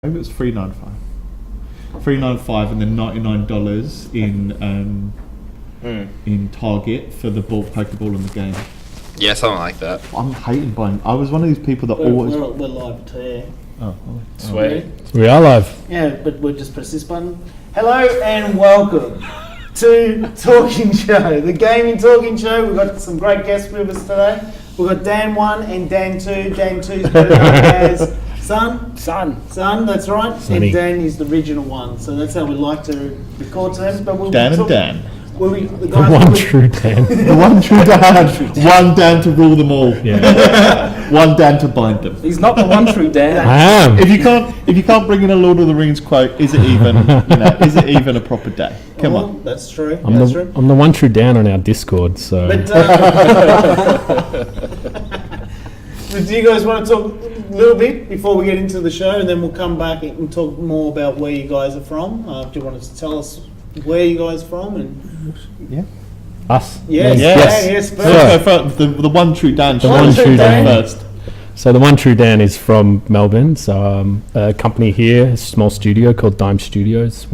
Maybe it was $3.95 and then $99 in Target for the Pokeball in the game. Yeah, something like that. I'm hating buying. I was one of these people that always. We're live too. Oh, Sweet. We are live. Yeah, but we'll just press this button. Hello and welcome to Talking Show, the gaming talking show. We've got some great guests with us today. We've got Dan 1 and Dan 2. Dan 2's better known as Son, that's right. Sonny. And Dan is the original one, so that's how we like to record to them. But we'll Dan and Dan. The One true Dan. The one true Dan. One Dan to rule them all. Yeah. One Dan to bind them. He's not the one true Dan. I am. If you can't bring in a Lord of the Rings quote, is it even a proper day? Come on. That's true. I'm the one true Dan on our Discord, so. But do you guys want to talk a little bit before we get into the show, and then we'll come back and talk more about where you guys are from? Do you want to tell us where you guys are from? And Yeah. Us? Yes. So let's go first. The one true Dan. The one true Dan. First. So the one true Dan is from Melbourne. So a company here, a small studio called Dime Studios.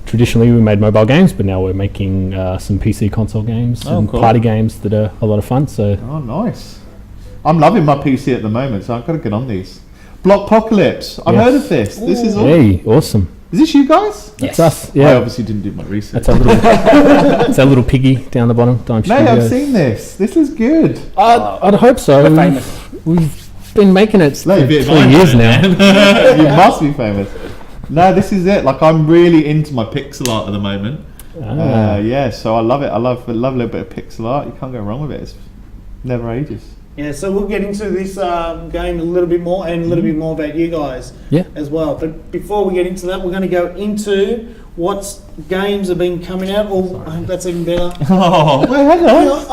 Traditionally we made mobile games, but now we're making some PC console games and cool. party games that are a lot of fun. So Oh, nice. I'm loving my PC at the moment, so I've got to get on these. BLOCKPOCALYPSE. I've Yes. heard of this. This is all. hey, awesome. Is this you guys? That's us. I Yeah. obviously didn't do my research. That's our little, it's our little piggy down the bottom. Dime Mate, Studios. I've seen this. This is good. I'd hope so. We're famous. We've been making it for Let it be 3 years now. You must be famous. No, this is it. Like, I'm really into my pixel art at the moment. Yeah, so I love it. I love a little bit of pixel art. You can't go wrong with it. It's never ages. Yeah, so we'll get into this game a little bit more and a little bit more about you guys as well. But before we get into that, we're going to go into what games have been coming out. Oh, I hope that's even better. Oh, wait, hang on.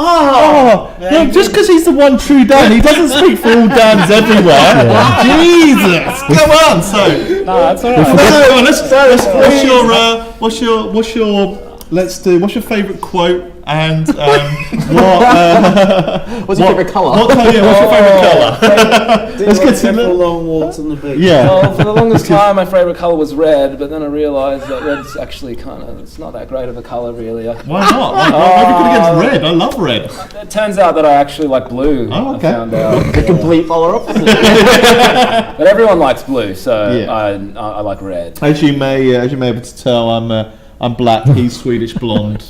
Yeah, No, just because he's the one true Dan, he doesn't speak for all Dans everywhere. Jesus, come on. So, No, that's alright. what's your favourite quote and What's your favourite colour? What's your favourite colour? Let's get to the long walks on the beach. Yeah. Well, for the longest time, my favourite colour was red, but then I realised that red's actually it's not that great of a colour, really. Why not? Why are you good against red? I love red. It turns out that I actually like blue. Oh, okay. I found out. The complete polar opposite. But everyone likes blue, so Yeah. I like red. As you may be able to tell, I'm black. He's Swedish blonde.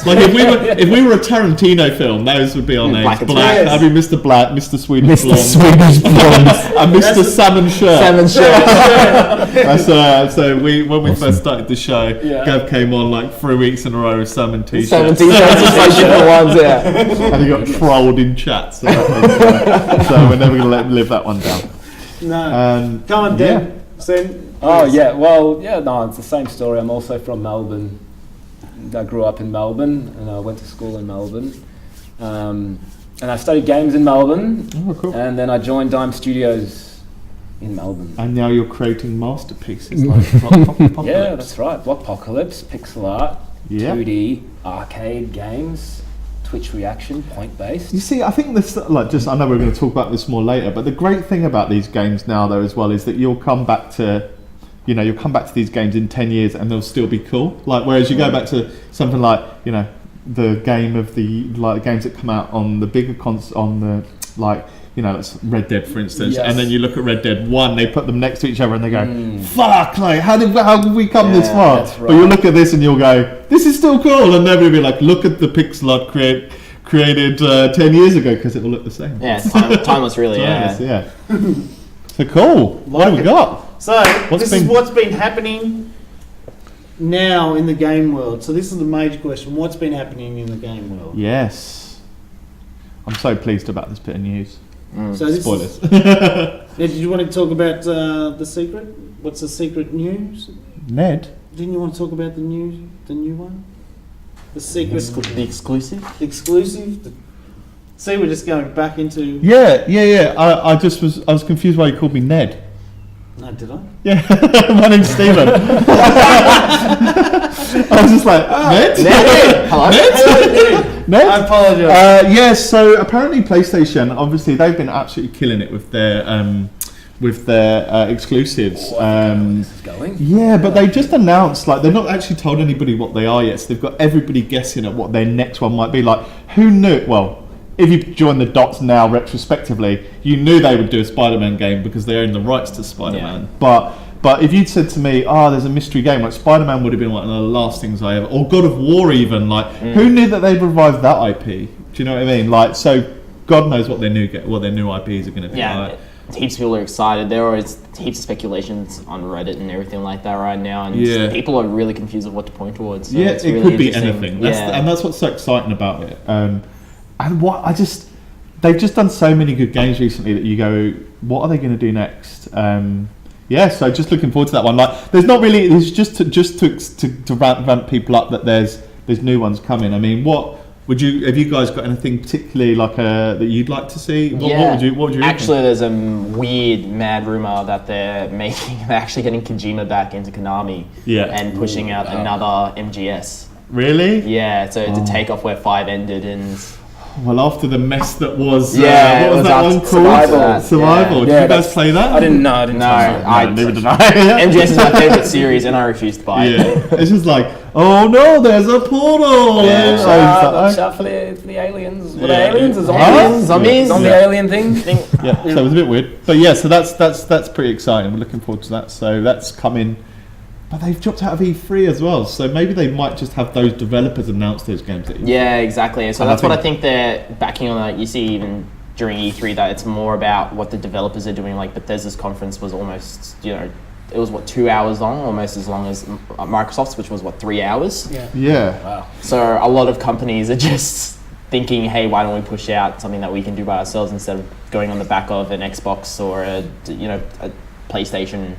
Like if we were a Tarantino film, those would be our names. Black. Yes. I'd be Mr. Black, Mr. Swedish Mr. blonde, Swedish Blonde. and Mr. Salmon Shirt. Shirt. So when we first started the show, Yeah. Gav came on like 3 weeks in a row with salmon t-shirts. Just like different ones, yeah. And he got trolled in chats. So we're never going to let him live that one down. No. Come on, Dan. Oh yeah, well no, it's the same story. I'm also from Melbourne. I grew up in Melbourne and I went to school in Melbourne. And I studied games in Melbourne. Oh, cool. And then I joined Dime Studios in Melbourne. And now you're creating masterpieces like BLOCKPOCALYPSE. Yeah, that's right. BLOCKPOCALYPSE, pixel art, Yeah. 2D arcade games, Twitch reaction, point-based. You see, I think this, I know we're going to talk about this more later, but the great thing about these games now, though, as well, is that you'll come back to these games in 10 years and they'll still be cool. Like, whereas you go back to something like, the game of the games that come out on the bigger it's Red Dead, for instance, Yes. and then you look at Red Dead 1, they put them next to each other and they go, fuck, like, how did we come this far? that's But you'll look at this and you'll go, this is still cool, and then we'll be like, look at the pixel art created 10 years ago, because it will look the same. Yeah, timeless really, Yeah. So cool. What do we got? So this is what's been happening now in the game world. So this is the major question: what's been happening in the game world? Yes. I'm so pleased about this bit of news. So this Spoilers. Did you want to talk about the secret? What's the secret news? Ned? Didn't you want to talk about the new one? The secret, The exclusive? the exclusive. See, we're just going back into. Yeah. I was confused why you called me Ned. No, did I? Yeah, my name's Stephen. I was just like, Ned? Hello? Ned? I apologise. So apparently PlayStation, obviously they've been absolutely killing it with their with their exclusives. This is going. Yeah, but they just announced, like, they're not actually told anybody what they are yet, so they've got everybody guessing at what their next one might be. Like, who knew? Well, if you join the dots now retrospectively, you knew they would do a Spider-Man game because they own the rights to Spider-Man. Yeah. But if you'd said to me, there's a mystery game, like Spider-Man would have been like one of the last things I ever, or God of War even, like, who knew that they'd revive that IP? Do you know what I mean? Like, so God knows what their new IPs are going to be like. Heaps of people are excited. There are heaps of speculations on Reddit and everything like that right now, and people are really confused of what to point towards. So it's it really could be interesting. anything. And that's what's so exciting about it. And they've just done so many good games recently that you go, what are they going to do next? So just looking forward to that one. Like, there's not really. It's just to ramp people up that there's new ones coming. I mean, have you guys got anything particularly like that you'd like to see? What would you actually, there's a weird, mad rumor that they're actually getting Kojima back into Konami and pushing out another MGS. Really? Yeah, so to take off where 5 ended and... Well, after the mess that was... what was that one called? Survival. Did you guys play that? I didn't know. Neither did I. MGS is my favourite series and I refused to buy it. It's just like, oh no, there's a portal! Shout for the aliens. Were they aliens or zombies? Zombies? Zombie alien thing? Yeah, so it was a bit weird. But yeah, so that's pretty exciting. We're looking forward to that. So that's coming... But they've dropped out of E3 as well, so maybe they might just have those developers announce those games at E3. Yeah, exactly. So that's what I think they're backing on. Like, you see even during E3 that it's more about what the developers are doing. Like Bethesda's conference was almost, it was 2 hours long, almost as long as Microsoft's, which was 3 hours. Yeah. Wow. So a lot of companies are just thinking, hey, why don't we push out something that we can do by ourselves instead of going on the back of an Xbox or a PlayStation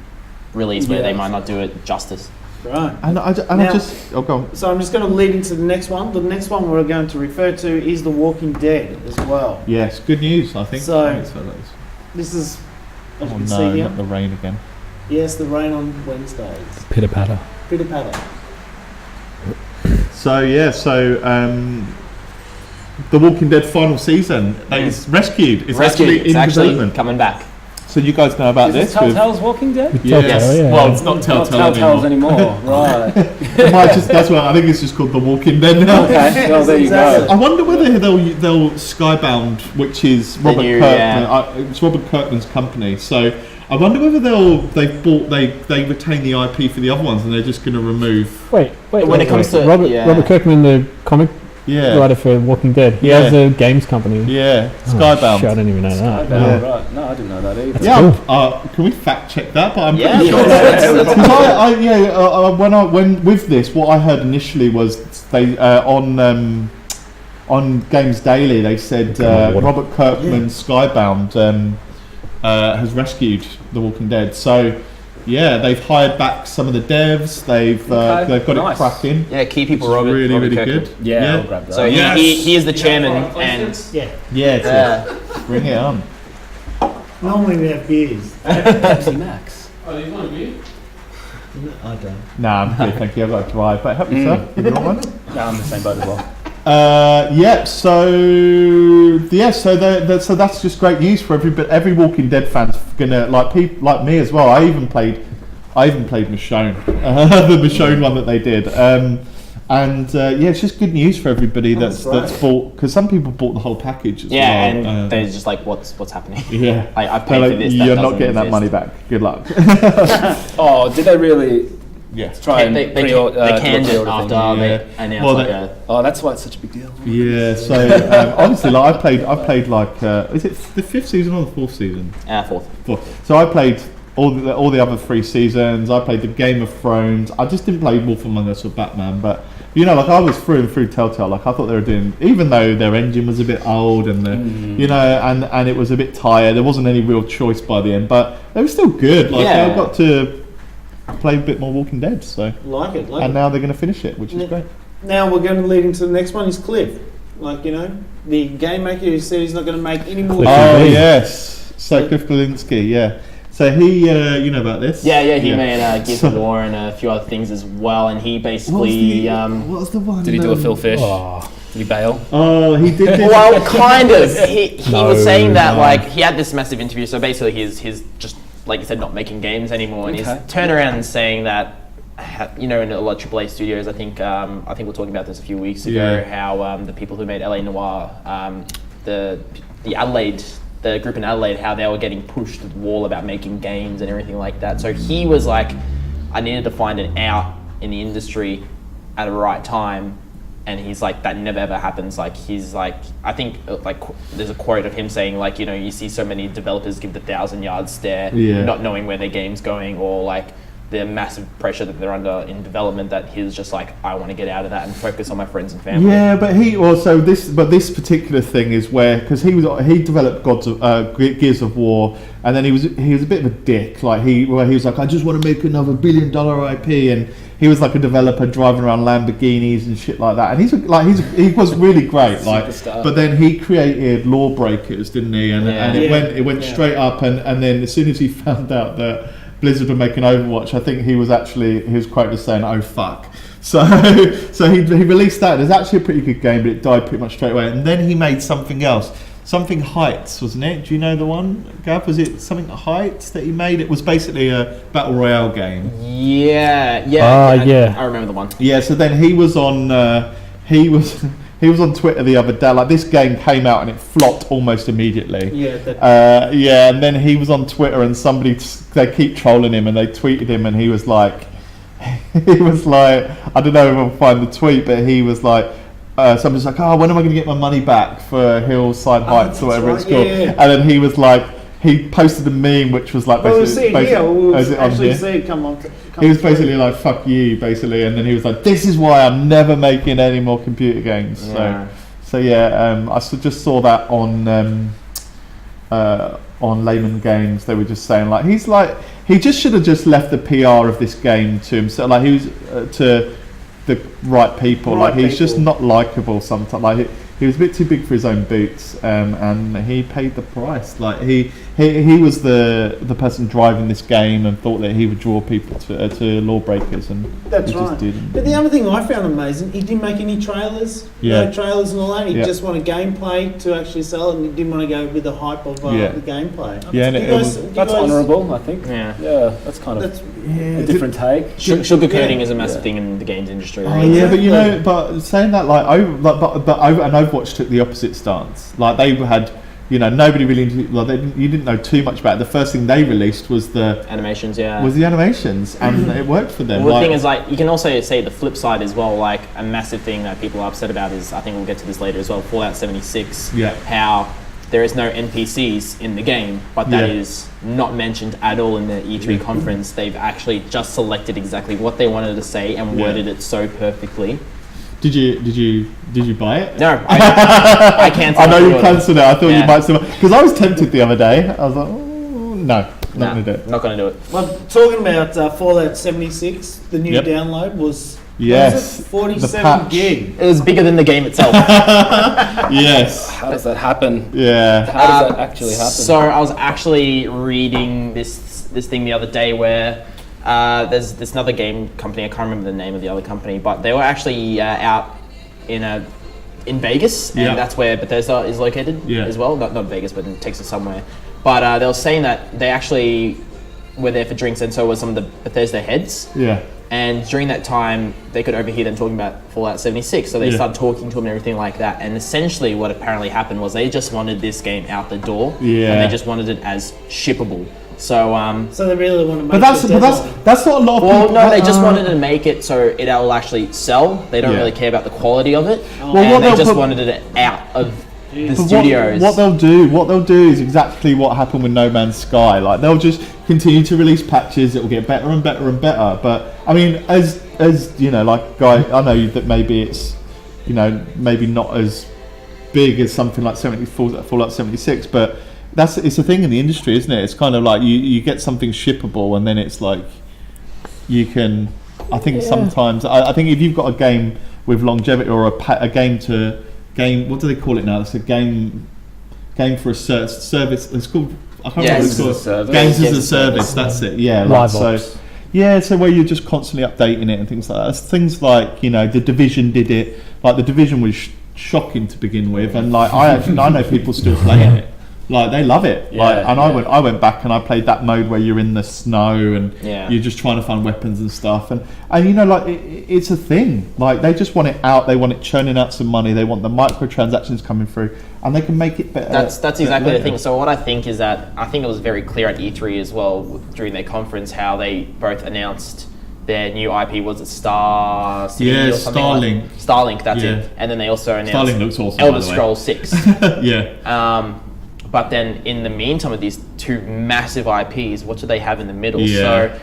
release where they might not do it justice. Right. I just... Oh, go on. So I'm just going to lead into the next one. The next one we're going to refer to is The Walking Dead as well. Yes, good news, I think. So, this is... Oh no, not the rain again. Yes, the rain on Wednesdays. Pitter-patter. Pitter-patter. So, The Walking Dead final season is rescued. It's actually in development. Coming back. So you guys know about this? Telltale's Walking Dead? Yes. Yeah. Well, it's not Telltale's anymore. Right. That's why I think it's just called The Walking Dead now. Okay, well, there you go. I wonder whether they'll Skybound, which is Robert Kirkman. It's Robert Kirkman's company. So I wonder whether they retain the IP for the other ones and they're just going to remove. Wait. When it comes to Robert Kirkman, the comic writer for Walking Dead, he has a games company. Yeah, Skybound. I didn't even know that. Right. No, I didn't know that either. Cool. Can we fact check that? But I'm pretty sure. When with this, what I heard initially was they on Games Daily they said Robert Kirkman's Skybound has rescued The Walking Dead. So. Yeah, they've hired back some of the devs. They've got it cracking. Yeah, key people. Robert really Kirkman. good. Yeah, I'll grab that. So he is the chairman, and bring it on. Normally we have beers. Pepsi Max. Oh, you want a beer? I don't. Nah, I'm good, thank you. I've got to drive. But help yourself. You want one? No, I'm the same boat as well. So that's just great news for every Walking Dead fan's gonna like people like me as well. I even played Michonne, the Michonne one that they did, it's just good news for everybody that's bought, because some people bought the whole package as well. And they're just like, what's happening? Yeah, I paid for this. You're not getting that money back. Good luck. Oh, did they really? Yeah, try and they canned it after they announced Oh, that's why it's such a big deal. Yeah, so honestly, like I played like is it the 5th season or the 4th season? 4th. So I played all the other 3 seasons. I played the Game of Thrones. I just didn't play Wolf Among Us or Batman, but like I was through and through Telltale. Like I thought they were doing, even though their engine was a bit old and and it was a bit tired. There wasn't any real choice by the end, but they were still good. Like I got to play a bit more Walking Dead, so and now they're going to finish it, which is great. Now we're going to lead into the next one. Is Cliff, the game maker who said he's not going to make any more. Oh yes, so Cliff Bleszinski, yeah. So he, you know about this? Yeah, he made Gears of War and a few other things as well, and he basically what was the one? Did he do a Phil Fish? Did he bail? Oh, he did. Well, kind of. He was saying that like he had this massive interview. So basically, his just like you said, not making games anymore, and Okay. he's turned around and saying that, in a lot of AAA studios, I think we were talking about this a few weeks ago, how the people who made LA Noire, the Adelaide, the group in Adelaide, how they were getting pushed to the wall about making games and everything like that. So he was like, I needed to find an out in the industry at the right time. And he's like, that never ever happens. Like, he's like, I think like there's a quote of him saying like, you see so many developers give the 1,000-yard stare, not knowing where their game's going, or like the massive pressure that they're under in development, that he's just like, I want to get out of that and focus on my friends and family. Yeah, but this particular thing is where, because he developed Gears of War, and then he was a bit of a dick. Like he was like, I just want to make another $1 billion IP, and he was like a developer driving around Lamborghinis and shit like that. And he was really great. Like, but then he created Lawbreakers, didn't he? And it went straight up. And then as soon as he found out that Blizzard were making Overwatch, I think he was quoted as saying, "Oh fuck." So he released that. It's actually a pretty good game, but it died pretty much straight away. And then he made something else. Something Heights, wasn't it? Do you know the one, Gav? Was it something Heights that he made? It was basically a battle royale game. Yeah. I remember the one. Yeah. So then he was on Twitter the other day. Like, this game came out and it flopped almost immediately. Yeah. And then he was on Twitter and they keep trolling him and they tweeted him and he was like, I don't know if I'll find the tweet, but he was like. Somebody's like, oh, when am I going to get my money back for Hillside Heights or whatever it's called? Yeah. And then he was like, he posted a meme which was like, We'll see it here. We'll actually here? see it come on. He was basically like, fuck you, basically. And then he was like, this is why I'm never making any more computer games. Yeah. I just saw that on Layman Games. They were just saying like, he just should have just left the PR of this game to himself. Like, he was to the right people. He's just not likable sometimes. Like, he was a bit too big for his own boots, and he paid the price. Like, he was the person driving this game and thought that he would draw people to Lawbreakers, and That's he right. just didn't. But the other thing I found amazing, he didn't make any trailers. Yeah. No trailers and all that. He Yeah. just wanted gameplay to actually sell it, and he didn't want to go with the hype of the gameplay. Yeah, and That's honourable, I think. Yeah. Yeah, that's kind of a different take. Sugarcoating is a massive thing in the games industry. Oh Right? yeah, but saying that, Overwatch took the opposite stance. Like, they had, nobody really, you didn't know too much about it. The first thing they released was the Animations, yeah. animations, and it worked for them. Well, the thing is, you can also say the flip side as well. Like, a massive thing that people are upset about is, I think we'll get to this later as well, Fallout 76. Yeah. How there is no NPCs in the game, but that is not mentioned at all in the E3 conference. They've actually just selected exactly what they wanted to say and worded it so perfectly. Did you buy it? No, I cancelled. I know you cancelled it. I thought you might still, because I was tempted the other day. I was like, not going to do it. Not going to do it. Well, talking about Fallout 76, the new download was. Yes, 47 gig. It was bigger than the game itself. Yes. How does that happen? Yeah. How does that actually happen? So I was actually reading this thing the other day where there's this another game company. I can't remember the name of the other company, but they were actually out in Vegas, and that's where Bethesda is located as well. Not Vegas, but in Texas somewhere. But they were saying that they actually were there for drinks, and so were some of the Bethesda heads. Yeah. And during that time, they could overhear them talking about Fallout 76. So they started talking to them and everything like that. And essentially what apparently happened was they just wanted this game out the door. Yeah. And they just wanted it as shippable. So so they really want to make that's not a lot of well, people. no, they just wanted to make it so it'll actually sell. They don't really care about the quality of it. Well, and they just wanted it out of the studios. What they'll do is exactly what happened with No Man's Sky. Like, they'll just continue to release patches. It will get better and better and better. But I mean, as like, Guy, I know that maybe it's, maybe not as big as something like Fallout 76, but it's a thing in the industry, isn't it? It's kind of like you get something shippable, and then it's like you can. I think sometimes I think if you've got a game with longevity, or a game. What do they call it now? It's a game for a service. It's called. I can't remember what it's called. Games as a service. That's it. Yeah. Live ops. So where you're just constantly updating it and things like that. Things like, the Division did it. Like, the Division was shocking to begin with, and like I know people still playing it. Like they love it. Yeah, Like, and yeah. I went back and I played that mode where you're in the snow and Yeah. you're just trying to find weapons and stuff. And you know, like it's a thing. Like they just want it out. They want it churning out some money. They want the microtransactions coming through, and they can make it better. That's exactly the later. thing. So what I think is that I think it was very clear at E3 as well during their conference how they both announced their new IP. Was it Star City Yeah, or something? Starlink. Starlink, that's Yeah. it. And then they also announced Starlink looks awesome, by Elder the way. Scrolls 6. Yeah. But then in the meantime of these two massive IPs, what do they have in the middle? Yeah. So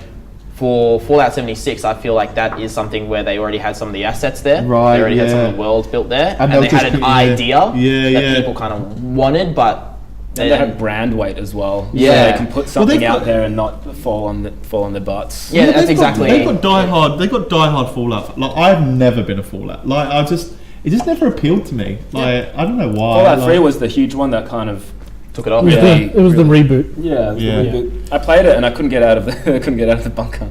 for Fallout 76, I feel like that is something where they already had some of the assets there. Right, They already had some yeah. of the worlds built there. And And, they'll they had just an put- yeah. idea Yeah, that yeah. people kind of wanted, but And they have brand weight as well. Yeah. So they can put something they've out got- there and not fall on their butts. Yeah, that's they've got- exactly. They've got Die Hard Fallout. Like I've never been a Fallout. Like it just never appealed to me. Like I don't know why. Fallout like, 3 was the huge one that kind of Took it off. It was, Yeah. it was the reboot. yeah. It was Yeah. the reboot. I played it and I couldn't get out of the bunker.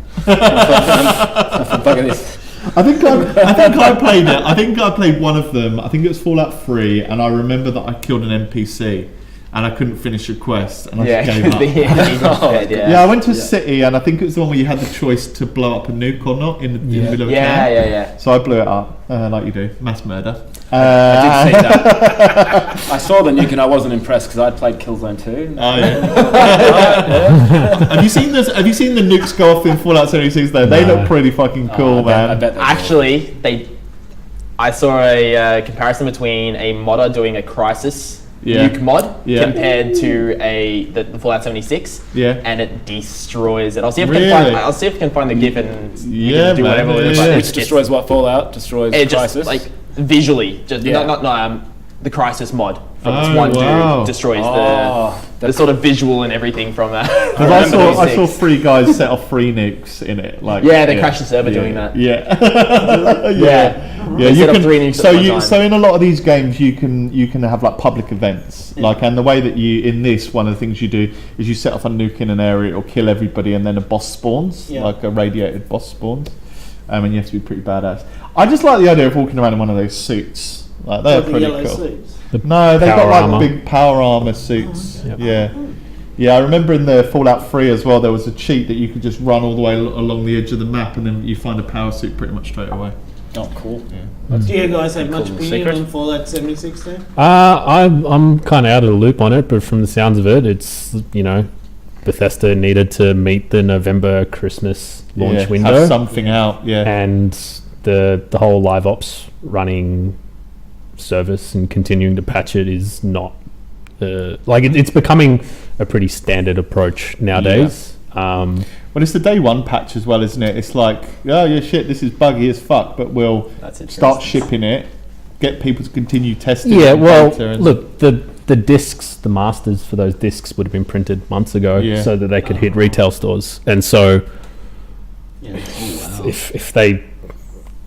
Fuck this. I think I played it. I think I played one of them. I think it was Fallout 3, and I remember that I killed an NPC, and I couldn't finish a quest, and I Yeah, just gave up. Yeah, I went to a city, and I think it was the one where you had the choice to blow up a nuke or not in the middle of a Yeah, camp. yeah. So I blew it up, like you do, mass murder. I did see that. I saw the nuke and I wasn't impressed because I'd played Killzone 2. Oh yeah. Have you seen this? Have you seen the nukes go off in Fallout 76? Though they look pretty fucking cool, man. I bet they Actually, I saw a comparison between a modder doing a Crisis Yeah. nuke mod Yeah. compared to the Fallout 76. Yeah. And it destroys it. I'll see if Really? I'll see if I can find the GIF and you Yeah, can do man, whatever with it. yeah. but Which it's- destroys what? Fallout? Destroys it just Crisis? like visually, just Yeah. not the Crisis mod from this Oh, one wow. dude destroys Oh, the sort of visual and everything from that. Because I saw 76. 3 guys set off 3 nukes in it. Like Yeah, they crashed the server doing that. Yeah. Yeah. Yeah, They you set up can. 3 nukes So at one you time. so in a lot of these games you can have like public events, like, and the way that you in this, one of the things you do is you set off a nuke in an area, it'll kill everybody, and then a boss spawns, Yeah. like a radiated boss spawns, and you have to be pretty badass. I just like the idea of walking around in one of those suits. Like they're The pretty yellow cool. suits. No, they've got Power like armor. big power armor suits. Yep. Yeah. Yeah, I remember in the Fallout 3 as well, there was a cheat that you could just run all the way along the edge of the map, and then you find a power suit pretty much straight away. oh, cool. Do you guys have much Cool opinion secret. on Fallout 76 then? I'm kind of out of the loop on it, but from the sounds of it, it's, Bethesda needed to meet the November Christmas launch Yeah, window, have something out. Yeah. and the whole live ops running service and continuing to patch it is not it's becoming a pretty standard approach nowadays. Well, it's the day one patch as well, isn't it? It's like, oh yeah, shit, this is buggy as fuck, but we'll That's it, for start instance. shipping it, get people to continue testing. Yeah, the well, data and- look, the discs, the masters for those discs would have been printed months ago, Yeah. so that they could hit retail stores, and so if they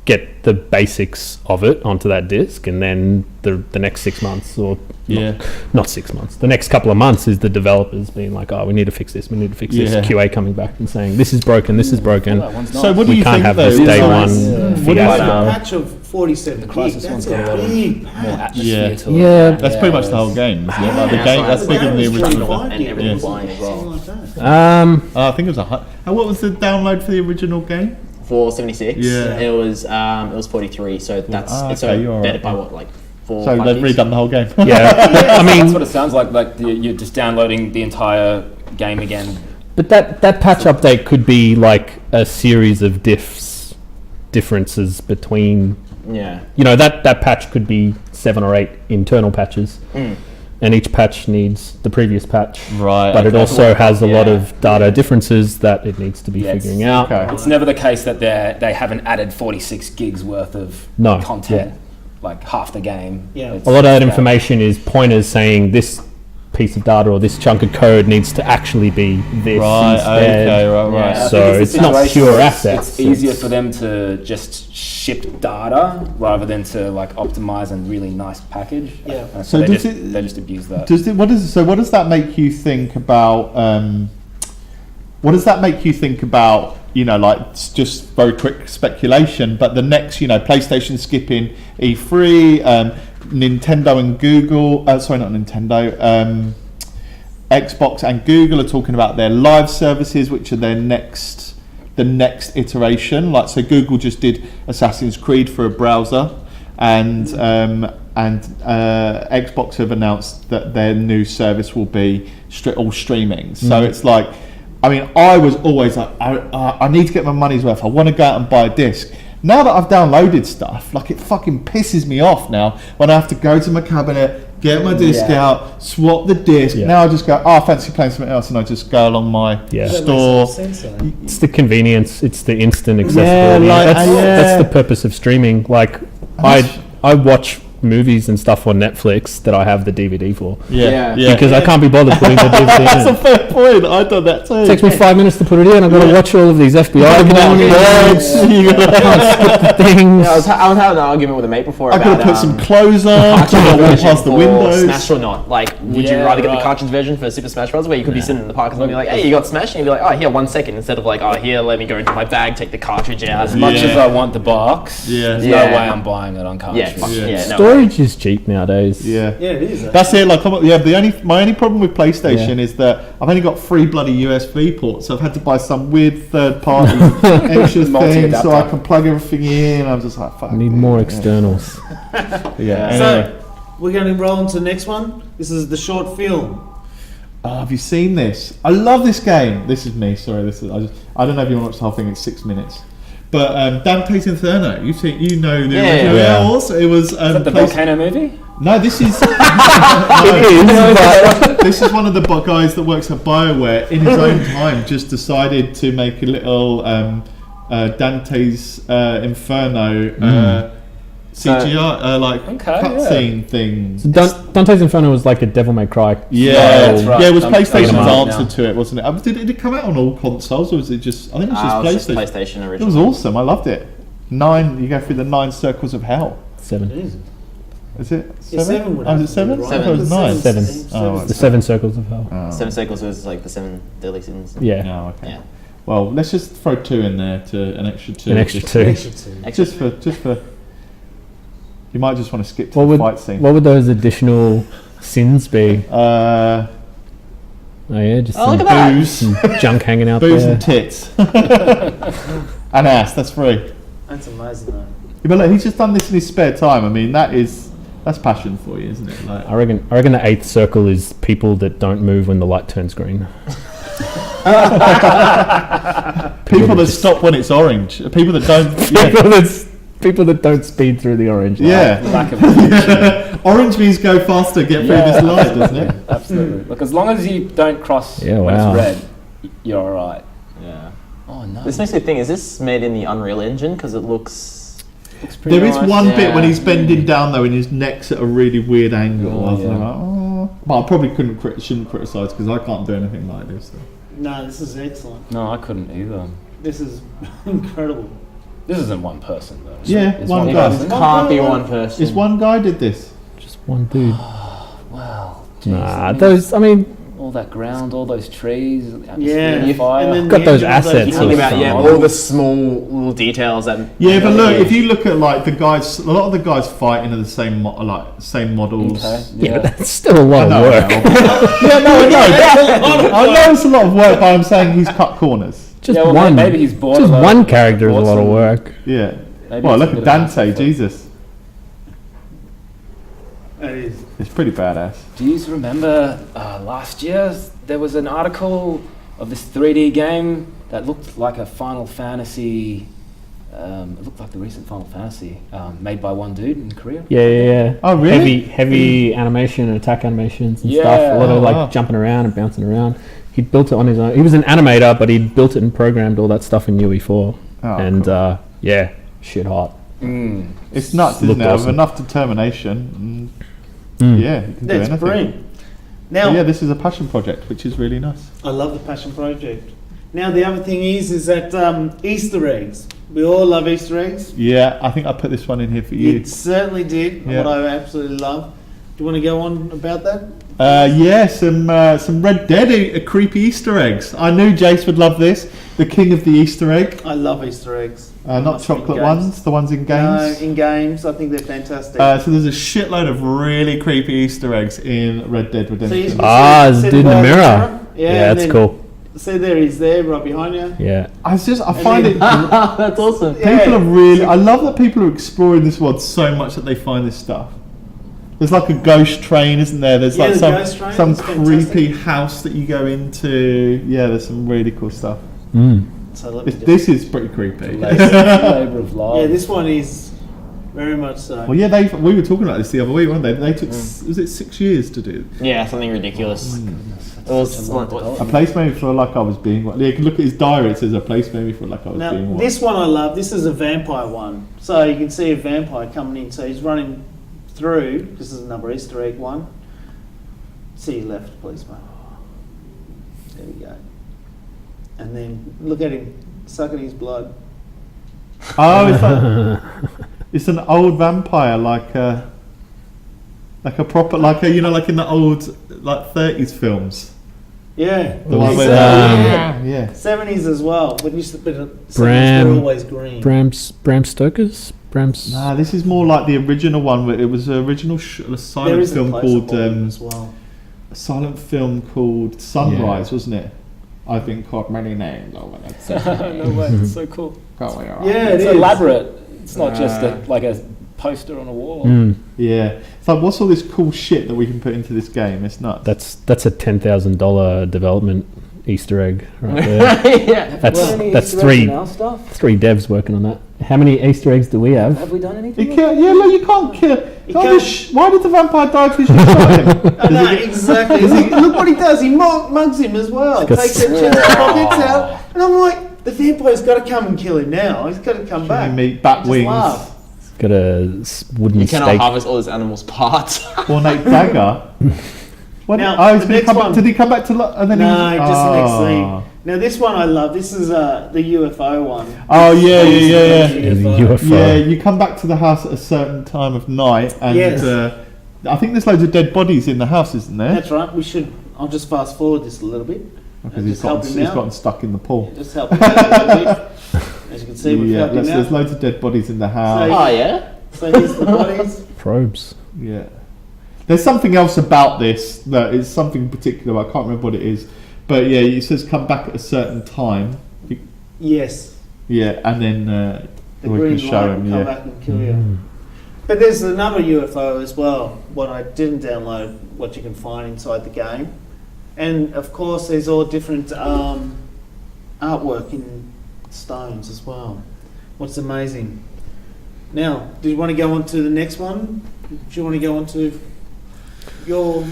get the basics of it onto that disc, and then the next 6 months, or Yeah. not 6 months, the next couple of months is the developers being like, oh, we need to fix this, we need to fix Yeah. this. QA coming back and saying, this is broken, this is broken. That one's So nice. what do We you can't think have though? this day Like, one what do you But think? a patch of 47 gig, Crisis that's one's got a a lot of big more patch. atmosphere Yeah. to it. Yeah. That's pretty much the whole game, isn't it? Like the Yeah, game, so that's bigger than the That was original. 25 And gig, everything's wasn't flying it? as well. Something like that. I think it was what was the download for the original game? For 76, Yeah. it was 43. So that's it's okay, so you're better alright, by yeah. what, like 4 So 5 they've gigs? redone the whole game. Yeah, I mean, That's what it sounds like. Like you're just downloading the entire game again. but that patch update could be like a series of differences between, Yeah. that patch could be 7 or 8 internal patches, and each patch needs the previous patch. Right, But it okay. also has a lot Yeah. of data differences that it needs to be Yeah, it's- figuring out. Okay. It's never the case that they haven't added 46 gigs worth of No, content, like half the game. Yeah. It's- A lot of that yeah. information is pointers saying this piece of data or this chunk of code needs to actually be this Right, instead. okay, right. Yeah, I think So the it's not situation pure where assets. It's easier for them to just ship data rather than to like optimize a really nice package. Yeah. And So they does just, it- they just abuse that. What does that make you think about? What does that make you think about? Like just very quick speculation, but the next, PlayStation skipping E3, Nintendo and Google. Sorry, not Nintendo. Xbox and Google are talking about their live services, which are the next iteration. Like, so Google just did Assassin's Creed for a browser, and Xbox have announced that their new service will be all streaming. So it's like, I mean, I was always like, I need to get my money's worth. I want to go out and buy a disc. Now that I've downloaded stuff, like, it fucking pisses me off now when I have to go to my cabinet, get my disc out, swap the disc. Yeah. Now I just go, I fancy playing something else, and I just go along my store. It's the convenience. It's the instant accessibility. That's the purpose of streaming. Like, I watch movies and stuff on Netflix that I have the DVD for. Because I can't be bothered putting the DVD in. That's a fair point. I've done that too. It takes me 5 minutes to put it in. I've got to watch all of these FBI warnings. You can't skip the things. Yeah, I was having an argument with a mate before I about could have put some clothes on. I could have walked past the windows. Smash or not? Like, would you rather get the cartridge version for Super Smash Bros. Where you could be sitting in the park and be like, hey, you got Smash? And you'd be like, oh, here, 1 second. Instead of like, oh, here, let me go into my bag, take the cartridge out. As much as I want the box, there's no Yeah. way I'm buying it on cartridge. No. Storage is cheap nowadays. Yeah, it is. That's it. Like, my only problem with PlayStation is that I've only got 3 bloody USB ports, so I've had to buy some weird third-party extra thing so I can plug everything in. I'm just like, fuck. I need more externals. So we're going to roll into the next one. This is the short film. Oh, have you seen this? I love this game. This is me. Sorry, I don't know if you want to watch the whole thing. It's 6 minutes. But Dante's Inferno, you know the original. Yeah. Also, it was Is that the volcano movie? No, this is this is one of the guys that works at Bioware. In his own time, just decided to make a little Dante's Inferno CGI cutscene thing. So Dante's Inferno was like a Devil May Cry. Yeah, that's right. Yeah, it was PlayStation's now. answer to it, wasn't it? Did it come out on all consoles, or was it just? I think it was just PlayStation. PlayStation originally. It was awesome. I loved it. 9. You go through the 9 circles of hell. 7. Is it 7? Yeah, 7 would Oh, is it have to 7? be I thought it was 9. 7. Oh, The 7 circles of hell. 7 Circles was like the 7 deadly sins. Yeah. No, okay. Yeah. Well, let's just throw 2 in there to an extra 2. An extra 2. Just for. You might just want to skip to the fight scene. What would those additional sins be? Uh, Oh yeah, just look some at that. booze, some junk hanging out booze there. and tits, and ass. That's free. That's amazing, though. Yeah, but look, he's just done this in his spare time. I mean, that's passion for you, isn't it? Like, I reckon the 8th circle is people that don't move when the light turns green. people that stop when it's orange. People that don't. People that don't speed through the orange light. Yeah. Lack of Orange means go faster, get through this light, doesn't it? Absolutely. Look, as long as you don't cross when wow. it's red, you're alright. Yeah. Oh no. This makes me think: is this made in the Unreal Engine? Because it looks pretty There is nice. one bit when Yeah. he's bending down though, and his neck's at a really weird angle. I was yeah. like, oh. But I probably shouldn't criticise because I can't do anything like this. So. No, this is excellent. No, I couldn't either. This is incredible. This isn't one person though. Yeah, It's one It guy. person? can't be one person. This one guy did this. Just one dude. Wow. Nah, those. I mean, all that ground, all those trees, Yeah, atmosphere, fire. and then Got the those engine of assets. You think about Yeah. all the small little details that. Yeah, but look, if you look at like the guys, a lot of the guys fighting are the same same models. Okay. yeah, Yeah. but that's still a lot of work. Yeah, no, I know. I know it's a lot of work, but I'm saying he's cut corners. Just Yeah, well, one. maybe he's bored Just of one it. character is a lot of Awesome. work. Yeah. Maybe Well, it's look a at bit of Dante, effort. Jesus. It is. It's pretty badass. Do you remember last year there was an article of this 3D game that looked like a Final Fantasy. It looked like the recent Final Fantasy made by one dude in Korea. Yeah. Oh, really? Heavy animation and attack animations and Yeah. stuff. A lot of like wow. jumping around and bouncing around. He built it on his own. He was an animator, but he built it and programmed all that stuff in UE4. Oh, and cool. yeah, shit hot. It's nuts, Looked isn't it? With awesome. enough determination. Mm. Yeah, you can do That's anything. brilliant. But Now, yeah, this is a passion project, which is really nice. I love the passion project. Now, the other thing is that Easter eggs. We all love Easter eggs. Yeah, I think I put this one in here for you. It certainly did. Yeah. What I absolutely love. Do you want to go on about that? Some Red Dead creepy Easter eggs. I knew Jace would love this. The king of the Easter egg. I love Easter eggs. Not Must be in chocolate games. ones, the ones in games. No, in games, I think they're fantastic. So there's a shitload of really creepy Easter eggs in Red Dead So you Redemption. can see the dude in the guy mirror. Yeah, Yeah, and that's then- cool. See, there he's there, right behind you. Yeah. I find it. That's awesome. People are really. I love that people are exploring this world so much that they find this stuff. There's like a ghost train, isn't there? There's Yeah, like the ghost train, some it's creepy fantastic. house that you go into. Yeah, there's some really cool stuff. So let me This is pretty creepy. Labour of love. Yeah, this one is very much so. Well, yeah, we were talking about this the other week, weren't they? They took was it 6 years to do? Yeah, something ridiculous. It was A place maybe for like I was being. Yeah, you can look at his diary. It says a place maybe for like I was Now, being. this one I love. This is a vampire one. So you can see a vampire coming in. So he's running through. This is another Easter egg one. See your left, please, mate. There we go. And then look at him sucking his blood. Oh, it's an old vampire, like a proper, like in the old like 30s films. Yeah. The one with yeah. 70s as well. But used to be Bram- were always green. Bram Stoker's? Nah, this is more like the original one. Where it was an original a There silent is a film place called of Bond as well. a silent film called Sunrise, wasn't it? I think called many names over that. No way, it's so cool. Yeah, It's it is. elaborate. It's not just like a poster on a wall. Yeah, it's like what's all this cool shit that we can put into this game? It's nuts. That's a $10,000 development Easter egg right there. yeah. That's three devs working on that. How many Easter eggs do we have? Have we done anything? You can't, yeah, look, you can't kill. You can't- Why did the vampire die? Because you shot him. I know, exactly. Look what he does. He mugs him as well. It's got Takes the chest pockets out. And I'm like, the vampire's got to come and kill him now. He's got to come back. Meat, bat Just wings, laugh. Got a wooden You cannot stake. harvest all this animal's parts. ornate dagger. What? Now, He's the gonna next come one- back. Did he come back to? And then No, he was, just the next Ah. scene. Now this one I love. This is the UFO one. Oh yeah. Yeah, the UFO. Yeah, you come back to the house at a certain time of night, and Yes. I think there's loads of dead bodies in the house, isn't there? That's right. We should. I'll just fast forward this a little bit. Because and he's just help him out. gotten stuck in the pool. Just help him out a little bit. As you can see, we've Yeah, helped him there's out. loads of dead bodies in the house. Oh yeah. So here's the bodies. Probes. Yeah. There's something else about this that is something particular. I can't remember what it is, but yeah, it says come back at a certain time. Yes. Yeah, and then The we green can show light him. will come Yeah. back and kill you. But there's another UFO as well. What I didn't download, what you can find inside the game, and of course there's all different artwork in stones as well. What's amazing. Now, do you want to go on to the next one? Do you want to go on to your?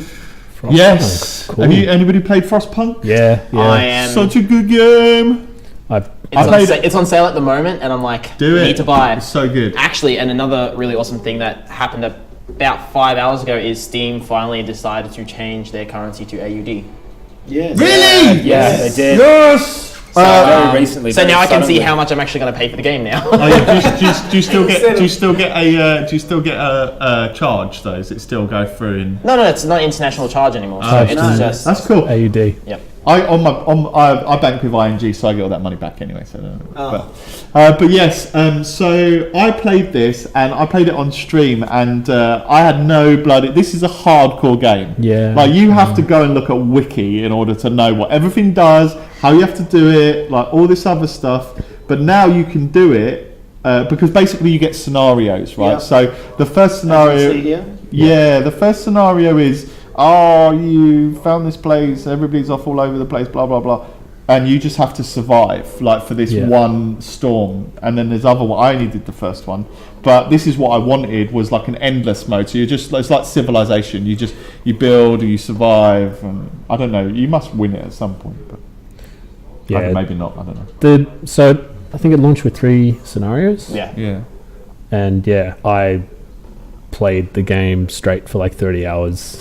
Yes. Cool. Have you anybody played Frostpunk? Yeah. I am. Such a good game. I've It's on sale at the moment, and I'm like, Do it. need to buy. It's so good. Actually, and another really awesome thing that happened about 5 hours ago is Steam finally decided to change their currency to AUD. Yes. Really? Yeah, they did. Yes. Very recently. So very now I can see suddenly. how much I'm actually going to pay for the game now. Oh, yeah, do you still get a charge though? Does it still go through in? No, it's not international charge anymore. So Oh, it's no. just That's cool. AUD. Yep. I bank with ING, so I get all that money back anyway. So, Oh. but yes, so I played this and I played it on stream, and I had no bloody. This is a hardcore game. Yeah. Like you have to go and look at wiki in order to know what everything does, how you have to do it, like all this other stuff. But now you can do it because basically you get scenarios, right? Yeah. So the first As you can scenario. see here. Yeah, the first scenario is, oh, you found this place, everybody's off all over the place, blah, blah, blah. And you just have to survive, like, for this one storm. And then there's other one, I only did the first one. But this is what I wanted, was like an endless mode. So it's like Civilization. You build, you survive, and I don't know, you must win it at some point. But Yeah. maybe not, I don't know. So I think it launched with 3 scenarios. yeah. Yeah. And yeah, I played the game straight for like 30 hours.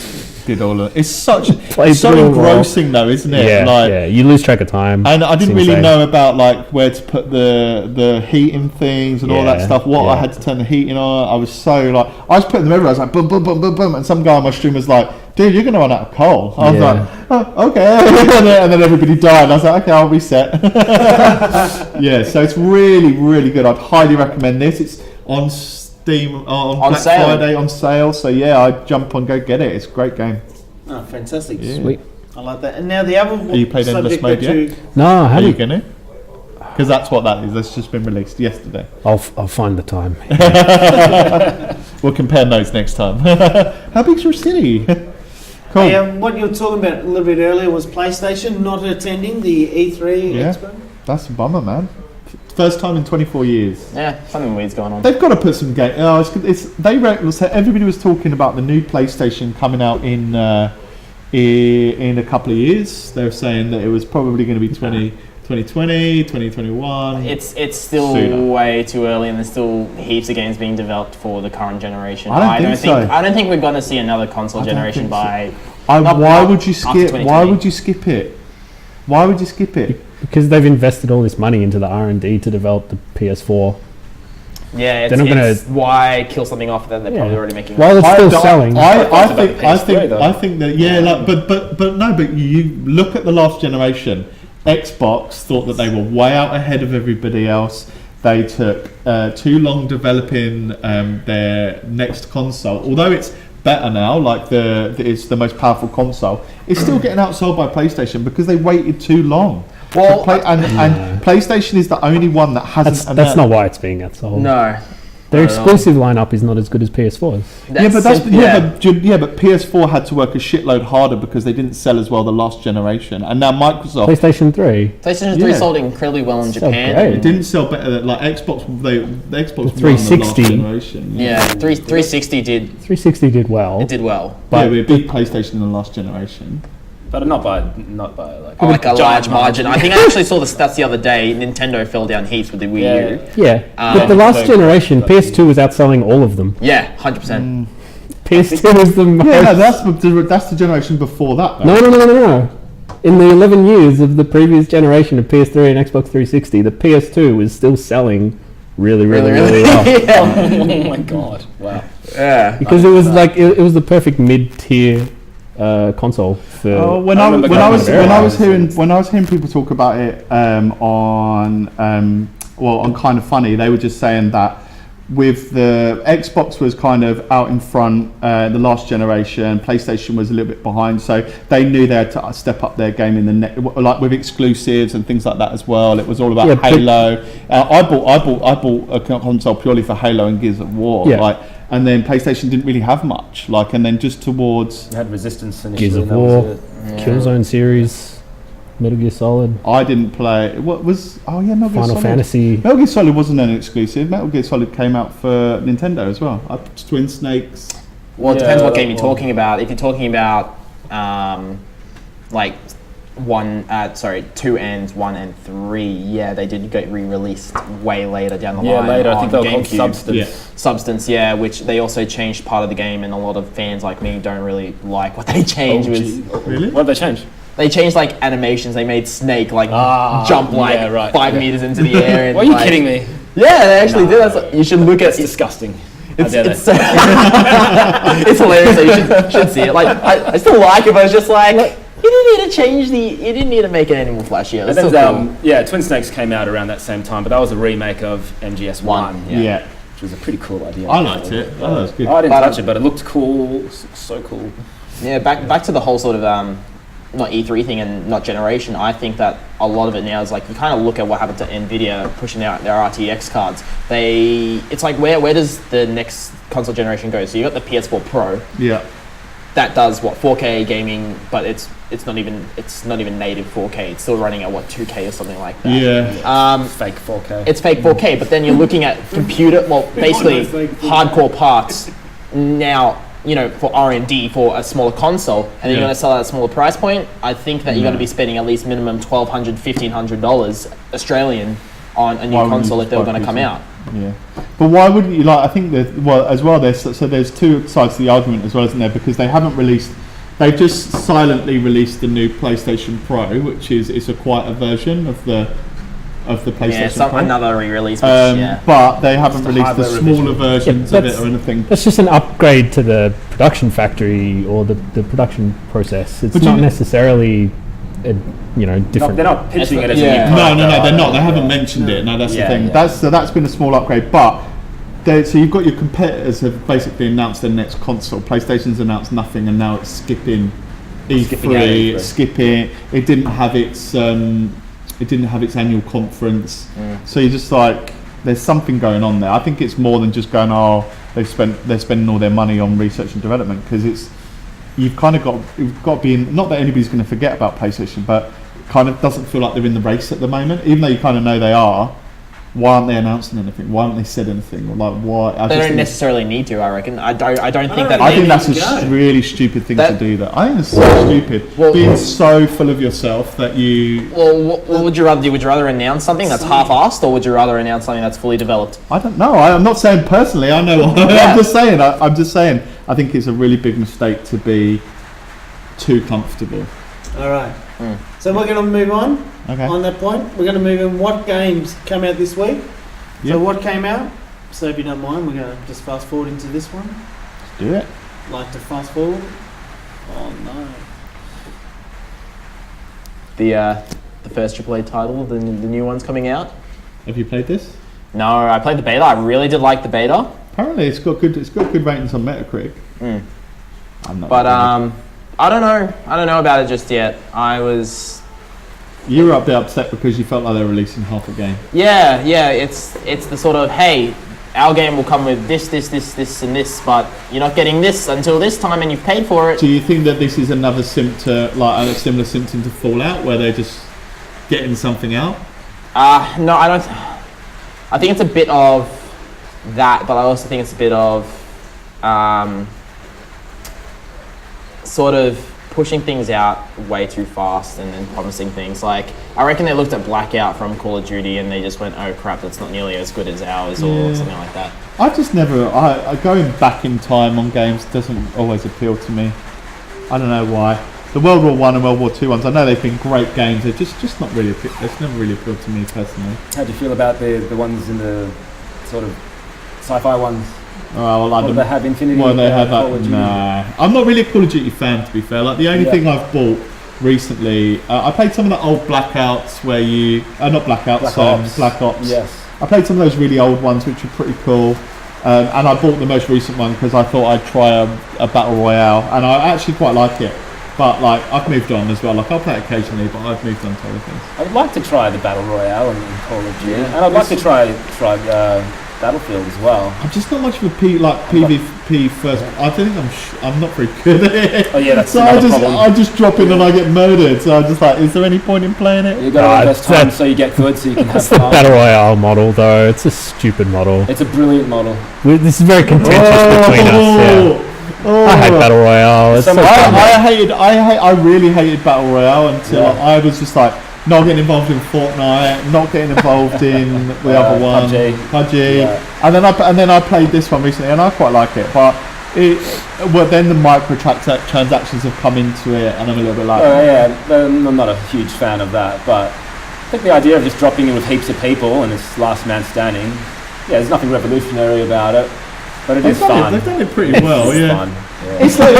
did all of it. It's such Played it's so through them all. engrossing though, isn't it? Yeah, Like, yeah. You lose track of time. and I didn't It's really insane. know about like where to put the heating things and all that Yeah, stuff. What I yeah. had to turn the heating on. I was so like I was putting them everywhere. I was like boom, boom, boom, boom, boom, and some guy on my stream was like, "Dude, you're gonna run out of coal." I was Yeah. like, "Oh, okay," and then everybody died. And I was like, "Okay, I'll reset." Yeah, so it's really, really good. I'd highly recommend this. It's on Steam on Black sale. Friday on sale. So yeah, I'd jump on, go get it. It's a great game. Oh, fantastic. Yeah. Sweet. I like that. And now the other you played Endless subject Mode that yet? you... No, I Are you haven't. gonna? Because that's what that is. That's just been released yesterday. I'll find the time. We'll compare notes next time. How big's your city? Cool. What you were talking about a little bit earlier was PlayStation not attending the E3 Yeah. Expo. That's a bummer, man. First time in 24 years. Yeah, something weird's going on. They've got to put some game. Oh, so everybody was talking about the new PlayStation coming out in a couple of years. They were saying that it was probably going to be 2020, 2021. It's still Sooner. way too early, and there's still heaps of games being developed for the current generation. I don't think so. I don't think we're going to see another console I don't generation think so. by. Why not would you after skip? 2020. Why would you skip it? Why would you skip it? Because they've invested all this money into the R&D to develop the PS4. Yeah, They're not gonna- it's why kill something off that they're probably Yeah. already making. While it's still don't- selling. I about think the PS3 though. I think that but you look at the last generation. Xbox thought that they were way out ahead of everybody else. They took too long developing their next console. Although it's better now, like it's the most powerful console, it's still getting outsold by PlayStation because they waited too long. Well, And PlayStation is the only one that hasn't. That's not why it's being outsold. no. Their Not at all. exclusive lineup is not as good as PS4's. Yeah, but PS4 had to work a shitload harder because they didn't sell as well the last generation, and now Microsoft. PlayStation 3. PlayStation 3 Yeah. sold incredibly well in So Japan. great. It didn't sell better than like Xbox. The Xbox won the 360. last generation. Yeah, 360 did 360 did well. it did well. But we beat PlayStation in the last generation. But not by like. Like a giant large margin. I think I actually saw the stats the other day. Nintendo fell down heaps with the Wii U. Yeah, but the last generation, PS2 was outselling all of them. Yeah, 100%. PS2 was the most... Yeah, no, that's the generation before that. Though. No. In the 11 years of the previous generation of PS3 and Xbox 360, the PS2 was still selling really well. yeah. Oh my god! Wow. Yeah. Because it was like it was the perfect mid-tier console for. When I I remember was going to when I was hearing people talk about it on Kind of Funny, they were just saying that with the Xbox was kind of out in front, the last generation, PlayStation was a little bit behind, so they knew they had to step up their game in the like with exclusives and things like that as well. It was all about Halo. I bought a console purely for Halo and Gears of War. Yeah. And then PlayStation didn't really have much. And then just towards. You had Resistance initially. Gears of and that War, was it. Killzone series, Metal Gear Solid, I didn't play. What was? Oh yeah, Metal Gear Final Solid. Fantasy. Metal Gear Solid wasn't an exclusive. Metal Gear Solid came out for Nintendo as well. Twin Snakes. Well, it depends what game you're well- talking about. If you're talking about like 2 and 1 and 3, yeah, they did get re-released way later down the Yeah, line. later. I think they on were called GameCube. Substance. Yeah. Substance, yeah, which they also changed part of the game, and a lot of fans like me don't really like what they changed. Really? What did they change? They changed like animations. They made Snake like jump like yeah, right, 5 yeah. meters into the air. And, Are you like- kidding me? Yeah, they actually did. That's you should look at It's disgusting. It's, How dare it's, it's hilarious. So you should see it. Like I still like it, but it's just like you didn't need to change the. You didn't need to make it any more flashy. It was And still then, cool. yeah, Twin Snakes came out around that same time, but that was a remake of MGS1. One, Yeah. Which was a pretty cool idea. I liked it. Oh, that was good. I didn't But, touch it, but it looked cool. So cool. Yeah, back to the whole sort of not E3 thing and not generation. I think that a lot of it now is like you kind of look at what happened to Nvidia pushing out their RTX cards. It's like where does the next console generation go? So you got the PS4 Pro Yeah. that does 4K gaming, but it's not even native 4K. It's still running at 2K or something like that. Yeah. Fake 4K. It's fake 4K, but then you're looking at basically hardcore parts now, for R&D for a smaller console, and then you're going to sell at a smaller price point. I think that you're going to be spending at least minimum $1,200, $1,500 Australian on a new Why wouldn't console you if they were just going to buy come PC? out. Yeah. But why wouldn't you I think that as well there's two sides to the argument as well, isn't there? Because they haven't released They've just silently released the new PlayStation Pro, which is a quieter version of the PlayStation Pro. Another re-release. Which, But they haven't released the hardware smaller versions of it or anything. That's just an upgrade to the production factory or the production process. It's But not you- necessarily different. They're not pitching it as Yeah. a new No, product, they're though, not. They are haven't mentioned it. No, that's the Yeah, thing. yeah. That's been a small upgrade, but so you've got your competitors have basically announced their next console. PlayStation's announced nothing, and now it's skipping E3. Skipping out E3. It's skipping. It didn't have its annual conference. So you're just like, there's something going on there. I think it's more than just going, they're spending all their money on research and development, because you've got to be in, not that anybody's going to forget about PlayStation, but it kind of doesn't feel like they're in the race at the moment, even though you kind of know they are. Why aren't they announcing anything? Why haven't they said anything? Or like, why? They don't necessarily need to. I reckon. I don't think that. I they think that's need a to go. really stupid thing to That- do. That I think it's so stupid. Well- Being so full of yourself that you. Well, what would you rather do? Would you rather announce something that's half-assed, or would you rather announce something that's fully developed? I don't know. I'm not saying personally. I know. I'm just saying. I'm just saying. I think it's a really big mistake to be too comfortable. All right. So we're going to move on. Okay. On that point, we're going to move in. What games came out this week? Yep. So what came out? So if you don't mind, we're going to just fast forward into this one. Let's do it. Like to fast forward? Oh no. The first AAA title, the new one's coming out. Have you played this? No, I played the beta. I really did like the beta. Apparently, it's got good ratings on Metacritic. I'm not. But I don't know about it just yet. You were a bit upset because you felt like they were releasing half a game. Yeah. It's the sort of, hey, our game will come with this, and this, but you're not getting this until this time, and you've paid for it. Do you think that this is another symptom, like a similar symptom to Fallout, where they're just getting something out? No, I don't. I think it's a bit of that, but I also think it's a bit of sort of pushing things out way too fast and then promising things. Like, I reckon they looked at Blackout from Call of Duty and they just went, oh crap, that's not nearly as good as ours, or something like that. I just never. I going back in time on games doesn't always appeal to me. I don't know why. The World War One and World War Two ones, I know they've been great games. They're just not really. It's never really appealed to me personally. How do you feel about the ones in the sort of sci-fi ones? Well, What do they have? Infinity? Well, they have Call of that. Duty? Nah, I'm not really a Call of Duty fan, to be fair. Like the only thing I've bought recently, I played some of the old Blackouts where you, not Blackouts, Black Ops. Yes. I played some of those really old ones, which were pretty cool. And I bought the most recent one because I thought I'd try a battle royale, and I actually quite like it. But like, I've moved on as well. Like, I'll play it occasionally, but I've moved on to other things. I'd like to try the battle royale in Call of Duty, Yeah. and I'd like to try Battlefield as well. I'm just not much of a PvP first. I don't think I'm not very good at it. Oh yeah, that's So another problem. I just drop in and I get murdered. So I'm just like, is there any point in playing it? You got to invest time that- so you get good, so you can have That's the fun. Battle Royale model, though. It's a stupid model. It's a brilliant model. This is very contentious between us. Yeah. I hate Battle Royale. It's so dumb. I really hated Battle Royale until I was just like not getting involved in Fortnite, not getting involved in the other one, PUBG. Yeah. And then I played this one recently, and I quite like it. But then the microtransactions have come into it, and I'm a little bit like, I'm not a huge fan of that, but I think the idea of just dropping in with heaps of people and it's last man standing, there's nothing revolutionary about it, but it is fun. They've done it pretty well, It's yeah. fun. Yeah. It's like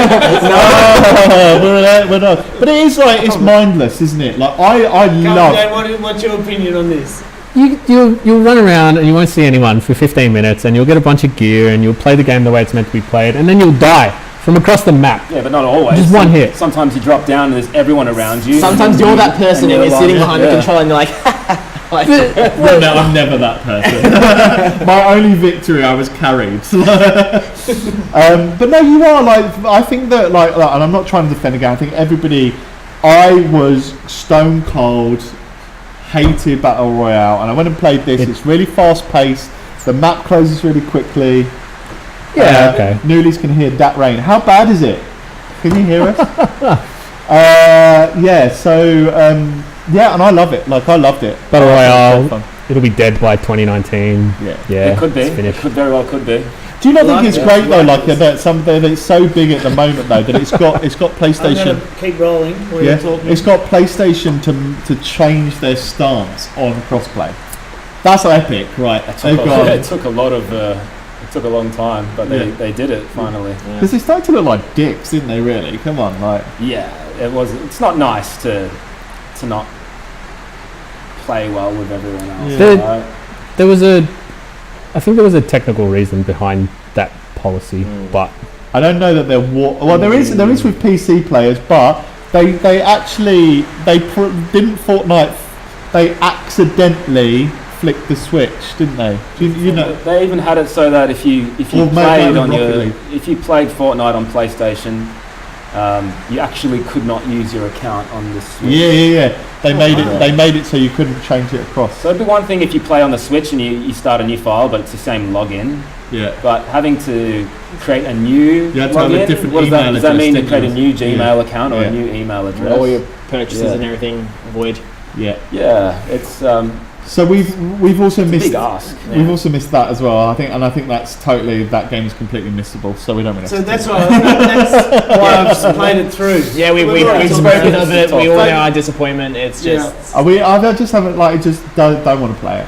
we're not. But it is like it's mindless, isn't it? Like I love. Dan, what's your opinion on this? You'll run around and you won't see anyone for 15 minutes, and you'll get a bunch of gear, and you'll play the game the way it's meant to be played, and then you'll die from across the map. Yeah, but not always. Just one hit. Sometimes you drop down and there's everyone around you. Sometimes you're that person and you're sitting behind the controller and you're like, like Well, no, I'm never that person. My only victory, I was carried. But no, you are like. I think that like, and I'm not trying to defend again. I think everybody. I was stone cold, hated Battle Royale, and I went and played this. It's really fast paced. The map closes really quickly. Yeah, okay. Noolies can hear that rain. How bad is it? Can you hear us? And I love it. Like, I loved it. Battle I thought it was Royale, fun. it'll be dead by 2019. Yeah. Yeah, It could be. it's It finished. could very well could be. Do you not think Like it's it. great though? Like Like that something that it's so big at the moment though that it's got I'm PlayStation. going to keep rolling while Yeah, you're talking. it's got PlayStation to change their stance on crossplay. That's epic, right? They've got It took a lot of. It took a long time, but they did it finally. because they started to look like dicks, didn't they? Really? Come on, like. Yeah, it was. It's not nice to not play well with everyone else. Yeah. Right? I think there was a technical reason behind that policy, but I don't know that there well there is with PC players, but they didn't Fortnite, they accidentally flicked the switch, didn't they? You know, They even had it so that if you Well, played maybe on Rocket your League. if you played Fortnite on PlayStation, you actually could not use your account on the Switch. yeah. They made wow. it. They made it so you couldn't change it across. So it'd be one thing if you play on the Switch and you start a new file, but it's the same login. Yeah. But having to create a new You had to have a login, different what does that, email does that address, mean to didn't create a you? new Gmail account or Yeah. a new email address? All your purchases Yeah. and everything void. Yeah. Yeah, it's So we've also a missed. big ask. We've also missed that as well. I think that's totally, that game is completely missable. So we don't really. So that's why I've played it through. Yeah, we've already talked spoken about of it. We all know our disappointment. It's just. I just haven't just don't want to play it.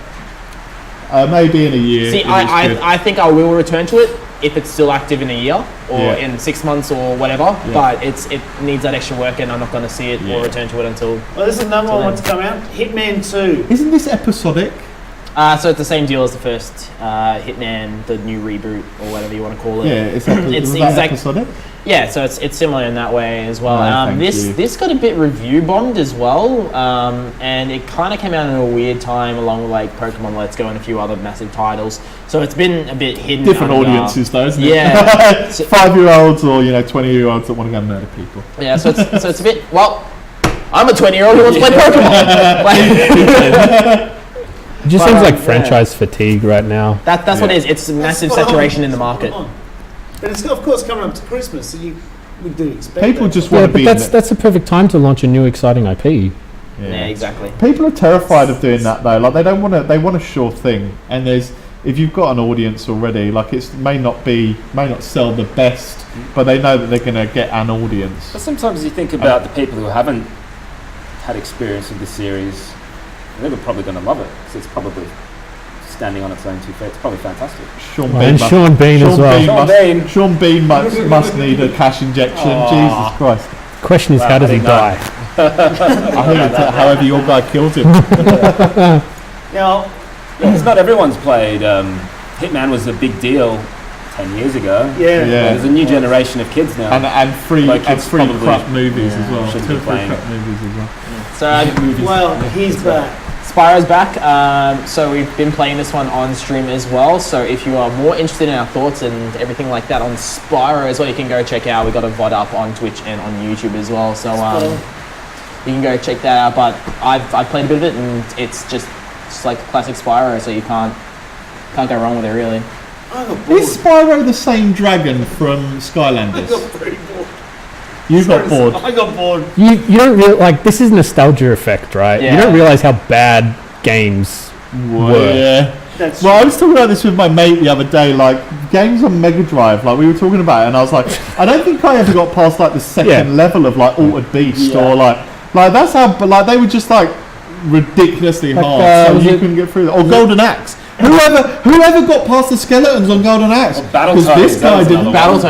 Maybe in a year. See, if it's good. I think I will return to it if it's still active in a year or Yeah. in 6 months or whatever. But it needs that extra work, and I'm not going to see it Yeah. or return to it until. Well, this is another one to come out. Hitman 2. Isn't this episodic? So it's the same deal as the first Hitman, the new reboot or whatever you want to call it. Yeah, it's It's was that exact- episodic. Yeah, so it's similar in that way as well. No, thank this you. this got a bit review bombed as well, and it kind of came out in a weird time along with like Pokemon Let's Go and a few other massive titles. So it's been a bit hidden. Different under- audiences though, isn't Yeah. it? 5-year-olds or 20-year-olds that want to go and murder people. Yeah, so it's a bit. Well, I'm a 20-year-old who wants to play Pokemon. Like, it just But, seems like yeah. franchise fatigue right now. that's what it is. It's massive Spot on. saturation in the market. Spot on. But it's of course coming up to Christmas, so we do expect People that. just Yeah, want to but be. that's the perfect time to launch a new exciting IP. Yeah, exactly. People are terrified of doing that though. Like they don't want to. They want a sure thing. And if you've got an audience already, like it may not sell the best, but they know that they're going to get an audience. But sometimes you think about the people who haven't had experience with the series, and they're probably going to love it because it's probably standing on its own 2 feet. It's probably fantastic. Sean And must- Sean Bean as well. Sean Bean. Sean Bean must need a cash injection. Jesus Christ! Question is, Wow, how does I he didn't know. die? I heard it's however your guy killed him. Now, Yeah, because not everyone's played. Hitman was a big deal 10 years ago. yeah. Yeah. There's a new generation of kids now. and free Like and kids free probably- crap movies as well. shouldn't be Two free playing. crap movies as well. So Well, he's back. Spyro's back. So we've been playing this one on stream as well. So if you are more interested in our thoughts and everything like that on Spyro as well, you can go check out. We got a VOD up on Twitch and on YouTube as well. So you can go check that out. But I've played a bit of it, and it's just like classic Spyro. So you can't go wrong with it really. I got bored. Is Spyro the same dragon from I Skylanders? got pretty bored. You got bored. I got bored. You don't like this is nostalgia effect, right? Yeah. You don't realize how bad games were. Yeah. That's Well, I was talking about this with my mate the other day. Like games on Mega Drive, like we were talking about it, and I was like, I don't think I ever got past like the second level of like Altered Beast or like that's how. But like they were just like ridiculously Like, hard, so was you it- couldn't get through that. Or Golden Axe. Whoever got past the skeletons on Golden Axe? Or Battletoads, Because this that guy was didn't. another one.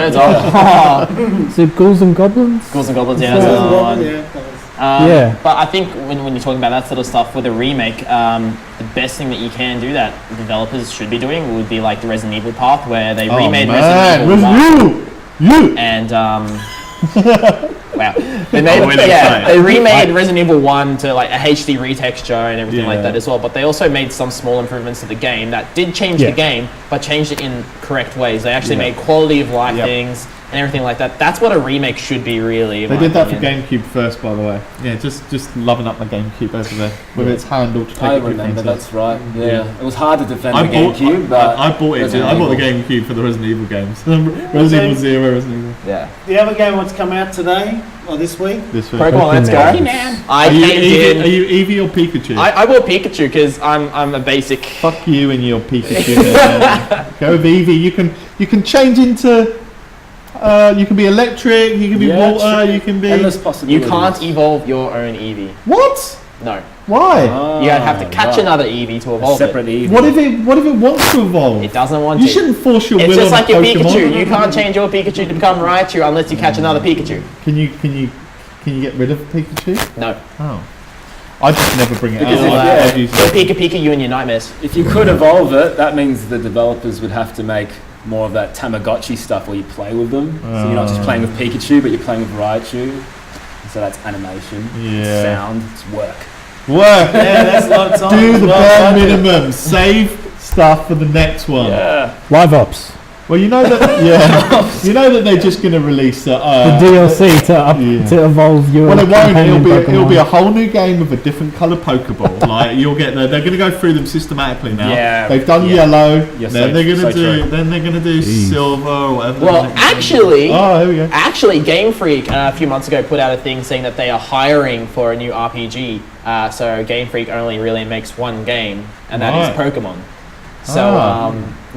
Battletoads. Is it Ghouls and Goblins? Ghouls and Goblins. Yeah, that's another one. yeah. Yeah. But I think when you're talking about that sort of stuff with a remake, the best thing that you can do that developers should be doing would be like the Resident Evil path, where they remade Resident Evil 1. You. And wow, they remade Resident Evil 1 to like a HD retexture and everything like Yeah. that as well. But they also made some small improvements to the game that did change Yeah. the game, but changed it in correct ways. They actually made quality of life things and everything like that. That's what a remake should be, really. in They my did that for opinion. GameCube first, by the way. Yeah, just loving up my GameCube over there with its handle to take I it with remember, me. that's right. Yeah. It was hard to defend I the bought, GameCube, but I bought it. Resident I bought the Evil. GameCube for the Resident Evil games. Resident Evil 0, Resident Evil. Yeah. The other game what's come out today this week? This week. Pokemon, let's go. Pokemon. I Are you, came Eevee, in. are you Eevee or Pikachu? I will Pikachu because I'm a basic. Fuck you and your Pikachu. Go with Eevee. You can change into. You can be electric. You can be water. true. You can be. Endless You possibilities. can't evolve your own Eevee. What? No. Why? You have to catch another Eevee to A evolve separate it. Eevee. What if it wants to evolve? It doesn't want You to. shouldn't force your It's will just on like your Pokemon. Pikachu. You can't change your Pikachu to become Raichu unless you catch another Pikachu. Can you get rid of Pikachu? No. Oh. I just never bring it Because out. if- I've used You'll it. Pika you in your nightmares. If you could evolve it, that means the developers would have to make more of that Tamagotchi stuff where you play with them. So you're not just playing with Pikachu, but you're playing with Raichu. So that's animation, Yeah. sound, it's work. Work. Yeah, that's a lot of time. Do the Well, bare minimum. Save stuff for the next one. Yeah. Live ops. Well, you know that. You know that they're just going to release The it. DLC to evolve your. Well, it won't. companion It'll be a Pokemon. whole new game with a different coloured Pokeball. Like you'll get they're going to go through them systematically now. Yeah, They've done yeah. yellow. Yes, then they're going to so do. true. Then they're going to do Jeez. silver or whatever. Well, they're gonna do. actually, Oh, here we go. Actually, Game Freak a few months ago put out a thing saying that they are hiring for a new RPG. So Game Freak only really makes one game, and that is Right. Pokemon. So Ah.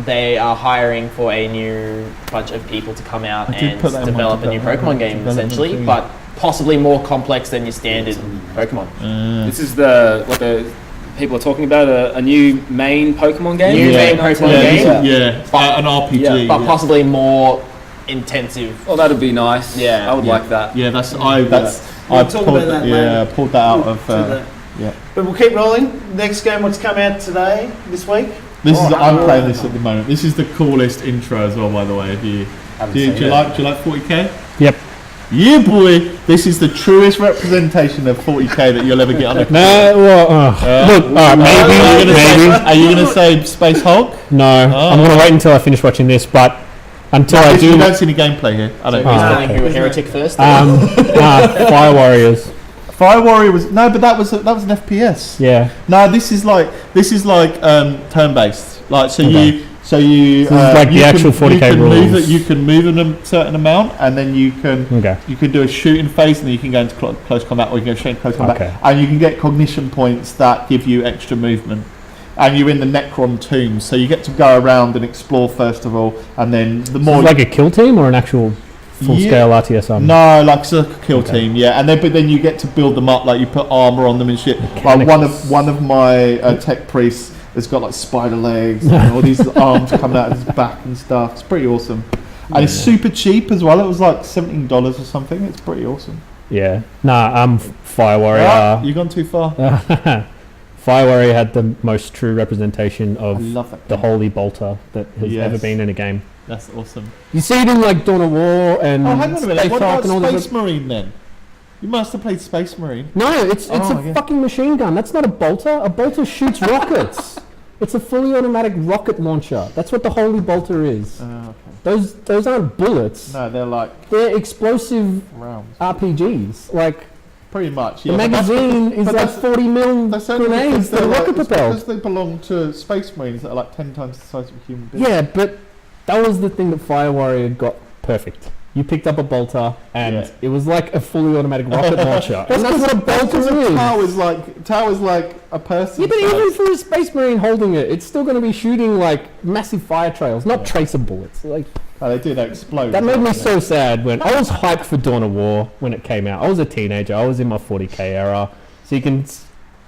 they are hiring for a new bunch of people to come out I did and put that in my develop a new Pokemon game, development essentially, thing. but possibly more complex than your standard Pokemon. This is what the people are talking about, a new main Pokemon game? New main Pokemon game, an RPG. Yeah, but possibly more intensive. Oh, that'd be nice. Yeah. I would like that. Yeah, I We'll talk pulled about that yeah, later. pulled that out of. To the- yeah. But we'll keep rolling. Next game, what's come out today, this week? I'm playing this at the moment. This is the coolest intro as well, by the way. If you Haven't do seen you it. like 40k? Yep. Yeah, boy. This is the truest representation of 40k that you'll ever get on a. No, well, look, maybe. Are you gonna say Space Hulk? No, I'm gonna wait until I finish watching this, but until I You do, don't see any gameplay here. I don't. So who's think telling okay. you a heretic first? Fire Warriors. Fire Warrior was no, but that was an FPS. Yeah. No, this is like turn based. Like so Okay. you. So you, So it's like the you actual can, 40k you can move rules. it, you can move in a certain amount, and then you can Okay. you can do a shooting phase, and then you can go into close combat, or you can go straight into close combat, Okay. and you can get cognition points that give you extra movement. And you're in the Necron tomb, so you get to go around and explore first of all, and then the So more it's like a kill team or an actual full-scale RTS army? no, like circle kill Okay. team, yeah, and then you get to build them up, like you put armor on them and shit. Like one of my tech priests has got like spider legs and all these arms coming out of his back and stuff. It's pretty awesome, and it's super cheap as well. It was like $17 or something. It's pretty awesome. Yeah. Nah, Fire Warrior. You've gone too far. Fire Warrior had the most true representation I of love that. the game. holy bolter that has Yes. ever been in a game. That's awesome. You see it in like Dawn of War and Oh, hang on a minute. Space What Hulk about and all Space those. Marine then? You must have played Space Marine. No, it's Oh, a yeah. fucking machine gun. That's not a bolter. A bolter shoots rockets. It's a fully automatic rocket launcher. That's what the holy bolter is. Okay. Those aren't bullets. No, they're like They're explosive rounds. RPGs. Like Pretty much. the Yeah, but that's magazine is but like that's- 40 mil That's only because grenades that they're are like, rocket it's propelled. because they belong to Space Marines that are like 10 times the size of a human being. Yeah, but that was the thing that Fire Warrior got perfect. You picked up a bolter, and Yeah. it was like a fully automatic rocket launcher. And that's what a bolter is. Tower's like a person. Yeah, but size. even for a Space Marine holding it, it's still going to be shooting like massive fire trails, not tracer bullets. Like Oh, they do, they explode. that made me so sad when I was hyped for Dawn of War when it came out. I was a teenager. I was in my 40k era, so you can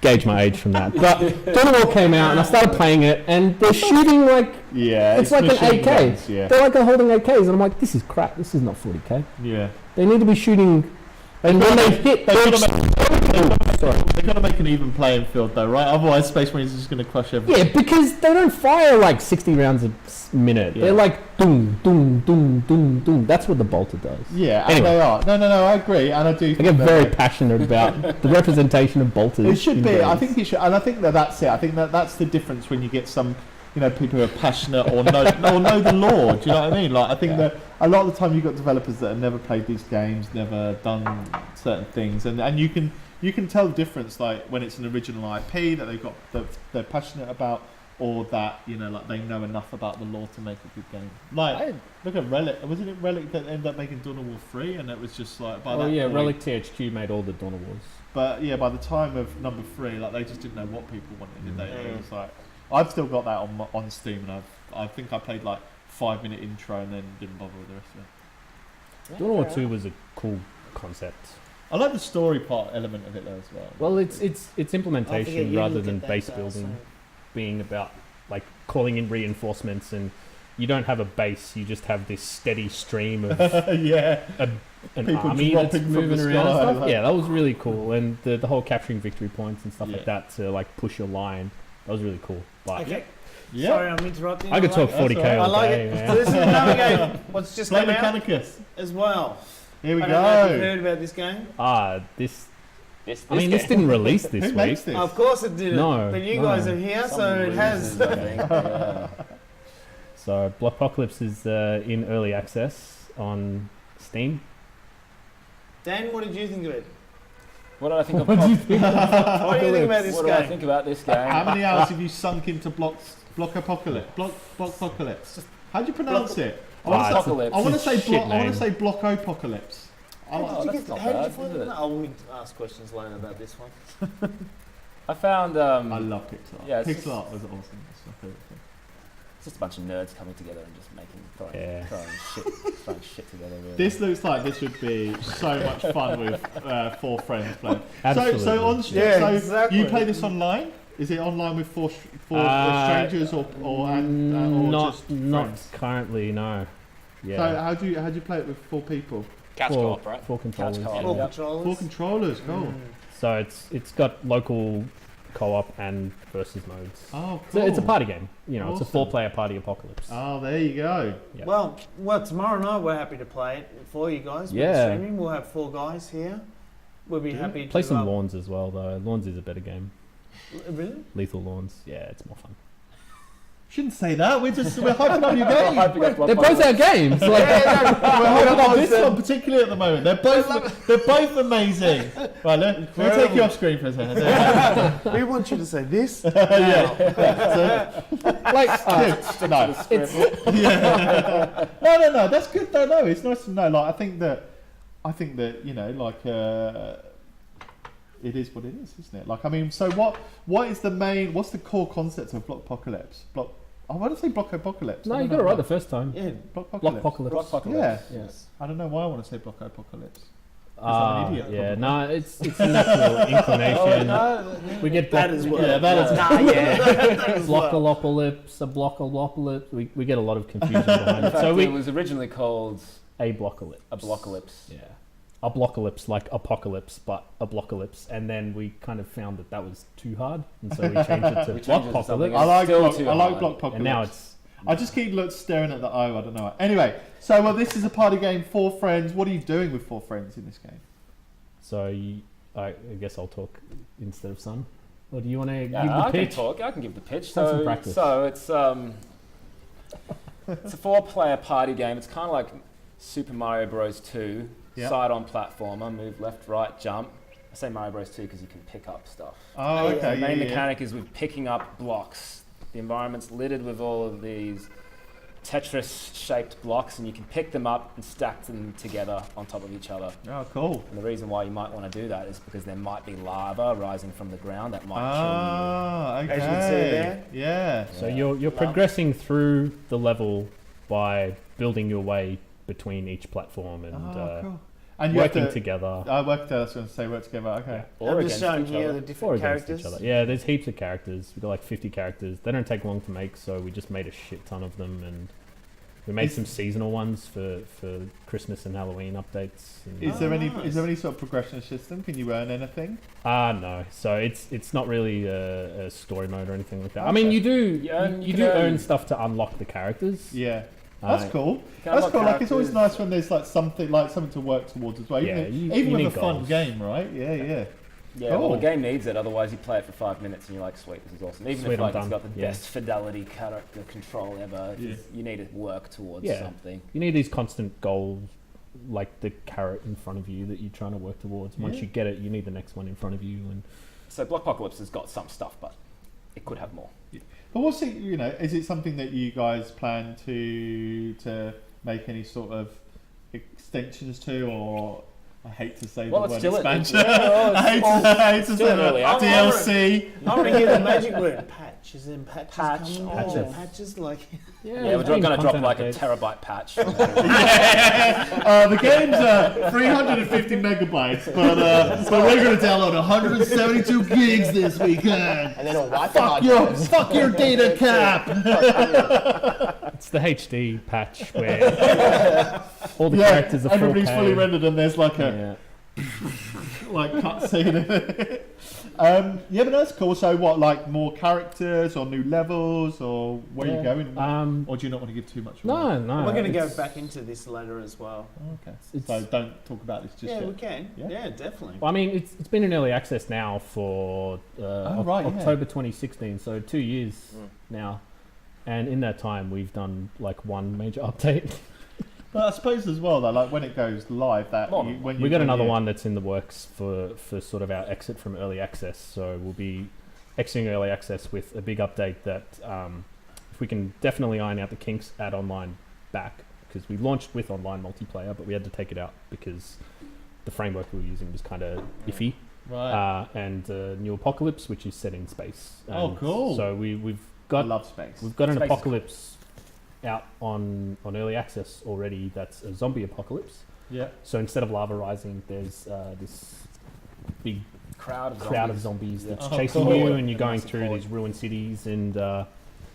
gauge my age from that. But Dawn of War came out, and I started playing it, and they're shooting like Yeah, it's like an machine AK. guns, yeah. They're like holding AKs, and I'm like, this is crap. This is not 40k. Yeah. They need to be shooting. And when they hit, They've they're got, to sorry. make, they've got to make an even playing field though, right? Otherwise Space Marines is just going to crush everything. Yeah, because they don't fire like 60 rounds a minute. Yeah. They're like doom, doom, doom, doom, doom. That's what the bolter does. Yeah, and Anyway. they are. No, I agree, and I do. I think get they're very right. passionate about the representation of bolters. It should in be. games. I think it should, and I think that's it. I think that's the difference when you get some, people who are passionate or know the lore. Do you know what I mean? Like I think that a lot of the time you've got developers that have never played these games, never done certain things, and you can tell the difference. Like when it's an original IP that they're passionate about or that like they know enough about the lore to make a good game. Like look at Relic. Wasn't it Relic that ended up making Dawn of War 3, and it was just like by that point, Relic THQ made all the Dawn of Wars. But yeah, by the time of number 3, like they just didn't know what people wanted. Did they? It was like I've still got that on Steam, and I think I played like 5-minute intro and then didn't bother with the rest of it. Dawn of War 2 was a cool concept. I like the story part element of it though as well. Well, it's implementation rather than base building, being about like calling in reinforcements, and you don't have a base, you just have this steady stream of an People army that's dropping from moving the around and sky, stuff. like- Yeah, that was really cool, and the whole capturing victory points and stuff Yeah. like that to like push your line, that was really cool. But Okay. Yeah. Sorry, I'm interrupting. I could talk it. 40k alright. all I like day, it. man. So this is another game. What's just Play come out Mechanicus. as well. Here we I don't know if you've go. heard about this game. This This I mean, this didn't release this Who week. makes this? Of course it didn't. No, But you no. guys are here, so it has. I think. Yeah. So BLOCKPOCALYPSE is in early access on Steam. Dan, what did you think of it? What did I think of What do you think about this What do I game? think about this game? How many hours have you sunk into BLOCKPOCALYPSE? How do you pronounce it? I Apocalypse. want to say Shit I want name. to say Blockopocalypse. How did you that's get? not How did you bad, find is it? it? I'll ask questions later about this one. I found. I love pixel art. Yeah, it's Pixel art was awesome. It's my favorite thing. It's just a bunch of nerds coming together and just throwing shit together. Really. This looks like this would be so much fun with 4 friends playing. Absolutely. So on Yeah, so exactly. you play this online? Is it online with four strangers or not just not friends? currently, no. So Yeah, how do you play it with 4 people? Couch four, co-op, right? 4 controllers. co-op. Four Yep. controllers. 4 controllers, cool. So it's got local co-op and versus modes. Oh, So cool. it's a party game. It's a Awesome. 4-player party apocalypse. Oh, there you go. Yeah. Well, tomorrow night we're happy to play it for you guys. We're Yeah. streaming. We'll have 4 guys here. We'll be happy to Play some Lawns as well, though. Lawns is a better game. Really? Lethal Lawns, yeah, it's more fun. Shouldn't say that. We're hyping up your game. They're both our games. Like, We're hyping up this one particularly at the moment. They're both amazing. Right, let me take you off screen for a second. We want you to say this. No. No. That's good though. No, it's nice to know. Like, I think that it is what it is, isn't it? Like, I mean, so what's the core concept of BLOCKPOCALYPSE? I want to say BLOCKAPOCALYPSE. no, you got it right the first time. Yeah. BLOCKPOCALYPSE. BLOCKPOCALYPSE. Yeah. Yes. I don't know why I want to say BLOCKAPOCALYPSE. I'm an idiot, Yeah, probably. no, it's a natural inclination. We get That as well. Yeah, that is. Blockalopolypse, a blockalopolypse. We get a lot of confusion behind it. So it we was originally called a blockalypse. a blockalypse. Yeah. A blockalypse, like apocalypse, but a blockalypse. And then we kind of found that was too hard, and so we changed it to We changed it to something blockapocalypse. I like Still too hard. BLOCKPOCALYPSE. And now it's I just keep staring at the O. I don't know. Anyway, so this is a party game. 4 friends. What are you doing with 4 friends in this game? so. I guess I'll talk instead of Sun. Or do you want to give Yeah, the I can pitch? talk. I can give the pitch. Have some So, practice. it's it's a 4-player party game. It's kind of like Super Mario Bros. 2, Yep. side-on platformer, move left, right, jump. I say Mario Bros. 2 because you can pick up stuff. Oh, okay. The main mechanic is with picking up blocks. The environment's littered with all of these Tetris-shaped blocks, and you can pick them up and stack them together on top of each other. Oh, cool. And the reason why you might want to do that is because there might be lava rising from the ground that might Ah, okay. As you can see there. Yeah. So you're progressing through the level by building your way between each platform and Cool. And you working have to, together. I work together. I was going to say work together. Okay. kill you. I'm Or just against showing each here other. the Or different against characters. each other. Yeah, there's heaps of characters. We've got like 50 characters. They don't take long to make, so we just made a shit ton of them, and we made some seasonal ones for Christmas and Halloween updates. And Is there any sort of progression system? Can you earn anything? no. So it's not really a story mode or anything like that. I Okay. mean, you earn- do you can earn earn- stuff to unlock the characters. Yeah. That's cool. can That's unlock cool. Like, it's always characters. nice when there's something to work towards as well. Yeah, Even, you even need with a fun goals. game, right? Yeah. Yeah, Cool. well, the game needs it. Otherwise, you play it for 5 minutes and you're like, "Sweet, this is awesome." Even Sweet, if I'm it's done. got the Yeah. best fidelity character control ever, Yeah. you need to work towards Yeah. something. You need these constant goals, like the carrot in front of you that you're trying to work towards. Once Yeah. you get it, you need the next one in front of you. And So, BLOCKPOCALYPSE has got some stuff, but it could have more. But what's it? You know, is it something that you guys plan to make any sort of extensions to, or I hate to say Well, the word it's still expansion. I hate to say still that. early access. DLC. I want to hear the magic word. Patch. Is in patches Patch. coming? Patches. Oh, patches like. Yeah, we're going to drop like a terabyte patch. The game's 350 megabytes, but we're going to download 172 gigs this weekend. And then a Wi-Fi. Fuck your data cap. It's the HD patch where all the characters are 4K. Everybody's fully rendered, and there's like a Yeah. like cutscene. Yeah, but that's cool. So what, like more characters or new levels, or where are you going? Or do you not want to give too much away? No. We're going to go it's- back into this later as well. Okay. It's- So don't talk about this just Yeah, yet. we can. Yeah? Yeah, definitely. Well, I mean, it's been in early access now for right, yeah. October 2016, so 2 years now. And in that time, we've done like one major update. But I suppose as well, though, like when it goes live, that when We got another one that's in the works for sort of our exit from early access. So we'll be exiting early access with a big update that if we can definitely iron out the kinks, add online back, because we launched with online multiplayer, but we had to take it out because the framework we were using was kind of iffy. Right. And New Apocalypse, which is set in space. Oh, And cool. So we've I got love space. we've got an Space is apocalypse out on early access already. That's a zombie apocalypse. Yeah. So instead of lava rising, there's this big crowd of zombies that's Oh, chasing cool. you, and you're A going massive through horde. these ruined cities, and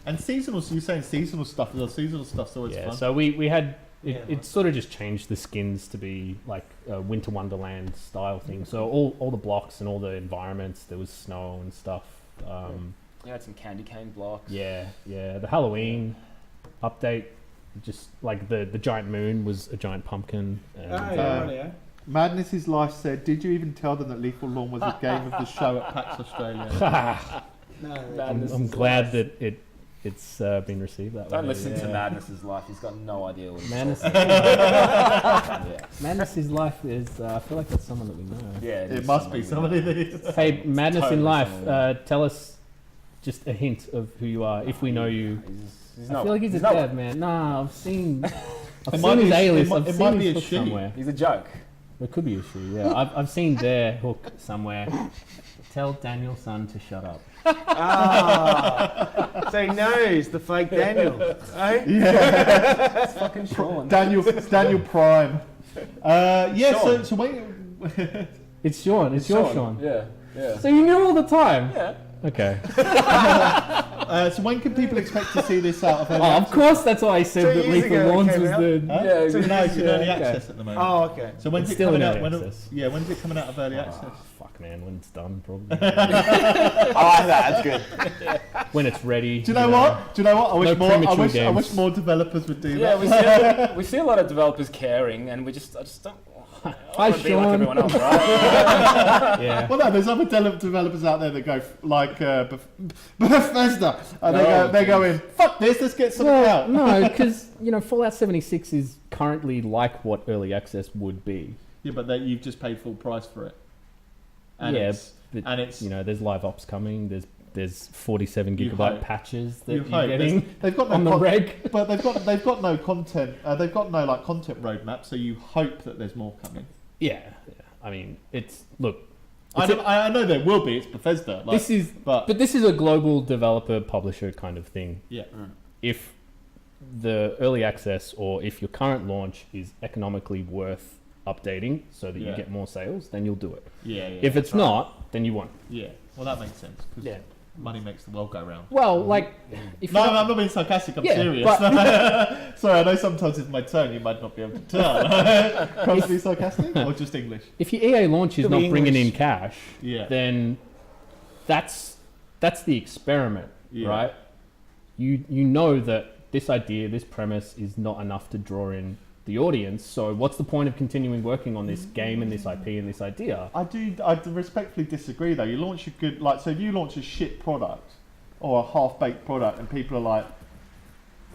And seasonal. So you're saying seasonal stuff? The seasonal stuff's always yeah. fun. So we had Yeah, it sort of just changed the skins to be like a Winter Wonderland style thing. So all the blocks and all the environments, there was snow and stuff. You had some candy cane blocks. Yeah. The Halloween update, just like the giant moon was a giant pumpkin. And, Yeah. Madness is Life said, did you even tell them that Lethal Lawn was a game of the show at PAX Australia? No, I'm glad that it's been received that way. Don't listen to yeah. Madness's life. He's got no idea what he's Madness. talking about. Madness's life is. I feel like that's someone that we know. Yeah, It must be somebody that is. Hey, Madness in Totally Life. someone Tell us just a hint of who you are, if we know you. He's I feel like he's a not- dead man. Nah, I've seen. I've It seen might be his a- alias. it might- I've it seen might his be a hook she. somewhere. He's a joke. It could be a shoe. Yeah, I've seen their hook somewhere. Tell Daniel's son to shut up. So he knows the fake Daniel. Eh? It's fucking Sean. Daniel Prime. Yeah, Sean. so wait. It's Sean. It's your Sean. Yeah. So you knew all the time. Yeah. Okay. So when can people expect to see this out of Oh, of course, that's why I said 2 that years Lethal ago it Lawns came was out. the. Huh? Yeah, So no, it's in yeah, early okay. access at the moment. Oh, okay. So when's It's it still coming in out? early access. Yeah, when's it coming out of early Oh, access? fuck, man, when it's done, probably. I like that. That's good. When it's ready. Do you know what? Do you know what? I wish No more. I premature wish games. more developers would do Yeah, that. we see a lot of developers caring, and I just don't. I Hi, want to be like Sean. everyone else, right? Yeah. Well, no, there's other developers out there that go like Bethesda, and No, they go in. Fuck this. Let's get something Well, out. no, because Fallout 76 is currently like what early access would be. Yeah, but you've just paid full price for it. And Yeah, it's, but, and it's there's live ops coming. There's 47 You gigabyte hope. patches that you you're hope. getting They've got no on the reg. but they've got no content. They've got no like content roadmap. So you hope that there's more coming. Yeah. I mean, it's look. I know there will be. It's Bethesda. Like, This is, but but this is a global developer publisher kind of thing. yeah. If the early access or if your current launch is economically worth updating so that Yeah. you get more sales, then you'll do it. Yeah. If it's not, then you won't. yeah. Well, that makes sense. 'Cause Yeah. money makes the world go round. Well, like, if No, you I'm not being sarcastic. I'm Yeah, serious. but- Sorry, I know sometimes with my tone you might not be able to tell. Can I be sarcastic or just English? if your EA launch is Could be not bringing in English. cash, Yeah. then that's the experiment, Yeah. right? You know that this idea, this premise is not enough to draw in the audience. So what's the point of continuing working on this game and this IP and this idea? I do respectfully disagree though. You launch a good so if you launch a shit product or a half-baked product and people are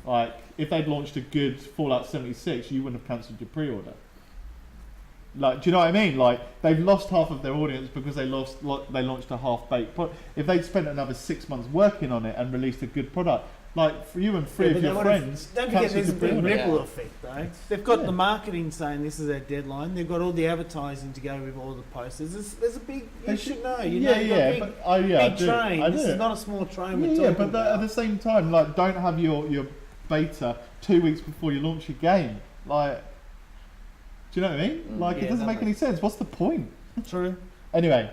like if they'd launched a good Fallout 76, you wouldn't have cancelled your pre-order. Like, do you know what I mean? Like, they've lost half of their audience because they launched a half-baked product. If they'd spent another 6 months working on it and released a good product, like for you and three of your friends, don't forget there's a big pre-order. ripple effect though. They've got the marketing saying this is their deadline. They've got all the advertising to go with all the posters. There's a big. You should know. You know, Yeah, big, but big train. I This do. is not a small train. Yeah, we're yeah, talking but at the same time, like, don't have your beta 2 weeks before you launch your game. Like, do you know what I mean? Like, yeah, it doesn't that make any sense. What's the point? True. Anyway,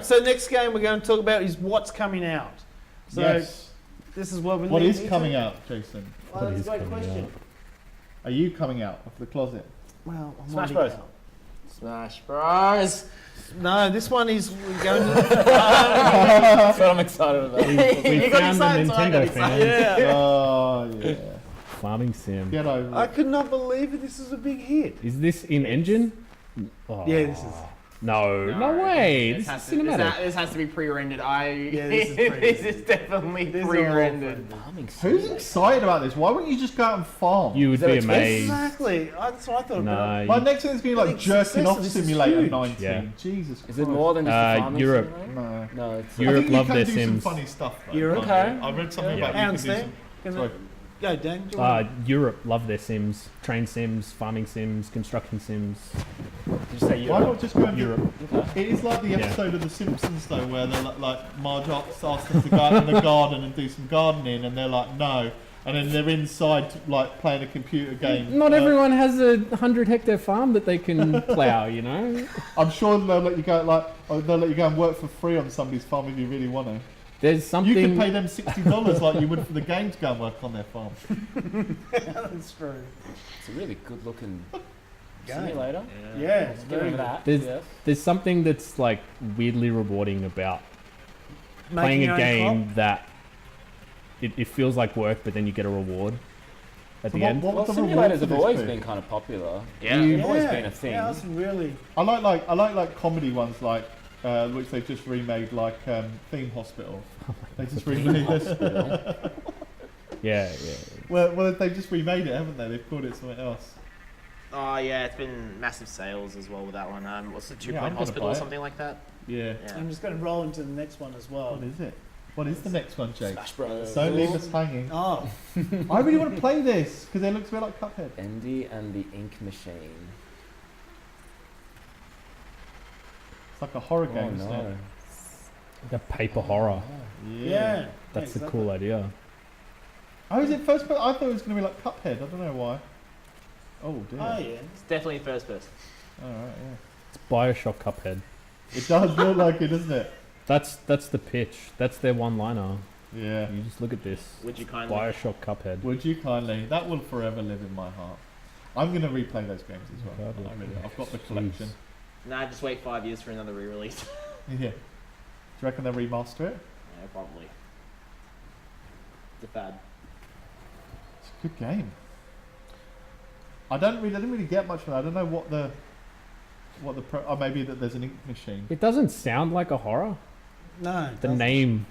So next game we're going to talk about is what's coming out. So yes. this is what we. What is coming out, Jason? Well, What that's is a great coming question. out? Are you coming out of the closet? Well, I'm Smash already Bros. out. Smash Bros. No, this one is we're going to. That's what I'm excited about. We You got found the excited, so I got Nintendo excited. fans. yeah. Oh, yeah. Farming sim. Get over I it. could not believe it. This is a big hit. Is this in engine? Oh, Yeah, this is. No way. This is cinematic. This has to be pre-rendered. Yeah, this is pre-rendered. This is definitely This is all pre-rendered. Who's excited about this? Why wouldn't you just go out and farm? You would Is that be a twist? amazed. Exactly. That's what I thought. No, My next thing is going to be like Big Jerking success, Off this is Simulator huge. 19. Yeah. Jesus Christ. Is it more than just a farming Europe. simulator? No. No, it's I Europe think you love can their do Sims. some funny stuff though. Europe? can't you? Okay. I read something Yeah. about Hang on, you can do Steve. some. Can Sorry. Go, Dan. Do you want Europe love their sims. Train sims, farming sims, construction sims. Did you say Why Europe? not just go and do Europe. It is like the episode of The Simpsons though, where they're like Marge asks them to go out in the garden and do some gardening, and they're like no, and then they're inside like playing a computer game. Not everyone has a 100-hectare farm that they can plough, you know. I'm sure they'll let you go they'll let you go and work for free on somebody's farm if you really want to. There's something. You could pay them $60 like you would for the game to go and work on their farm. That's true. It's a really good looking simulator. Yeah. it's Give very me good. that. There's yes. there's something that's like weirdly rewarding about Making playing your a own game crop. that it feels like work, but then you get a reward at the end. what Well, would the reward simulators for have this always be? been kind of popular. Yeah. They've always been a thing. Yeah, that's really. I like comedy ones like which they just remade like Theme Hospital. They just remade this. Yeah. Well, they just remade it, haven't they? They've called it something else. Oh yeah, it's been massive sales as well with that one. What's the Yeah, 2 I'm Point gonna Hospital buy or it. something like that? Yeah. Yeah. I'm just going to roll into the next one as well. What is it? What is the next one, Jake? Smash Bros. Don't leave us hanging. Oh, I really want to play this because it looks a bit like Cuphead. Bendy and the Ink Machine. It's like a horror Oh game, isn't no. it? Like a paper horror. yeah. That's yeah, a cool idea. Oh, is it first person? I thought it was going to be like Cuphead. I don't know why. Oh dear. Oh yeah. It's definitely first person. All right, yeah. It's Bioshock Cuphead. It does look like it, doesn't it? That's the pitch. That's their one-liner. Yeah. You just look at this. Would you kindly? Bioshock Cuphead. Would you kindly? That will forever live in my heart. I'm going to replay those games as well. God, I really, I've got the collection. Nah, just wait 5 years for another re-release. Yeah. Do you reckon they'll remaster it? Yeah, probably. It's a fad. It's a good game. I didn't really get much from that. I don't know what the maybe that there's an ink machine. It doesn't sound like a horror. No. The name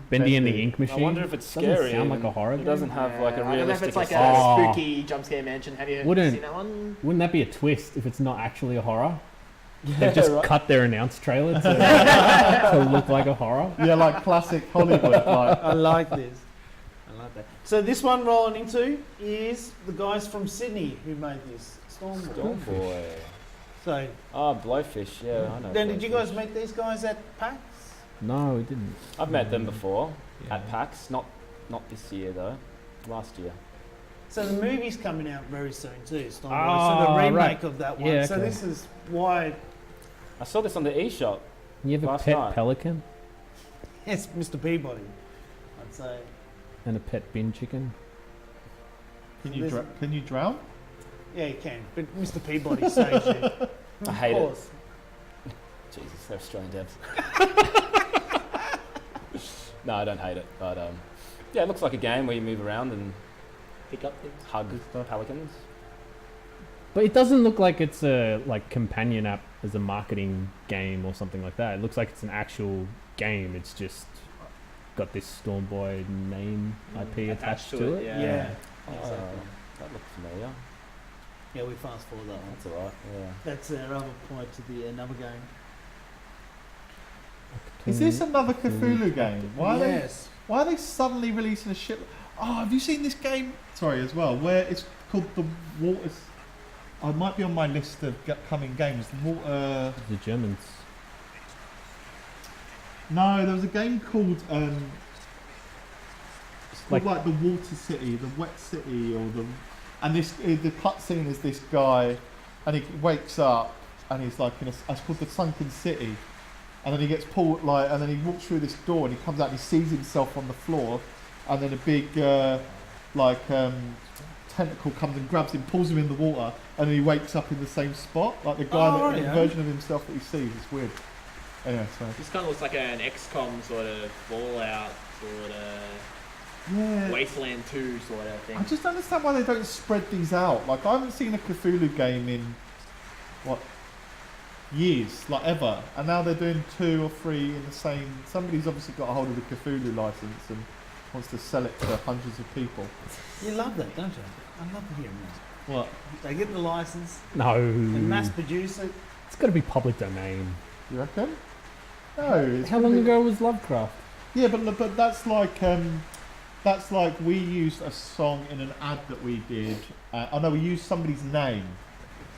Bendy and the Ink Machine. I wonder if it's doesn't scary. sound like a horror It game. doesn't have like a I don't know if realistic. it's like aesthetic. a Oh. spooky jump scare mansion. Have you Wouldn't- seen that one? Wouldn't that be a twist if it's not actually a horror? They've just right. cut their announce trailer to look like a horror. Yeah, like classic Hollywood. Like I like this. I like that. So this one rolling into is the guys from Sydney who made this Stormboy. Boy. So Oh, Blowfish. Yeah, I know. then, did you Blowfish. guys meet these guys at PAX? No, it didn't. I've met them before Yeah. at PAX. Not this year though. Last year. So the movie's coming out very soon too, Stormboy. Ah, so the remake right. of that one. Yeah, So okay. this is why I saw this on the eShop. You have a Last pet night. pelican it's Mr. Peabody, I'd say. and a pet bin chicken. can you drown? Yeah, you can. But Mr. Peabody saves you. I hate of it. course. Jesus, they're Australian devs. No, I don't hate it, but yeah, it looks like a game where you move around and Pick up things. hug pelicans. But it doesn't look like it's a like companion app as a marketing game or something like that. It looks like it's an actual game. It's just got this Stormboy name IP attached to it. Yeah. Yeah. That looks familiar. Yeah, we fast forward that one. That's alright. Yeah. That's our other point to the another game. Is this another Cthulhu game? Yes. Why are they suddenly releasing a shit? Oh, have you seen this game? Sorry, as well, where it's called the Waters. I might be on my list of coming games. The Germans. No, there was a game called Like- like the Water City, the Wet City, or and this the cutscene is this guy, and he wakes up and he's like in it's called the Sunken City, and then he gets pulled and then he walks through this door and he comes out and he sees himself on the floor, and then a big tentacle comes and grabs him, pulls him in the water, and then he wakes up in the same spot, like the guy the version of himself that he sees. It's weird. Anyway, sorry. This kind of looks like an XCOM sort of Fallout sort of Yeah. Wasteland 2 sort of thing. I just don't understand why they don't spread these out. Like, I haven't seen a Cthulhu game in, years, like ever. And now they're doing 2 or 3 in the same... Somebody's obviously got a hold of the Cthulhu license and wants to sell it to hundreds of people. You love that, don't you? I love hearing that. What? They get the license No. and mass produce it. It's got to be public domain. You reckon? No. It's How long ago was Lovecraft? Yeah, but that's like we used a song in an ad that we did. We used somebody's name.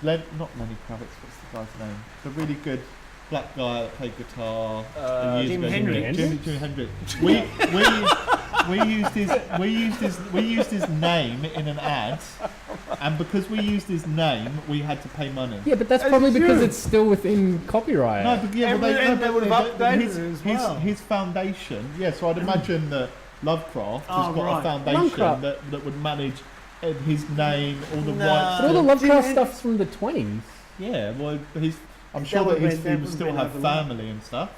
Not Lenny Kravitz. What's the guy's name? The really good black guy that played guitar. Jimi Hendrix. Jimi Hendrix. We used his name in an ad, and because we used his name, we had to pay money. Yeah, but that's probably because it's still within copyright. No, but yeah, They would have updated it as well. his foundation. Yeah, so I'd imagine that Lovecraft has got a foundation Lovecraft. that would manage his name, all the No. rights. But all the Jimi Lovecraft Hendrix- stuff's from the 20s. Yeah, well, I'm sure would that have he been- would that still would have have been over family and stuff.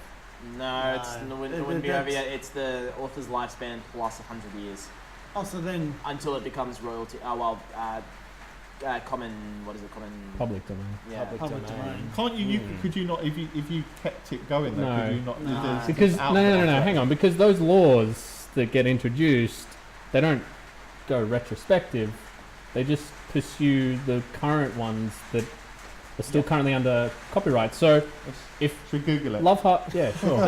No, it wouldn't be over That's- yet. It's the author's lifespan plus 100 years Oh, so then until it becomes royalty. Common. What is it? Common. Public domain. Yeah. public domain. Can't you? Could you not? If you kept it going, though, No. could you not? No. there's Because out no, there. hang on. Because those laws that get introduced, they don't go retrospective. They just pursue the current ones that are still currently under copyright. So if Should we Google it? Lovecraft, yeah, sure.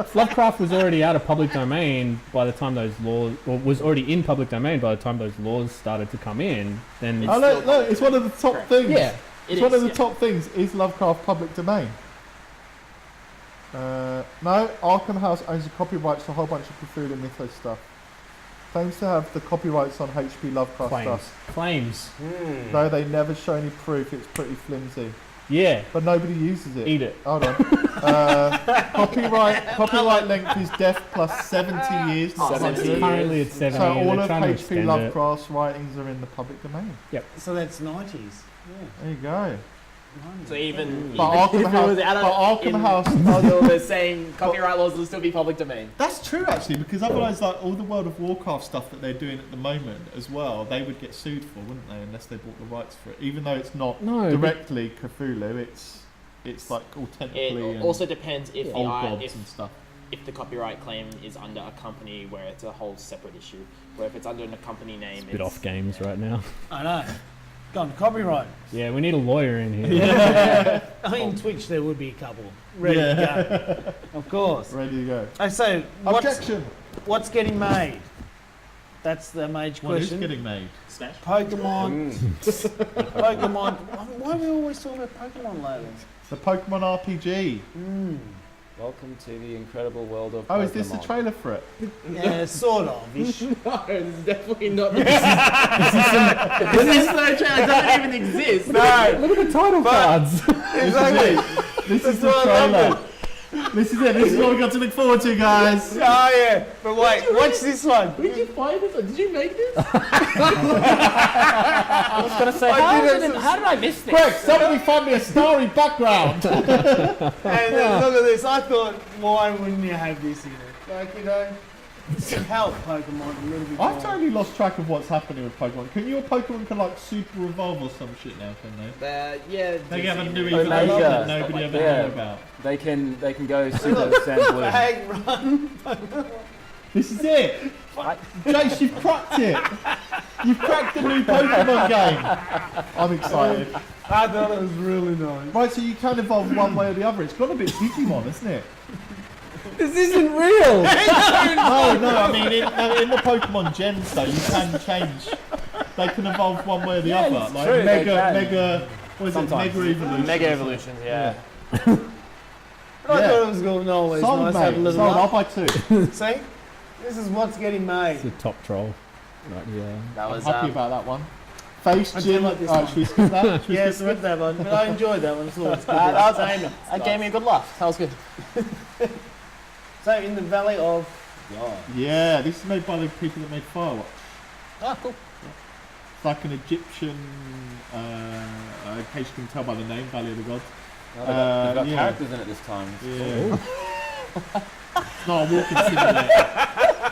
If Lovecraft was already out of public domain by the time those laws, or was already in public domain by the time those laws started to come in, then Oh, look, it's one of the top Correct. things. yeah, It's one of the top things. Is Lovecraft public domain? No, Arkham House owns the copyrights to a whole bunch of Cthulhu Mythos stuff. Claims to have the copyrights on HP Lovecraft stuff. claims, Though they never show any proof, it's pretty flimsy. yeah, But nobody uses it. eat it. Hold on. Copyright length is death plus 70 years. Oh, not 70 100. Currently it's 70. So all they're of trying to HP extend it. Lovecraft's writings are in the public domain. So that's 90s. There you go. So even But if Arkham it House, was out but of Arkham in House Puzzle, they're saying copyright laws will still be public domain. That's true, actually, because otherwise, like all the World of Warcraft stuff that they're doing at the moment as well, they would get sued for, wouldn't they? Unless they bought the rights for it, even though it's not directly Cthulhu, it's like all technically It and also depends if old the gods and stuff. if the copyright claim is under a company where it's a whole separate issue. Where if it's under a company name, Bit off games right now. I know. Gone copyright. Yeah, we need a lawyer in here. In Twitch there would be a couple ready to go. Of course. Ready to go. I say, Objection. what's getting made? That's the major What is question. getting made? Smash. Pokemon. Pokemon. Why are we always talking about Pokemon lately? The Pokemon RPG. Welcome to the incredible world of Oh, is this the Pokemon. trailer for it? Yeah, sort of. Ish. No, it's definitely not. This no trailer doesn't even exist. No. Look at the title cards. Exactly. This is the trailer. This is it. This is what we got to look forward to, guys. Oh yeah. But wait, watch this one. Where did you find this? Did you make this? I was gonna say, how did I miss this? Quick, somebody find me a starry background. And look at this. I thought, why wouldn't you have this in it? Like, you know, to help Pokemon a little bit more. I've totally lost track of what's happening with Pokemon. Can your Pokemon like super evolve or some shit now? Can they? Yeah. They have a new Omega. evolution that nobody ever Yeah. knew about. They can go Super Sand Blue. Egg run. This is it. Jace, you've cracked it. You've cracked the new Pokemon game. I'm excited. I thought it was really nice. Right, so you can evolve one way or the other. It's got a bit Digimon, isn't it? This isn't real. No, I mean in the Pokemon gens though, you can change. They can evolve one way or the other. it's Like true, they can. mega. What is Sometimes. it? Mega evolution. Mega evolutions, yeah. I thought it was going always Sold, nice to have a mate. little Sold. I'll laugh. buy 2. See? This is what's getting It's made. a top troll. Right here. That I'm was happy about that one. Face I do Jim. like this Alright, one. should we skip that? Should we Yeah, skip the skip that one. But I enjoyed that one. I thought it was good. that gave me a good laugh. That was good. So, in the Valley of God. Yeah, this is made by the people that made Firewatch. Oh, cool. It's like an Egyptian, in case you can tell by the name, Valley of the Gods. They've got yeah. characters in it this time. Yeah. It's not a walking simulator.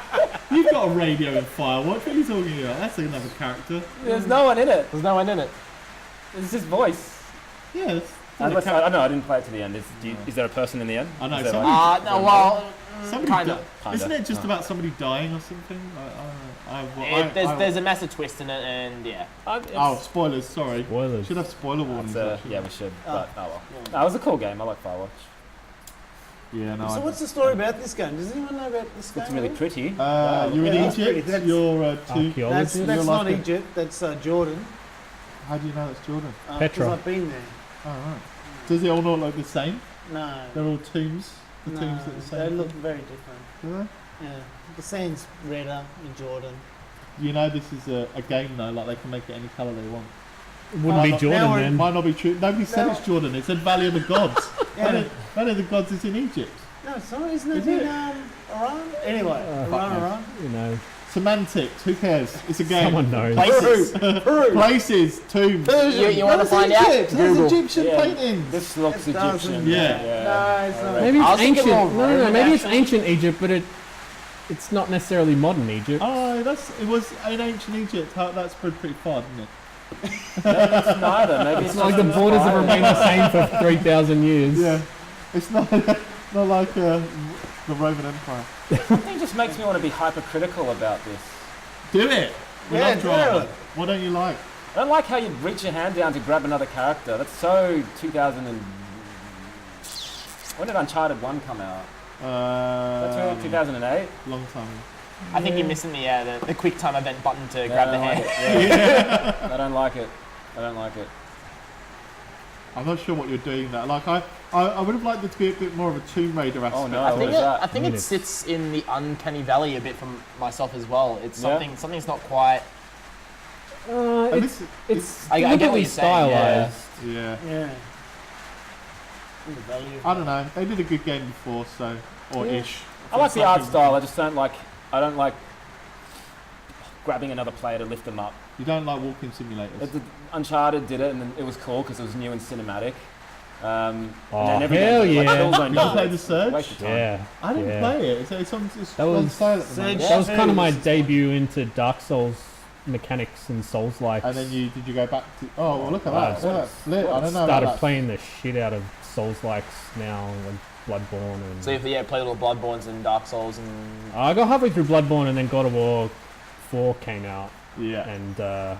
You've got a radio in Firewatch. What are you talking about? That's another character. There's no one in it. There's no one in it. It's his voice. Yeah, it's Unless, I don't know. I didn't play it to the end. Is there a person in the end? I know, Is there somebody- No, well, somebody kinda. Isn't it just about somebody dying or something? there's a massive twist in it, and yeah. Oh, spoilers! Sorry. Spoilers. Should have spoiler warnings. actually. yeah, we should. But oh well. No, it was a cool game. I like Firewatch. Yeah, no. So, what's the story about this game? Does anyone know about this game? It's really pretty. You're Yeah, in that's pretty. Egypt. That's- You're That's Archaeologist. You're not like a- Egypt. That's Jordan. How do you know it's Jordan? Because Petra. I've been there. Oh, right. Does it all look like the same? No. They're all tombs. The No, tombs look the they same. look very different. Do they? Yeah. The sand's redder in Jordan. You know this is a game though. Like they can make it any colour they want. It wouldn't be Now Jordan we're- then. Might not be true. Nobody said No. it's Jordan. It said Valley of the Gods. Yeah. Valley of the Gods is in Egypt. No, sorry, isn't it Is in it? Iran? Anyway, Iran. You know, Semantics. Who cares? It's a game. someone knows. Places. Places. Tombs. You want to find out? Egypt. There's Google. Egyptian Yeah. paintings. This looks It doesn't. Egyptian. Yeah. No, it's not. Maybe I it's was thinking ancient. more No, Roman, maybe it's actually. ancient Egypt, but it's not necessarily modern Egypt. Oh, it was in ancient Egypt. That's pretty far, didn't it? It's neither. Maybe It's like the borders have remained the same for 3,000 years. Yeah. It's not not like the Roman Empire. Something just makes me want to be hypercritical about this. Do it. We Yeah, love drama. do it. What don't you like? I don't like how you reach your hand down to grab another character. That's so 2000 and... When did Uncharted 1 come out? That's really 2008? Long time. I think you're missing the quick time event button to grab the hand. I don't like it. I don't like it. I'm not sure what you're doing there. Like I would have liked it to be a bit more of a Tomb Raider aspect. Oh, no. I What think is that? I think Minutes. it sits in the uncanny valley a bit from myself as well. It's Yeah. something's not quite. And It's I get what deliberately you're saying, yeah. stylized. yeah. Yeah. In the Valley of I don't know. They did a good game before, so ish. I like the art style. I just don't like... I don't like grabbing another player to lift them up. You don't like walking simulators. Uncharted did it, and then it was cool because it was new and cinematic. And Oh, then every hell game, like yeah. Killzone You does play it. The Surge? Waste of time. Yeah. I didn't yeah. play it. It's on That was- sale at the moment. Surge. That was kind of my This is debut into Dark Souls mechanics and Souls like. And then did you go back to? Oh, well, look at Wow, that. what That's lit. I don't know. started about that. playing the shit out of Souls likes now, like Bloodborne and. So if you play little Bloodborns and Dark Souls and I got halfway through Bloodborne and then God of War 4 came out Yeah. and I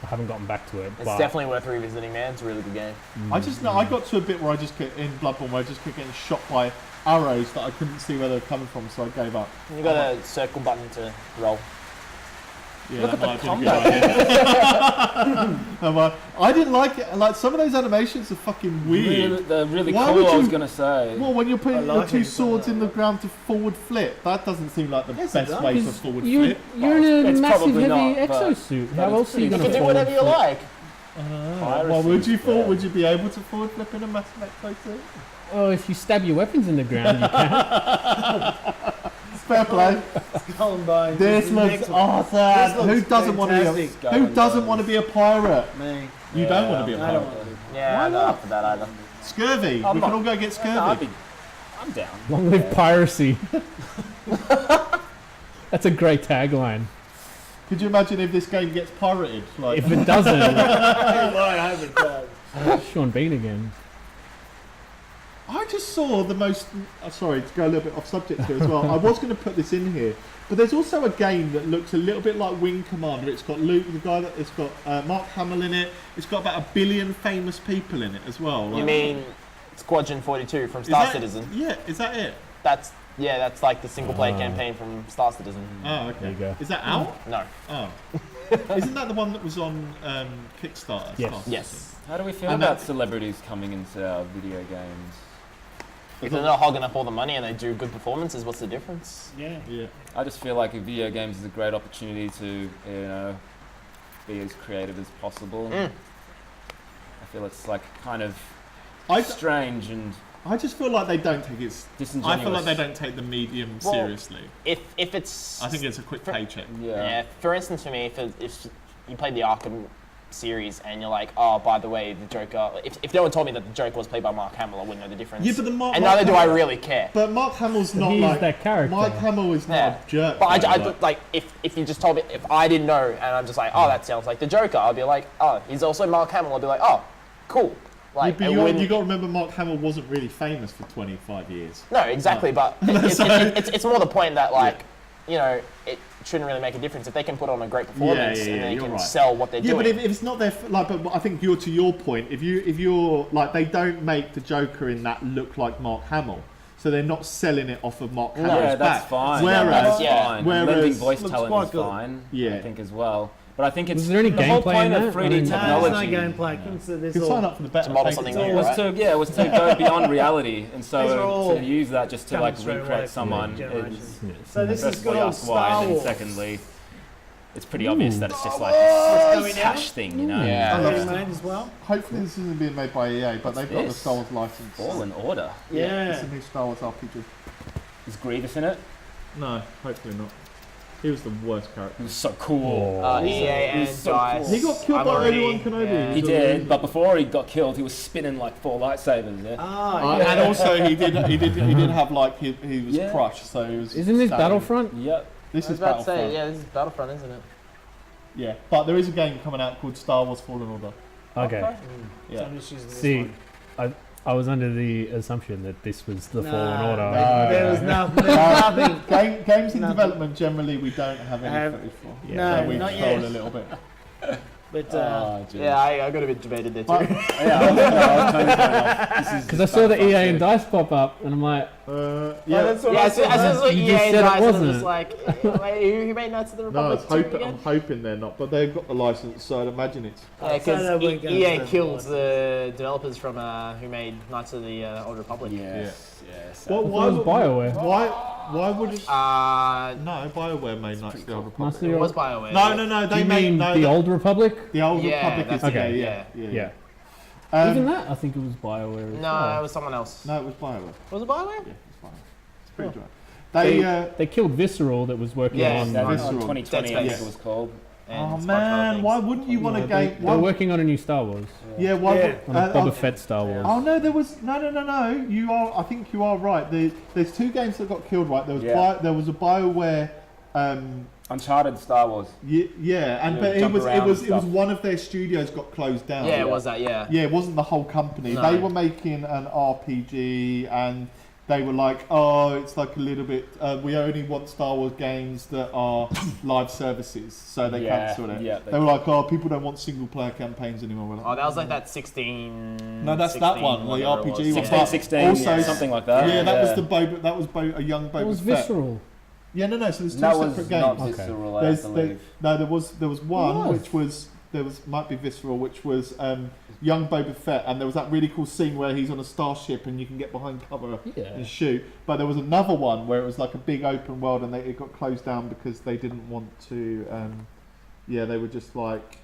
haven't gotten back to it. it's but definitely worth revisiting, man. It's a really good game. I just know I got to a bit where I just get in Bloodborne where I just kept getting shot by arrows that I couldn't see where they were coming from, so I gave up. You got a circle button to roll. Yeah, Look that at the might have been a good idea. I didn't like it. Like some of those animations are fucking weird. They're really Why cool, would I was you- going to say. Well, when you're putting I your like two it, swords but- in the ground to forward flip, that doesn't seem like the Yes, it best does. way to Because forward you're flip. in a It's massive probably heavy not, but- exosuit. but How it's else are you pretty going You to can do whatever you like. Well, Piracy, would you yeah. would you be able to forward flip in a Mass Effect playthrough? Oh, if you stab your weapons in the ground, you can. Fair play. Columbine. This is looks next one. awesome. This looks Who doesn't want to be fantastic. who doesn't want to be a pirate? Me. You don't want to be a I don't pirate. want to. Yeah, Why I'm not? not up for that either. Scurvy. I'm We not- can all go get scurvy. No, I'm down. Long live piracy. That's a great tagline. Could you imagine if this game gets pirated? Like, If it doesn't, I hope it does. Sean Bean again. I just saw the most. Sorry to go a little bit off subject here as well. I was going to put this in here, but there's also a game that looks a little bit like Wing Commander. It's got Luke, the guy that it's got Mark Hamill in it. It's got about 1 billion famous people in it as well. You mean Squadron 42 from Star Citizen? Yeah, is that it? That's like the single player campaign from Star Citizen. Oh, okay. There you go. Is that out? No. Oh. Isn't that the one that was on Kickstarter? Yes. Yes. How do we feel And about that- celebrities coming into our video games? If they're not hogging up all the money and they do good performances, what's the difference? Yeah. Yeah. I just feel like video games is a great opportunity to, be as creative as possible. I feel it's like kind of strange and I just feel like they don't take it. disingenuous. I feel like they don't take the medium Well, seriously. If it's I think it's a quick paycheck. yeah. For instance, for me, if you played the Arkham series and you're like, oh, by the way, the Joker. If no one told me that the Joker was played by Mark Hamill, I wouldn't know the difference. Yeah, but and neither do I really care. But Mark Hamill's not He's like that character. Mark Hamill is not Yeah. a jerk. But though, like if you just told me, if I didn't know and I'm just like, oh, that sounds like the Joker, I'd be like, oh, he's also Mark Hamill. I'd be like, oh, cool. Like, but it you wouldn't- got to remember, Mark Hamill wasn't really famous for 25 years. No, exactly, but it's more the point that it shouldn't really make a difference if they can put on a great performance and they you're can right. sell what they're Yeah, doing. but if it's not their but I think you're to your point. If you're like, they don't make the Joker in that look like Mark Hamill, so they're not selling it off of Mark Hamill's Yeah, that's back. fine. Whereas, that's yeah. fine. whereas- Lending voice Looks talent quite is good. fine. Yeah. I think as well. But I think it's Was there any the whole gameplay point in of that? 3D I mean, No, technology. there's no gameplay. So you there's can sign all, up for the better. To model take something it. new, right? was to go beyond reality, and These so are all to use that just to coming like straight away recreate from someone. generations. It's, So this is firstly, good old ask why, Star and Wars. then secondly, it's pretty obvious that it's just like What's this going on? cash thing, you know. Yeah. I love Being it. made as well. Hopefully this isn't being made by EA, but they've got the this? Star Wars license. All in order. It's a Yeah. new Star Wars RPG. Is Grievous in it? No, hopefully not. He was the worst It character. was so cool. EA and he's so DICE. cool. He got killed I'm by already- Obi-Wan Kenobi. yeah. He did, but before he got killed, he was spinning like 4 lightsabers. Yeah. Ah, yeah. And also he did have like he was Yeah. crushed, so he was. Isn't this stabbing. Battlefront? Yep. This I was is about to Battlefront. say, yeah, this is Battlefront, isn't it? Yeah, but there is a game coming out called Star Wars Fallen Order. Okay. So Yeah. I'm just using this See, one. I was under the assumption that this was the No, Fallen Order. no, There was nothing. Nothing. Games in Nothing. development generally we don't have any Have- footage for. Yeah. So No, we not troll yet. a little bit. But Yeah, I got a bit debated there too. But, Because I saw the EA and DICE pop up, and I'm like, yeah, that's what Yeah, I as soon as You EA just and said it DICE, and I'm wasn't. just like, wait, who made Knights of the no, Republic 2 I'm again? hoping they're not, but they've got the license, so I'd imagine it's. Yeah, So they because weren't gonna EA spend killed the the developers from who made Knights of the Old Republic. Yes. Yes. Well, why was BioWare? Why would it? No, BioWare made Knights of the Old Republic. Must be It old. was BioWare. No, Do they you made mean the Old Republic? The Old Yeah, Republic is that's okay, it, yeah. Yeah. Even that, I think it was BioWare. As No, well. it was someone else. No, it was BioWare. Was it BioWare? Yeah, it's BioWare. It's pretty dry. They killed Visceral that was working Yeah, on. That was Visceral. 2020, I Dead think Space. it was called. And Oh it's a bunch of man, other why things. wouldn't you want a They game? were working on a new Star Wars. Yeah, why? Yeah. would- On a Boba Fett Star Wars. Oh no, there was no. You are. I think you are right. There's 2 games that got killed. Right, there was Yeah. there was a BioWare. Uncharted Star Wars. Yeah, and Yeah, but jump around it was and stuff. one of their studios got closed down. Yeah, it was that, yeah. Yeah, it wasn't the whole company. No. They were making an RPG, and they were like, "Oh, it's like a little bit. We only want Star Wars games that are live services." So they Yeah, cancelled it. yeah, they were like, "Oh, people don't want single player campaigns anymore." We're like, Oh, that was like that 16. No, that's 16, that one, the whatever it RPG was. one. 16, But 16, also- yeah, something like that. Yeah, that was the Boba. That was a young Boba It was Fett. Visceral. Yeah, no. So there's 2 That separate was games. not Okay. Visceral, I There's believe. there was one What? which was might be Visceral, which was young Boba Fett, and there was that really cool scene where he's on a starship and you can get behind cover Yeah. and shoot. But there was another one where it was like a big open world, and it got closed down because they didn't want to. They were just like.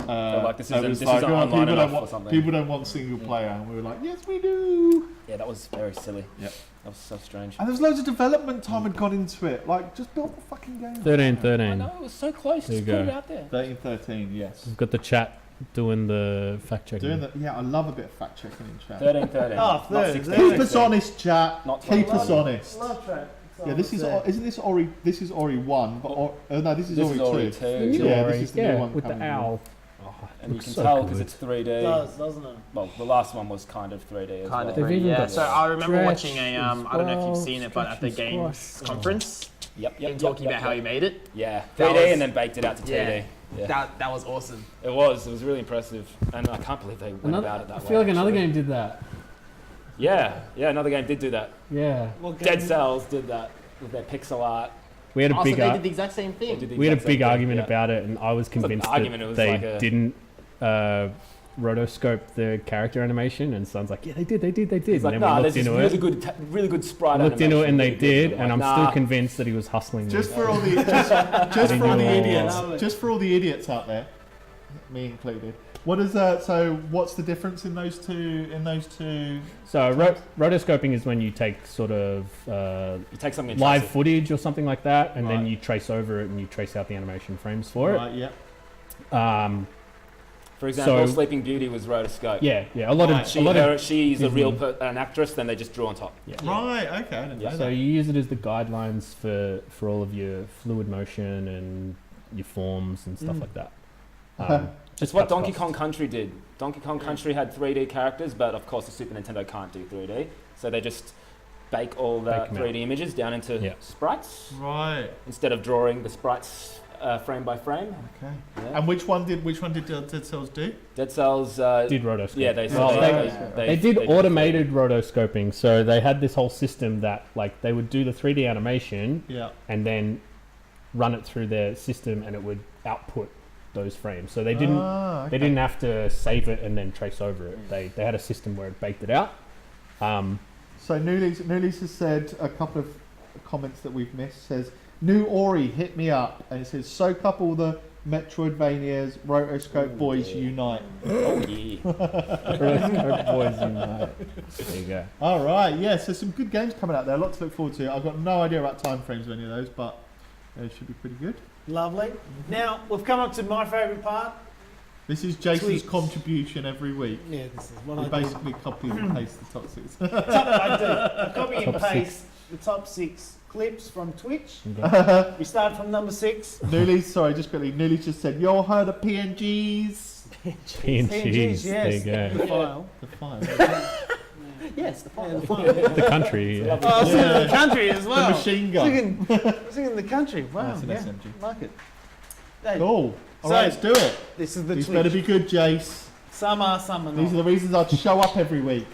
like, this it isn't- was this like, isn't "Oh, online people enough don't or want something." people don't want single player, and we were like, yes, we do. Yeah, that was very silly. Yep. That was so strange. And there was loads of development time had gone into it. Like, just build the fucking game. 1313. I know, it was so close. There Just you put go. it out there. 1313, yes. We've got the chat doing the fact checking. I love a bit of fact checking in chat. 13, 13. Oh, not 13, 16. Keep us honest, chat. Not Keep 21. us honest. love track. Yeah, this is isn't this Ori? This is Ori 1, but no, this is This Ori is Ori 2. two. The new Yeah, Ori, this is the new one with the coming in. owl. And you looks can so tell because good. it's 3D. It does, doesn't it? Well, the last one was kind of 3D as Kind well. of They've 3D, even yeah. got So I remember stretch watching a as I don't know if well, you've seen it, but at the stretch and games squash. conference, Yep, him talking about how he made it. Yeah, That 3D was- and then baked it out to 2D. Yeah. Yeah. That was awesome. It was really impressive. And I can't believe they went about it that I way. feel like another actually. game did that. Yeah, another game did do that. Yeah. What Dead game? Cells did that with their pixel art. We had a Also, big they ar- did the exact same They thing. did the we had a exact same big thing, argument yeah. about it, and I was convinced argument, it that was they like a- didn't rotoscope the character animation, and Son's like, yeah, they did. It's like, and then nah, we there's looked this into really it. good, really good sprite Looked into it, and they animation, really good. did, and I'm like, still nah. convinced that he was hustling them. Just for all the just for all the idiots, Lovely. just for all the idiots out there, me included. What is so what's the difference in those two? So rotoscoping is when you take sort of You take something and live trace it. footage or something like that, and then Right. you trace over it and you trace out the animation frames for Right. Yeah. it. For example, So- Sleeping Beauty was rotoscope. Yeah, a lot of She's a Mhm. real an actress, then they just drew on top. Right. Okay. I didn't know Yeah. So that. you use it as the guidelines for all of your fluid motion and your forms and stuff like that. It's what cuts Donkey costs. Kong Country did. Donkey Kong Country had 3D characters, but of course the Super Nintendo can't do 3D, so they just bake all the Bake 'em 3D images down into Yeah. sprites Right. instead of drawing the sprites frame by frame. Okay. Yeah. And which one did Dead Cells do? Dead Cells Did rotoscope. Yeah, they Well, they they did did automated rotoscoping, so they had this whole system that like they would do the 3D animation Yeah. and then run it through their system, and it would output those frames. So they didn't Ah, they okay. didn't have to save it and then trace over it. They had a system where it baked it out. So Nulies has said a couple of comments that we've missed. Says new Ori hit me up, and it says soak up all the Metroidvanias, rotoscope boys unite. Oh yeah. Rotoscope boys unite. There you go. All right, yeah. So some good games coming out there. A lot to look forward to. I've got no idea about time frames of any of those, but they should be pretty good. Lovely. Now we've come up to my favourite part. This is Jason's Tweets. contribution every week. Yeah, this is what He I do. basically copies and pastes the top six. I do. I copy and Top paste the top 6 clips from Twitch. Okay. We start from number 6. Nulies, sorry, just quickly. Nulies just said, "You all heard of PNGs?" PNGs. There you The go. file. The file. Yes, the Yeah, the file. file. The country. Yeah. Oh, I was singing Yeah. the country as well. The machine gun. Singing the country. Wow, That's an yeah, SMG. like it. Hey, Cool. All So- right, let's do it. this is the These Twitch. better be good, Jace. Some are, some are These are not. the reasons I'd show up every week.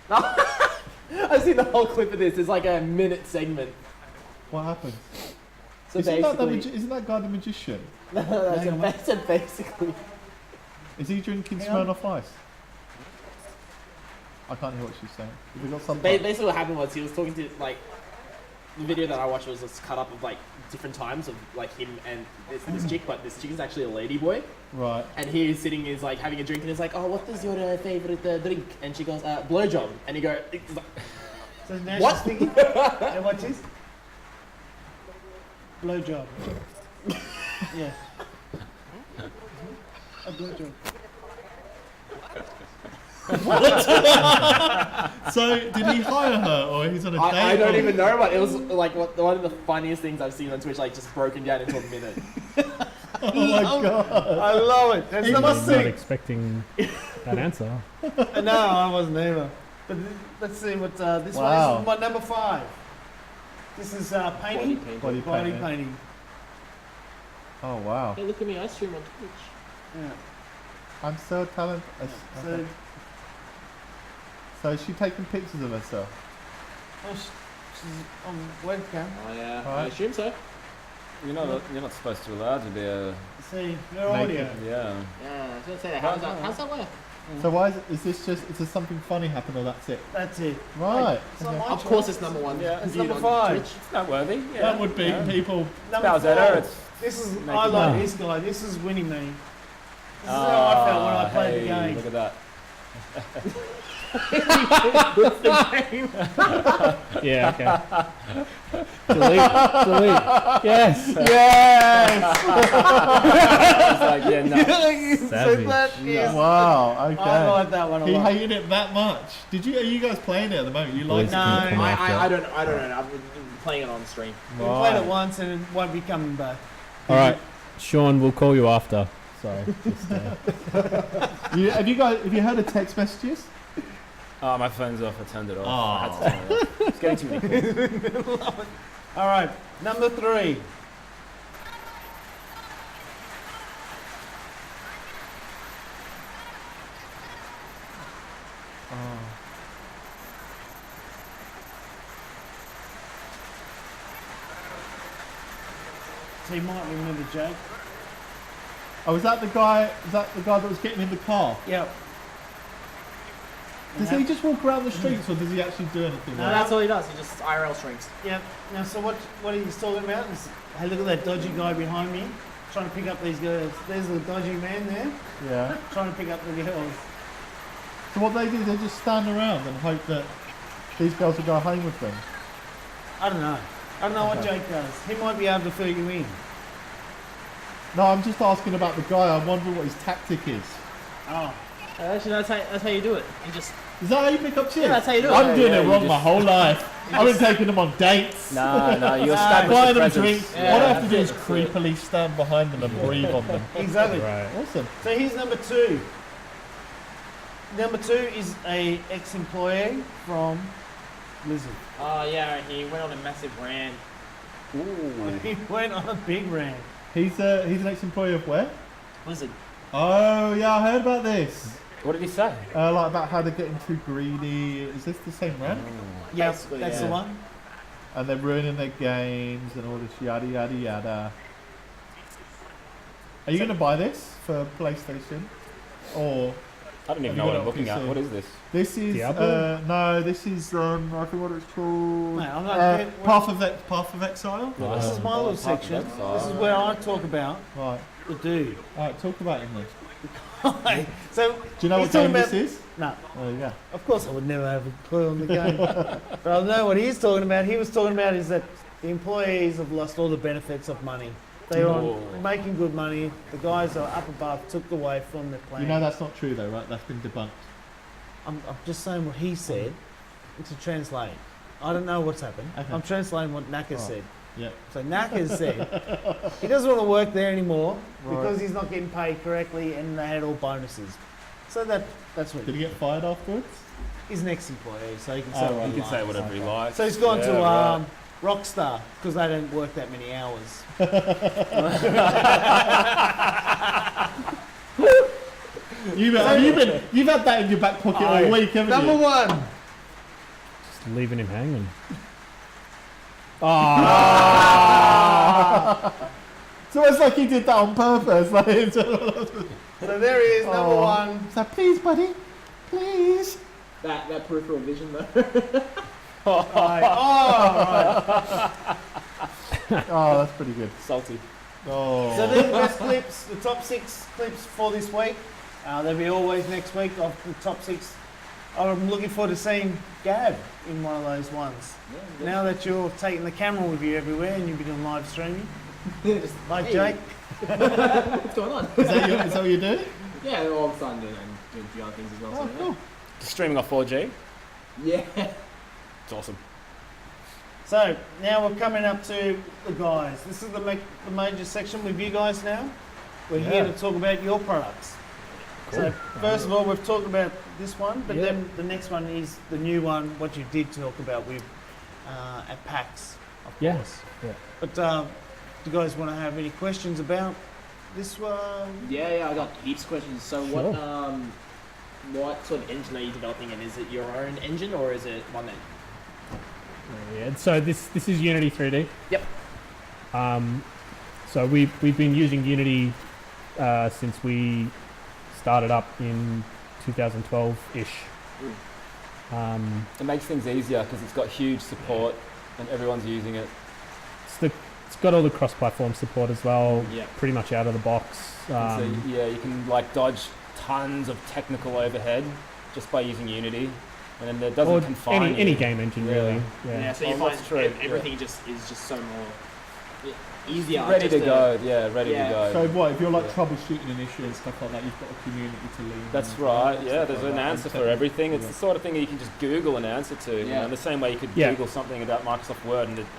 I've seen the whole clip of this. It's like a minute segment. What happens? So Isn't basically, isn't that guy the magician? so basically, Is he drinking Hang on. Smirnoff Ice? I can't hear what she's saying. Have we got something? basically what happened was he was talking to like the video that I watched was just cut up of like different times of like him and this chick, but this chick is actually a lady boy, Right. and he's sitting is like having a drink and he's like, oh, what is your favorite drink? And she goes, blowjob, and he goes, it's like, So now What? she's thinking, and what's this? Blowjob. Yeah. A blowjob. So, did he hire her, or he's on a date? I don't or- even know, but it was like one of the funniest things I've seen on Twitch, like just broken down into a minute. Oh my god! I love it. That's He number must Not 6. expecting that answer. No, I wasn't either. But let's see what this Wow. one is. My number 5. This is painting. Body Body painting. painting. Oh wow! Hey, look at me, I stream on Twitch. Yeah. I'm so talented. So, So is she taking pictures of herself? oh, she's on webcam. Oh yeah, I Alright. assume so. You're not supposed to allow to be a See, no audio. Naked. yeah. Yeah, I was gonna say, how's that work? So why is this just? Is there something funny happen, or that's it? That's it. Right. It's not Okay. my Of course, choice. it's number one. Yeah, it's viewed number on 5. Twitch. It's noteworthy. Yeah. That would be people. Number Bowsetta, 4. it's This is. make I it like up. this guy. This is winning me. This is how I felt when I played hey, the game. Look at that. Yeah, okay. delete. Yes. Yes. It's like, yeah, no. So Savage. that is. Wow. I Okay. like that one a He lot. hated it that much. Did you? Are you guys playing it at the moment? You like? Boys No, can come I after. don't know. I've been playing it on stream. We played it once and it won't be coming back. All right, Sean, we'll call you after. Sorry. Just, Have you heard of text messages? Oh, my phone's off. I turned it off. Oh. I had to turn it off. It's getting too many calls. All right, number 3. So you might remember Jake. Oh, is that the guy? Is that the guy that was getting in the car? Yep. Does he just walk around the streets, or does he actually do anything? No, like that's all he does. He just IRL strings. Yep. Now, so what he's talking about is, hey, look at that dodgy guy behind me, trying to pick up these girls. There's the dodgy man there, Yeah. trying to pick up the girls. So what they do, they just stand around and hope that these girls will go home with them. I don't know. I don't know what Jake does. He might be able to fill you in. No, I'm just asking about the guy. I'm wondering what his tactic is. Oh. Actually, that's how you do it. You just Is that how you pick up chicks? Yeah, that's how you do it. I'm doing Yeah, it you wrong just- my whole life. I've been taking them on dates. No, you establish Buy a them presence. drinks. Yeah. What I have to do is creepily stand behind them and breathe on them. Exactly. right. Awesome. So here's number 2. Number 2 is a ex-employee from Blizzard. oh yeah, he went on a massive rant. He went on a big rant. He's an ex-employee of where? Blizzard. Oh yeah, I heard about this. What did he say? Like about how they're getting too greedy. Is this the same rant? Yeah, Basically, that's yeah. the one. And they're ruining their games and all this yada yada yada. Are you going to buy this for PlayStation? Or I don't Have even you know what got I'm it looking on at. PC? What is this? this is Diablo? no, this is I forgot what it's called. Mate, I'm not- Path of Exile. This is my little section. This is where I talk about Right. the dude. All right. Talk about him then. So, Do you know he's what talking game this about- is? No, There you go. of course I would never have a clue on the game. But I know what he's talking about. He was talking about is that the employees have lost all the benefits of money. They were on making good money. The guys are up above took away from the plan. You know that's not true though, right? That's been debunked. I'm just saying what he said to translate. I don't know what's happened. Okay. I'm translating what Naka said. Yeah. So Naka said he doesn't want to work there anymore Right. because he's not getting paid correctly and they had all bonuses. So that's what Did he get fired afterwards? he's an ex-employee, so he can say Oh, what right. he You can say likes. whatever he likes. So he's gone Yeah, to right. Rockstar because they don't work that many hours. You've had that in your back pocket all week, haven't Number you? 1. Just leaving him hanging. So it's like he did that on purpose. Like, So there he is, number 1. so please, buddy, please. That peripheral vision though. Right. Oh, that's pretty good. Salty. Oh. So these are the best clips, the top 6 clips for this week. They'll be always next week of the top 6. I'm looking forward to seeing Gab in one of those ones. Now that you're taking the camera with you everywhere and you've been doing live streaming, like Jake. What's going on? Is that what you do? Yeah, all of a sudden doing a few other things as well. Oh, so, cool. Streaming off 4G. Yeah. It's awesome. So now we're coming up to the guys. This is the major section with you guys now. We're here to talk about your products. So first of all, we've talked about this one, but then the next one is the new one, what you did talk about with at PAX, of course. Yeah. But do you guys want to have any questions about this one? Yeah, I got heaps of questions. So Sure. what sort of engine are you developing, and is it your own engine or is it one that? Yeah. So this is Unity 3D. Yep. So we've been using Unity since we started up in 2012-ish. It makes things easier because it's got huge support and everyone's using it. It's got all the cross-platform support as well. Yeah. Pretty much out of the box. So yeah, you can like dodge tons of technical overhead just by using Unity, and then it doesn't or confine any you. game engine Yeah. really. Yeah, so you Well, find that's true, everything is just so more easier. Ready just to go, yeah, ready Yeah. to go. So what, if you're like Yeah. troubleshooting an issue and stuff like that, you've got a community to lean on. That's and right, stuff yeah, like there's an that. answer for everything. It's the sort of thing that you can just Google an answer to. You Yeah. know, the same way you could Yeah. Google something about Microsoft Word and it's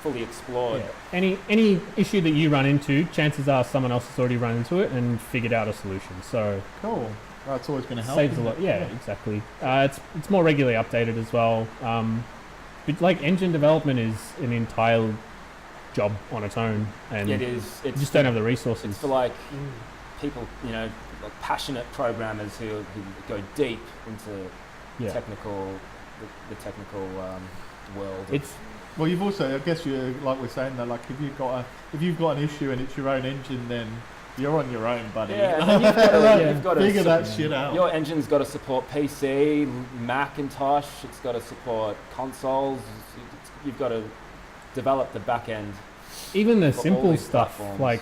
fully explored. Yeah. Any issue that you run into, chances are someone else has already run into it and figured out a solution. So Cool. That's always going to help. saves a lot. Yeah, exactly. It's more regularly updated as well. But like engine development is an entire job on its own, and It is. you It's just don't have the resources. It's for like people, like passionate programmers who go deep into Yeah. the technical world. It's Well, you've also, I guess, you like we're saying that, like if you've got an issue and it's your own engine, then you're on your own, buddy. Yeah, and then you've got to figure that shit out. Your engine's got to support PC, Macintosh. It's got to support consoles. You've got to develop the back end. even the for all simple these stuff platforms. like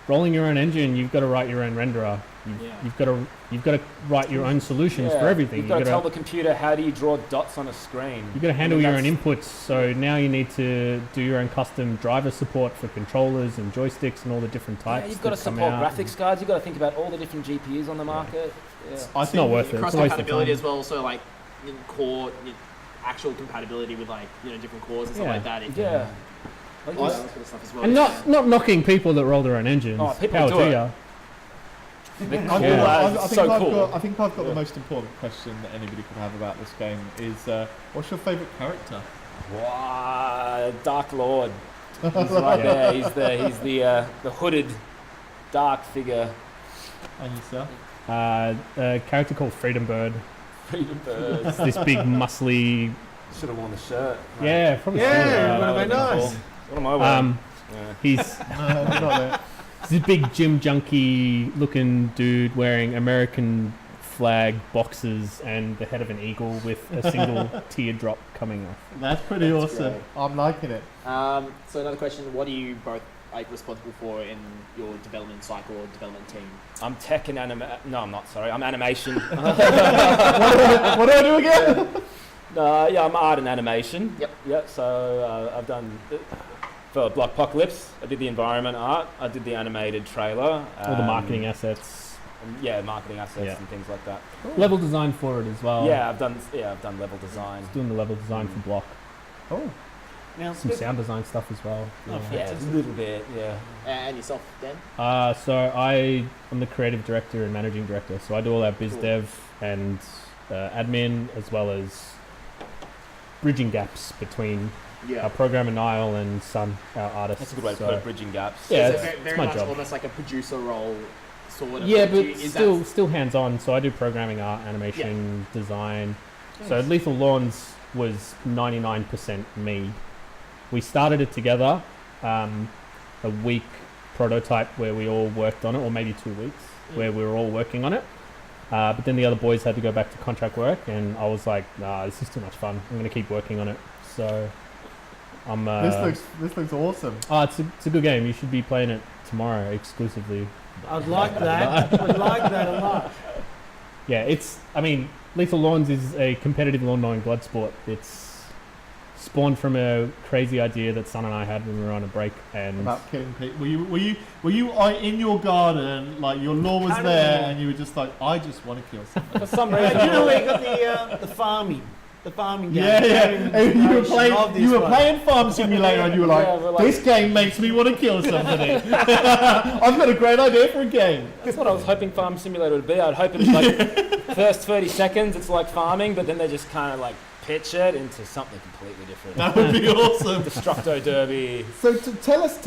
rolling your own engine. You've got to write your own renderer. You've got to write your own solutions for everything. You've got to tell the computer how do you draw dots on a screen. You've got to handle your own inputs. So now you need to do your own custom driver support for controllers and joysticks and all the different types. Yeah, you've got to that come support out. graphics cards. You've got to think about all the different GPUs on the market. Yeah. It's not worth it. It's a waste of Cross compatibility time. as well. So like in core, actual compatibility with like different cores and stuff Yeah. like that. Yeah. Like All you- that sort of stuff as well. And not knocking people that roll their own engines. Oh, people Power do to it. ya. they're I cool think as- I've so cool. got, I think I've got the most important question that anybody could have about this game is, what's your favourite character? Wow, Dark Lord. He's right there. He's the hooded dark figure. And yourself? A character called Freedom Bird. Freedom Bird. It's this big, muscly. Should have worn the shirt. mate. Yeah, probably. Yeah, that would have been would've been nice. What am I wearing? Um, he's No, we're not there. this big gym junkie looking dude wearing American flag boxers and the head of an eagle with a single teardrop coming off. That's pretty That's awesome. great. I'm liking it. So another question: what are you both like responsible for in your development cycle or development team? I'm tech and No, I'm not. Sorry, I'm animation. What do I do again? Yeah, I'm art and animation. Yep. Yeah. So I've done for BLOCKPOCALYPSE. I did the environment art. I did the animated trailer. All the marketing assets, and, marketing assets Yeah. and things like that. level design for it as well. Yeah, I've done level design. Doing the level design for Block. Oh, Now, Some sound design stuff as well. Yeah, a little bit. Yeah. And yourself, Dan? So I'm the creative director and managing director. So I do all our biz Cool. dev and admin, as well as bridging gaps between our programmer Niall and Sun, our artist. That's a good way to So- put it. Bridging gaps. Yeah, So it's, very, it's very my much job. almost like a producer role, sort of. Yeah, Like, but is still hands on. So I do programming, art, animation, design. So Lethal Lawns was 99% me. We started it together, a week prototype where we all worked on it, or maybe 2 weeks where we were all working on it. But then the other boys had to go back to contract work, and I was like, nah, this is too much fun. I'm going to keep working on it. So I'm. this looks awesome. It's a good game. You should be playing it tomorrow exclusively. I'd like that. I'd like that a lot. Yeah, I mean, Lethal Lawns is a competitive lawn mowing blood sport. It's spawned from a crazy idea that Son and I had when we were on a break, and About killing people. Were you in your garden, like your lawn was Kind of there, lawn. and you were just like, I just want to kill someone. For some Do reason, you know where you got the farming game? Yeah. And you were Of playing Farm Simulator, and you were like, Yeah, we're like- this game makes me want to kill somebody. I've got a great idea for a game. that's what I was hoping Farm Simulator would be. I'd hope it's like first 30 seconds it's like farming, but then they just kind of like pitch it into something completely different. That would be awesome. Destructo Derby. So tell us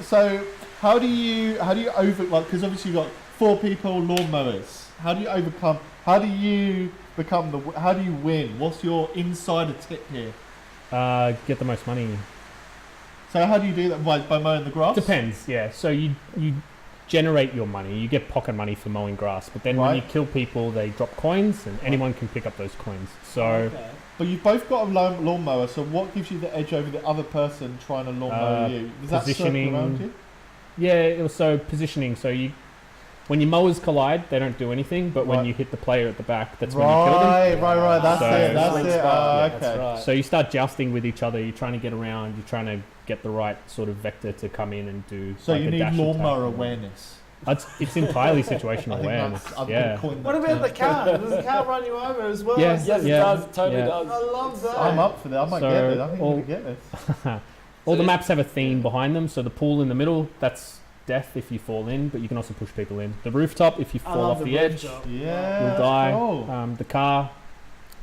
so how do you because obviously you've got 4 people lawnmowers. How do you win? What's your insider tip here? get the most money. So how do you do that? By mowing the grass? Depends, yeah. So you generate your money. You get pocket money for mowing grass, but then when you Right. kill people, they drop coins, and anyone can pick up those coins. So But you've both got a lawnmower, so what gives you the edge over the other person trying to lawnmower you? Does that circle positioning. around you? yeah, also positioning. So when your mowers collide, they don't do anything, but when Right. you hit the player at the back, that's when you kill them. Right. That's So- it. That's Sweet it. spot, Oh, yeah, okay. that's right. So you start jousting with each other. You're trying to get around. You're trying to get the right sort of vector to come in and do. So like you a need dash lawnmower attack. awareness. It's entirely situational I think awareness. that's, I'm Yeah. gonna coin What that about the term. car? Does the car run you over as well? Yes, Yes, it Yeah. does. It totally Yeah. does. I love that. I'm up for that. I might So get it. I think all- I'm gonna get this. All the maps have a theme behind them. So the pool in the middle, that's death if you fall in, but you can also push people in. The rooftop, if you I fall love off the edge, rooftop. Yeah, you'll that's die. cool. The car,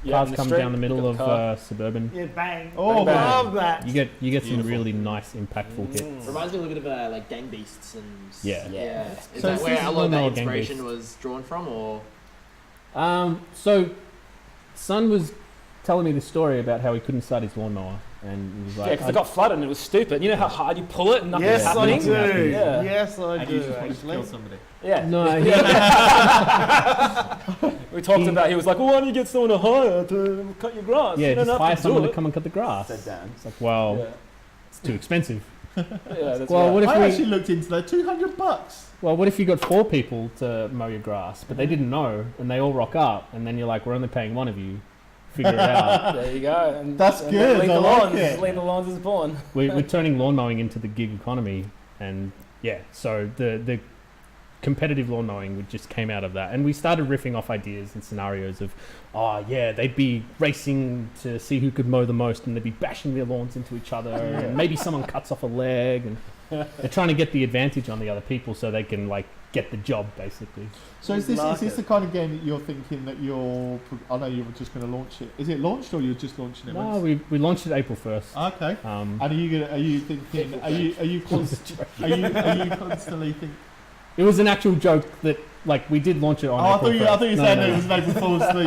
Yeah, cars in the come street, down the middle you've of got the car. suburban. Yeah, bang. Oh, I bang. love that. You get some Beautiful. really nice, impactful hits. Reminds me a little bit of like Gang Beasts and Yeah. yeah. Is So that is where this a lot of that Lawnmower Gang inspiration Beasts? was drawn from, or So, Son was telling me the story about how he couldn't start his lawnmower, and he was Yeah, like, because it got flooded and it was stupid. You know how hard you pull it and nothing's Yes, I happening? do. Yeah. Yes, I And you do. just want to kill Actually. somebody. Yeah. no, We talked about, he was like, well, why don't you get someone to hire to cut your grass? yeah, You don't just have hire to do someone it. to come and cut the grass. Said Dan. It's like, well, Yeah. it's too expensive. Yeah, that's Well, right. what if I we? actually looked into that. $200. Well, what if you got 4 people to mow your grass, but they didn't know, and they all rock up, and then you're like, we're only paying one of you. Figure it out. There you go. And, That's and good, Leave I the like lawns. it. Leave the lawns as born. We're turning lawn mowing into the gig economy, and yeah, so the competitive lawn mowing just came out of that, and we started riffing off ideas and scenarios of, oh yeah, they'd be racing to see who could mow the most, and they'd be bashing their lawns into each other, and maybe someone cuts off a leg, and they're trying to get the advantage on the other people so they can like get the job basically. So is this the kind of game that you're thinking that you're? I know you were just going to launch it. Is it launched or you're just launching it? No, we launched it April 1st. Okay. Um, And are you thinking? Are you constantly thinking? It was an actual joke that like we did launch it on. Oh, I April thought you 1st. said No, it was an April Fool's. So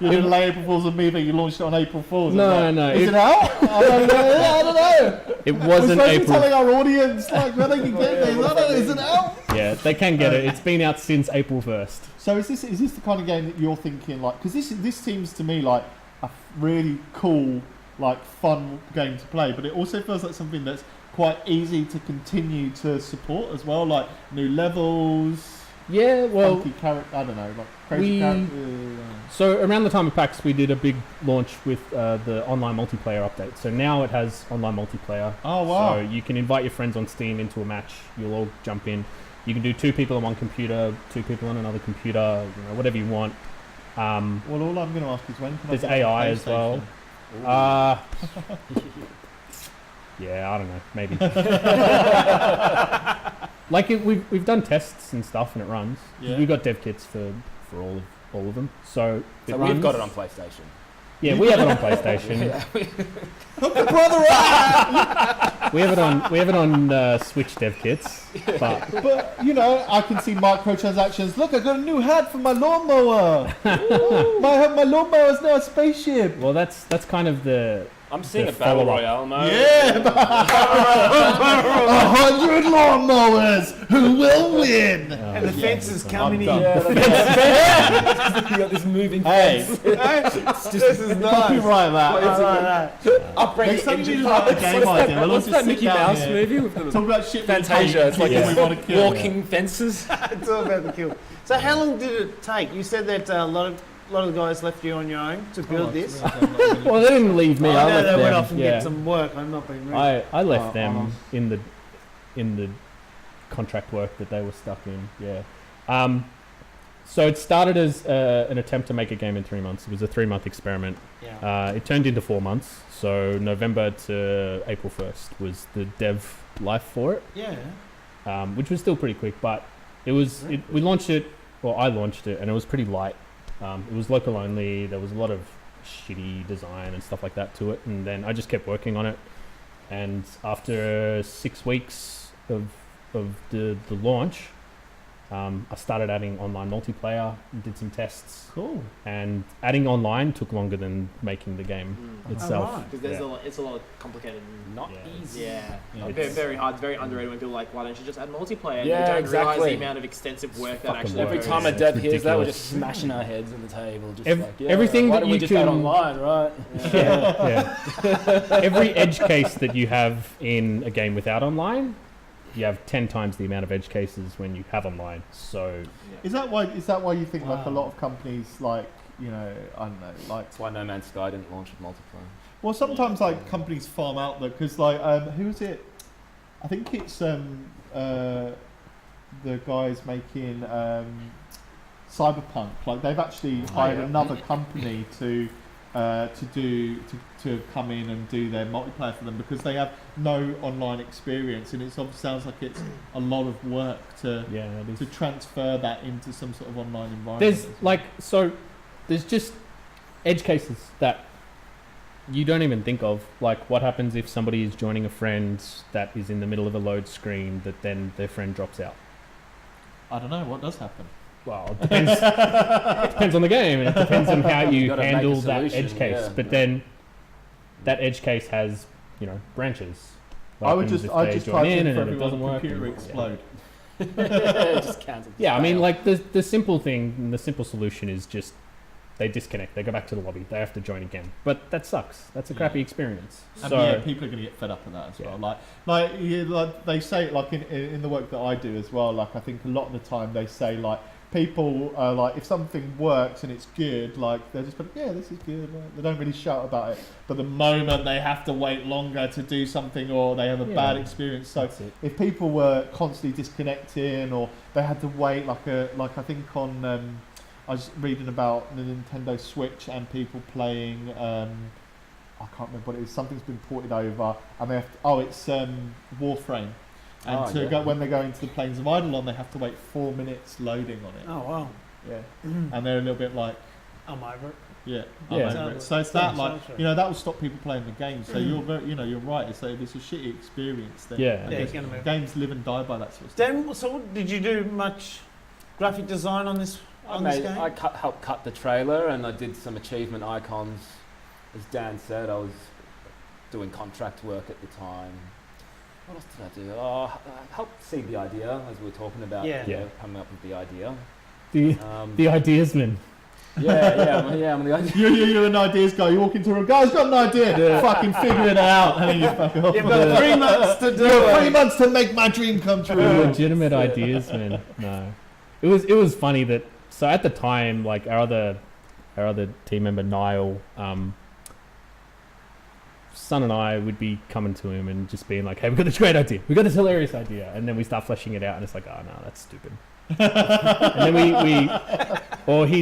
you didn't lay April Fool's on me, but you launched it on April Fool's. No. Is it out? I don't know. It We're wasn't supposed to be April. telling our audience like where they can get this. I don't know. Is it out? Yeah, they can get it. It's been out since April 1st. So is this the kind of game that you're thinking like? Because this seems to me like a really cool, like fun game to play, but it also feels like something that's quite easy to continue to support as well, like new levels. Yeah, well, Funky character, I don't know, like crazy we- characters. so around the time of PAX, we did a big launch with the online multiplayer update. So now it has online multiplayer. Oh wow! So you can invite your friends on Steam into a match. You'll all jump in. You can do 2 people on one computer, 2 people on another computer, whatever you want. Well, all I'm going to ask is when can There's I get AI a as well. PlayStation? Yeah, I don't know, maybe. Like we've done tests and stuff, and it runs. Yeah. We've got dev kits for all of them. So it So runs. we've got it on PlayStation. Yeah, we have it on PlayStation. We have it on Switch dev kits. But But I can see microtransactions. Look, I got a new hat for my lawnmower. my lawnmower is now a spaceship. well, that's kind of the I'm seeing The a battle follow-up. royale mode. Yeah, 100 lawnmowers. Who will win? And the fence is coming in. Yeah, you got this moving Hey, This is nice. copyright that. I like that. upgrade Next time you need to write a game idea, we'll all What's just that sit Mickey down Mouse here, movie with the talk about shit. we hate, Fantasia? It's like people this we want to kill. walking fences. It's all about the kill. So how long did it take? You said that a lot of the guys left you on your own to build this. well, they didn't leave me. I I know left they went them. off and Yeah. get some work. I'm not being rude. I left Oh, them in the contract work that they were stuck in. Yeah. So it started as an attempt to make a game in 3 months. It was a 3-month experiment. Yeah. It turned into 4 months. So November to April 1st was the dev life for it, Yeah. which was still pretty quick. But it was. We launched it. Well, I launched it, and it was pretty light. It was local only. There was a lot of shitty design and stuff like that to it, and then I just kept working on it. And after 6 weeks of the launch, I started adding online multiplayer, did some tests. Cool. And adding online took longer than making the game itself. Alright. because there's Yeah. it's a lot complicated. And Not Yeah. easy. yeah, Yeah. very, very hard. It's very underrated when people are like, why don't you just add multiplayer? And Yeah, they don't realize exactly. the amount of extensive work that fucking actually work. Every goes. time a It's dev hears that, we're ridiculous. just smashing our heads on the table. Just like, yeah, everything why that don't we you just add can- online, right? Yeah. Every edge case that you have in a game without online, you have 10 times the amount of edge cases when you have online. So Is that why you think like a Wow. lot of companies like I don't know like That's why No Man's Sky didn't launch with multiplayer. well sometimes like companies farm out because like who is it? I think it's the guys making Cyberpunk. Like they've actually hired another company to come in and do their multiplayer for them because they have no online experience, and it sounds like it's a lot of work to transfer that into some sort of online environment. There's just edge cases that you don't even think of. Like, what happens if somebody is joining a friend that is in the middle of a load screen that then their friend drops out? I don't know what does happen. Well, it depends. It depends on the game, and it depends on how you handle that edge case. Yeah. But then that edge case has, branches. I would just type in for and it everyone doesn't work. computer explode. It just cancels. Yeah, I mean, like the simple thing, the simple solution is just they disconnect. They go back to the lobby. They have to join again. But that sucks. That's a crappy experience. And So people are going to get fed up with that as well. Like they say, like in the work that I do as well. Like I think a lot of the time they say like people like if something works and it's good, like they're just like, yeah, this is good. Like, they don't really shout about it. But the moment they have to wait longer to do something or they have a bad experience, so if people were constantly disconnecting or they had to wait, like I think on. I was reading about the Nintendo Switch and people playing. I can't remember what it is. Something's been ported over, and they have to, it's Warframe. And when they go into the Plains of Eidolon, they have to wait 4 minutes loading on it. Oh wow! Yeah, and they're a little bit like, I'm over it. yeah, Yeah. I'm over it. So it's that like that will stop people playing the game. So you're very, you're right. It's like it's a shitty experience. Then Yeah. I Yeah, guess it's gonna move. games live and die by that sort of stuff. Dan, so did you do much graphic design on this this game? I helped cut the trailer and I did some achievement icons. As Dan said, I was doing contract work at the time. What else did I do? I helped seed the idea, as we were talking about. Coming up with the idea. the ideasman. I'm the idea. You're an ideas guy. You walk into a room, guy's got an idea. Fucking figure it out, and then you fuck off. You've got 3 months to do it. 3 months to make my dream come true. Legitimate ideasman. No, it was funny that. So at the time, like our other team member Niall, Son and I would be coming to him and just being like, "Hey, we got this great idea. We got this hilarious idea," and then we start fleshing it out, and it's like, "Oh no, that's stupid." And then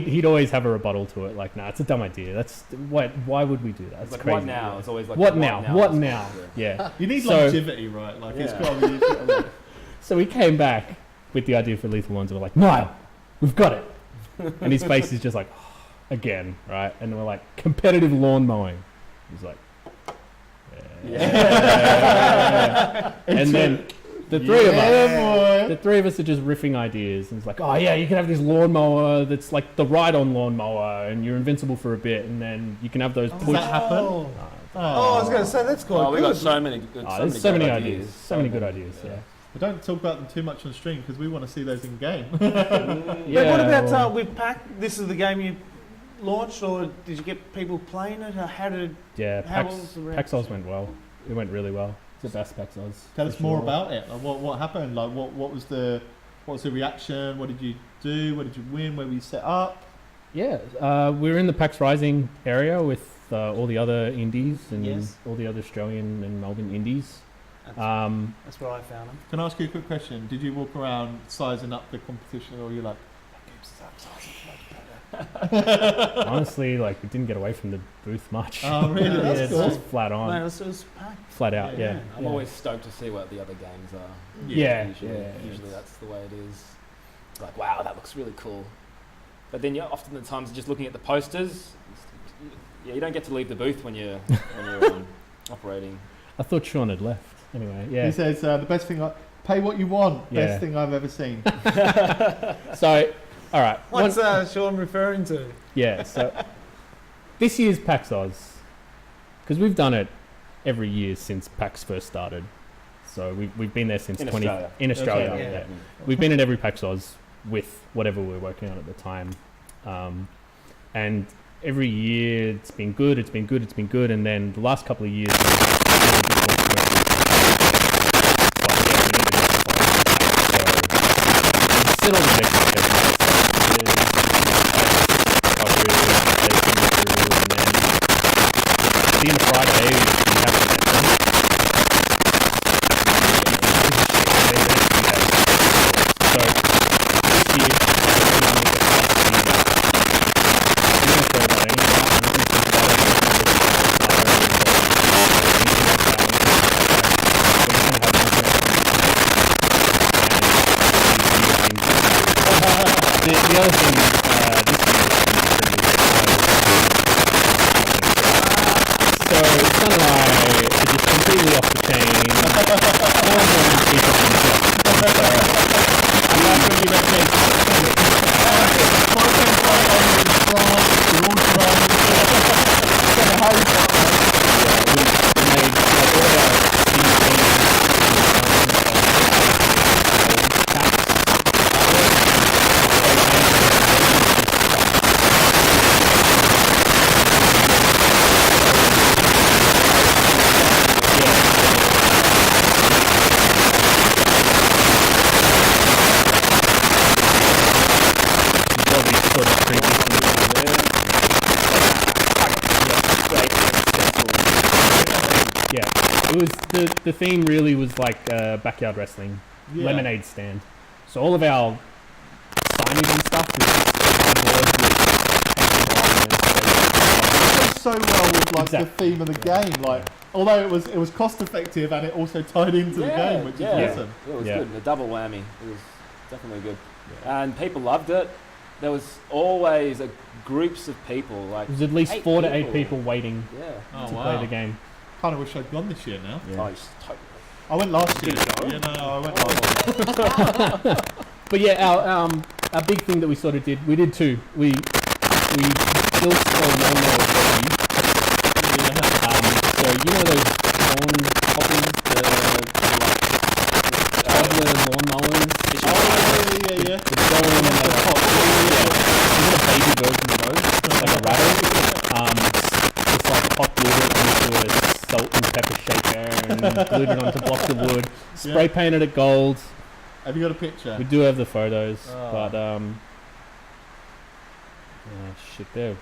he'd always have a rebuttal to it, like, "Nah, it's a dumb idea. That's why would we do that? It's like, crazy." what now? It's always like, what now? What now? Yeah. You need longevity, right? Like it's got to be. So we came back with the idea for Lethal Ones, and we're like, "Niall, we've got it." And his face is just like, again, right? And we're like, competitive lawn mowing. He's like, and then the three of us are just riffing ideas, and it's like, oh yeah, you can have this lawnmower that's like the ride-on lawnmower, and you're invincible for a bit, and then you can have those push. Does that happen? I was going to say that's quite we good. got so many good. There's so many ideas. So many good ideas. Yeah. We don't talk about them too much on stream because we want to see those in game. But what about with PAX? This is the game you launched, or did you get people playing it? Or how did? How was the reaction? PAX Oz went well. It went really well. It's the best PAX Oz. Tell us more about it. Like, what happened? Like what was the reaction? What did you do? What did you win? Where were you set up? Yeah, we were in the PAX Rising area with all the other indies and all the other Australian and Melbourne indies. That's where I found them. Can I ask you a quick question? Did you walk around sizing up the competition, or you're like, that game's so better? Honestly, like, we didn't get away from the booth much. Oh, really? That's It's cool. just flat on. No, it was packed. Flat out, yeah. I'm always stoked to see what the other games are. Usually that's the way it is. It's like, wow, that looks really cool. But then often the times just looking at the posters, you don't get to leave the booth when you're operating. I thought Sean had left. Anyway, yeah. He says the best thing. Pay what you want. Yeah. Best thing I've ever seen. So, all right. What's Sean referring to? Yeah. So this year's PAX Oz, because we've done it every year since PAX first started. So we've been there since in 20 Australia. in Australia. Okay, Yeah. We've been at every PAX Oz with whatever we're working on at the time, and every year it's been good. It's been good. It's been good. And then the last couple of years. Sit on the next being Friday, we have so other thing this year is so Son and I are just completely off the chain. No one wants to keep up I like when you don't make It was the theme really was like backyard wrestling, lemonade stand. So all of our signage and stuff was just so well with like the theme of the game. Like although it was cost effective and it also tied into the game, which is awesome. It was good. The double whammy. It was definitely good, and people loved it. There was always groups of people. Like there was at least 4 to 8 people waiting to play the game. Kind of wish I'd gone this year now. Yeah. I went last year. I went last year. But yeah, our big thing that we sort of did, we did two. We built a lawnmower buggy. So you know those lawn hoppers, the lawnmowers. Yeah. The baby version of those, like a rattle. Just like hot glue it into a salt and pepper shaker and glued it onto blocks of wood. Spray painted it gold. Have you got a picture? We do have the photos, but shit, they're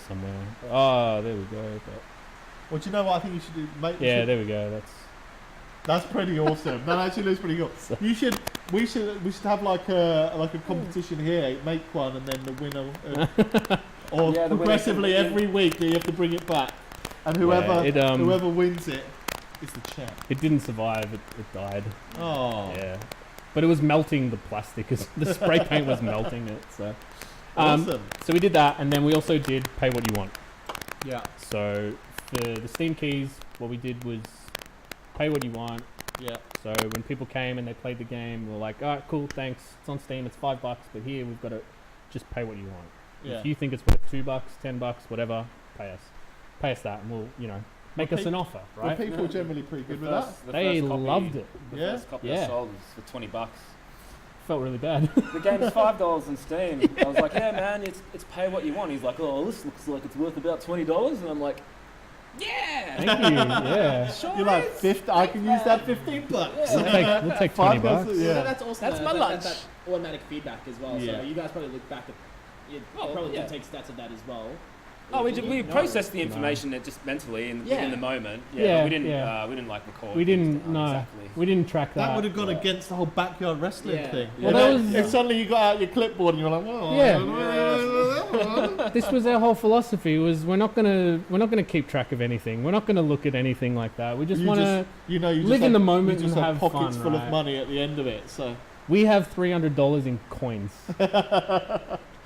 somewhere. Oh, there we go. But well, do you know what I think you should do? There we go. That's pretty awesome. That actually looks pretty cool. We should have like a competition here. Make one, and then the winner, or progressively every week you have to bring it back, and whoever wins it is the champ. It didn't survive. It died. Oh. Yeah. But it was melting the plastic. The spray paint was melting it. So. Awesome. So we did that, and then we also did pay what you want. Yeah. So for the Steam keys, what we did was pay what you want. Yeah. So when people came and they played the game, we were like, all right, cool, thanks. It's on Steam. It's $5, but here we've got to just pay what you want. Yeah. If you think it's worth $2, $10, whatever, pay us. Pay us that, and we'll, make us an offer, right? Well, people are generally pretty good with that. They loved it. The first copy I sold was for $20. Felt really bad. The game's $5 on Steam. I was like, yeah, man, it's pay what you want. He's like, oh, this looks like it's worth about $20, and I'm like, yeah. Thank you. Yeah. Sure. You're like, I can use that $15. We'll take $20. Yeah. That's also That's my lunch. That automatic feedback as well. Yeah. So you guys probably look back at. You probably did take stats of that as well. Oh, we processed the information just mentally in the moment. Yeah, but we didn't like record. We didn't. No, exactly. we didn't track that. That would have gone against the whole backyard wrestling thing. Well, that was. If suddenly you got out your clipboard and you're like, whoa. Yeah. This was our whole philosophy. Was we're not gonna keep track of anything. We're not gonna look at anything like that. We just want to live in the moment and have pockets fun. full of money at the end of it. So we have $300 in coins.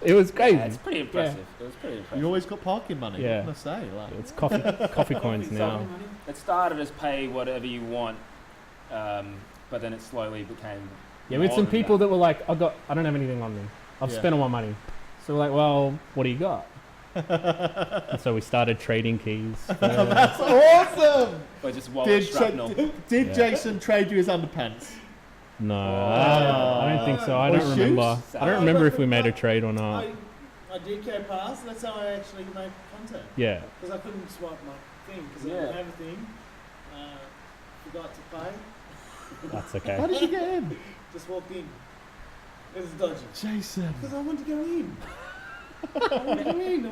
It was crazy. Yeah, it's pretty impressive. It was pretty impressive. You always got parking money. Yeah. What can I say? Like, It's coffee coins now. It started as pay whatever you want, but then it slowly became. Yeah, we had some people that were like, I don't have anything on me. I've spent all my money. So we're like, well, what do you got? And so we started trading keys. That's awesome! Or just wallet shrapnel. Did Jason trade you his underpants? No, I don't think so. I don't remember. I don't remember if we made a trade or not. I did go past. That's how I actually made contact. Yeah. Because I couldn't swipe my thing because I didn't have a thing. Forgot to pay. That's okay. How did you get in? Just walked in. It was dodgy. Jason. Because I wanted to go in. I wanted to go in.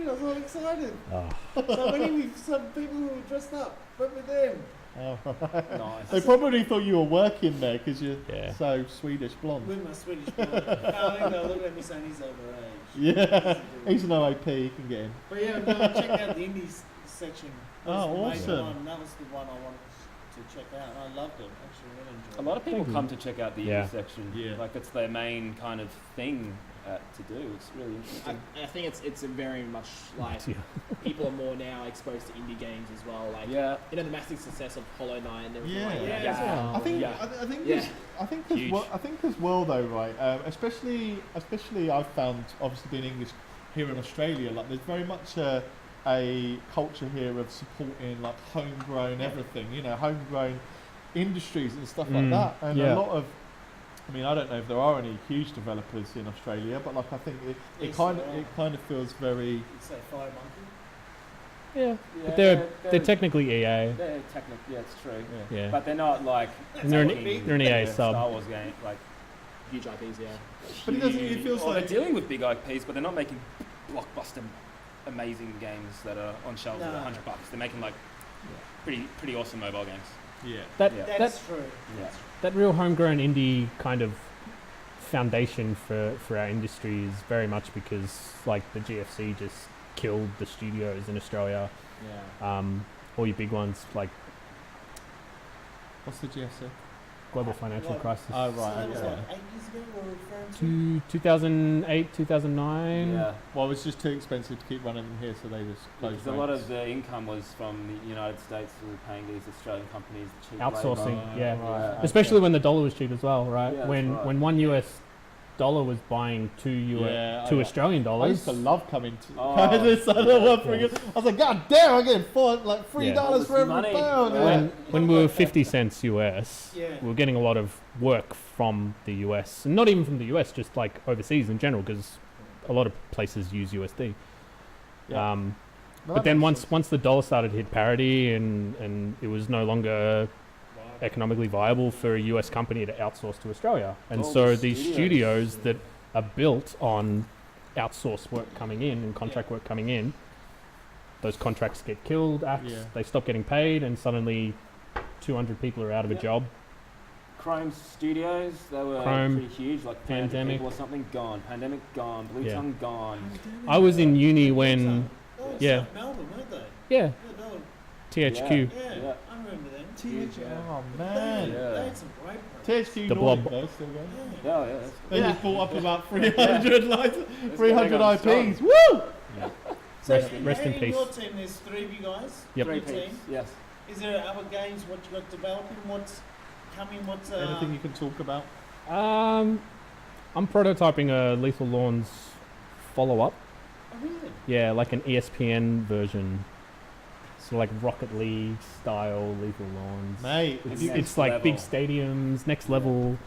I was all excited. Oh. So I went in with some people who were dressed up. Went with them. Oh. Nice. They probably thought you were working there because you're Yeah. so Swedish blonde. With my Swedish blonde. No, I think they'll look at me saying he's overage. Yeah, he's an OAP, he can get in. But yeah, no, I checked out the indies section. Oh, That was the main awesome. one. That was the one I wanted to check out. I loved it. Actually, really enjoyed it. A lot of people Thank come you. to check out the Yeah. indie section. Yeah. Like it's their main kind of thing to do. It's really interesting. I think it's a very much like Yeah. people are more now exposed to indie games as well. Like Yeah. you know the massive success of Hollow Knight and everything Yeah. like that. Yeah. I think Yeah. I think Yeah. as well, I think as well though, right? Especially I've found obviously being English here in Australia, like there's very much a culture here of supporting like homegrown everything, you know, homegrown industries and stuff like that, and yeah. a lot of. I mean, I don't know if there are any huge developers in Australia, but like I think it Yes, kind there are. of feels very. You'd say Fire Monkey. Yeah, Yeah, but they're technically EA. They're technically, yeah, it's true. Yeah, But they're not like and they're taking an EA the sub. Star Wars game, like Huge IPs, yeah. But it doesn't. It feels well, like they're dealing with big IPs, but they're not making blockbuster, amazing games that are on shelves No. at $100. They're making like pretty awesome mobile games. yeah. That Yeah. That's true. Yeah. that real homegrown indie kind of foundation for our industry is very much because like the GFC just killed the studios in Australia. Yeah. All your big ones like What's the GSC? global financial What? crisis. Oh So right. that was Okay. like 8 years ago we're referring to? 2008, 2009. Yeah. Well, it was just too expensive to keep running them here, so they just closed. Because a lot ranks. of the income was from the United States who were paying these Australian companies cheap Outsourcing, labour. yeah. Right, Especially when the dollar was cheap as well, right? Yeah, that's when right. when one US dollar was buying two Australian I dollars. used to love coming to Oh, this. I was like, God damn! I'm getting like $3 Yeah. for every Money. pound. Yeah. when we were 50 cents US, Yeah. we were getting a lot of work from the US, and not even from the US, just like overseas in general, because a lot of places use USD. Yeah. Um, No, but that then makes once the dollar started to hit parity and it was no longer economically viable for a US company to outsource to Australia, and All so the these studios. studios that are built on outsource work coming in and contract work coming in, those contracts get killed, Yeah. they stop getting paid, and suddenly 200 people are out of a Yeah. job. Chrome Studios, they were Chrome, pretty huge, like 300 Pandemic. people or something, gone. Pandemic gone. Blue Yeah. Tongue gone. I was in uni when, That was yeah. South Melbourne, weren't they? yeah, Yeah, they were, THQ. yeah, Yeah. I remember them. Huge, yeah. Oh They, man. Yeah. they had some great products. THQ The Nordic Blob. though, still going. Yeah, yeah. That's They just bought up about 300 It's 300 going on IPs. strong. Woo! So Rest in in peace. your team, there's 3 of you guys. Yep. Three Your team. peeps, yes. Is there other games what you got developing? What's coming? What's Anything you can talk about? I'm prototyping a Lethal Lawns follow-up. Oh, really? Yeah, like an ESPN version. So like Rocket League style Lethal Lawns. Mate, It's, if you- it's like big level. stadiums, next level,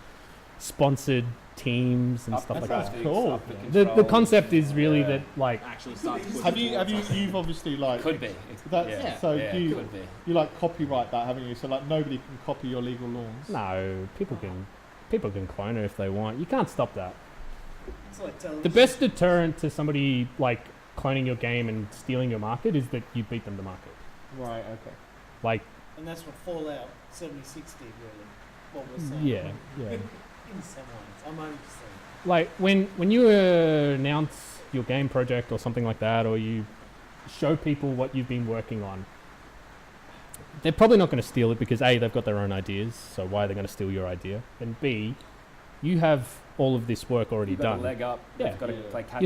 sponsored teams and stuff like that's that. cool. Up The controls. concept is really Yeah. that like Actually start to have you've obviously like Could be. that's Yeah. so Yeah, you could be. you like copyright that, haven't you? So like nobody can copy your legal lawns. no, people can clone it if they want. You can't stop that. It's like television. The best deterrent to somebody like cloning your game and stealing your market is that you beat them to market. Right. Okay. Like And that's what Fallout 76 did, really. What we're saying. yeah. In some ways. I'm only just saying. Like when you announce your game project or something like that, or you show people what you've been working on, they're probably not going to steal it because A, they've got their own ideas, so why are they going to steal your idea? And B, you have all of this work already You've got done. a leg up. Yeah. You've got to play catch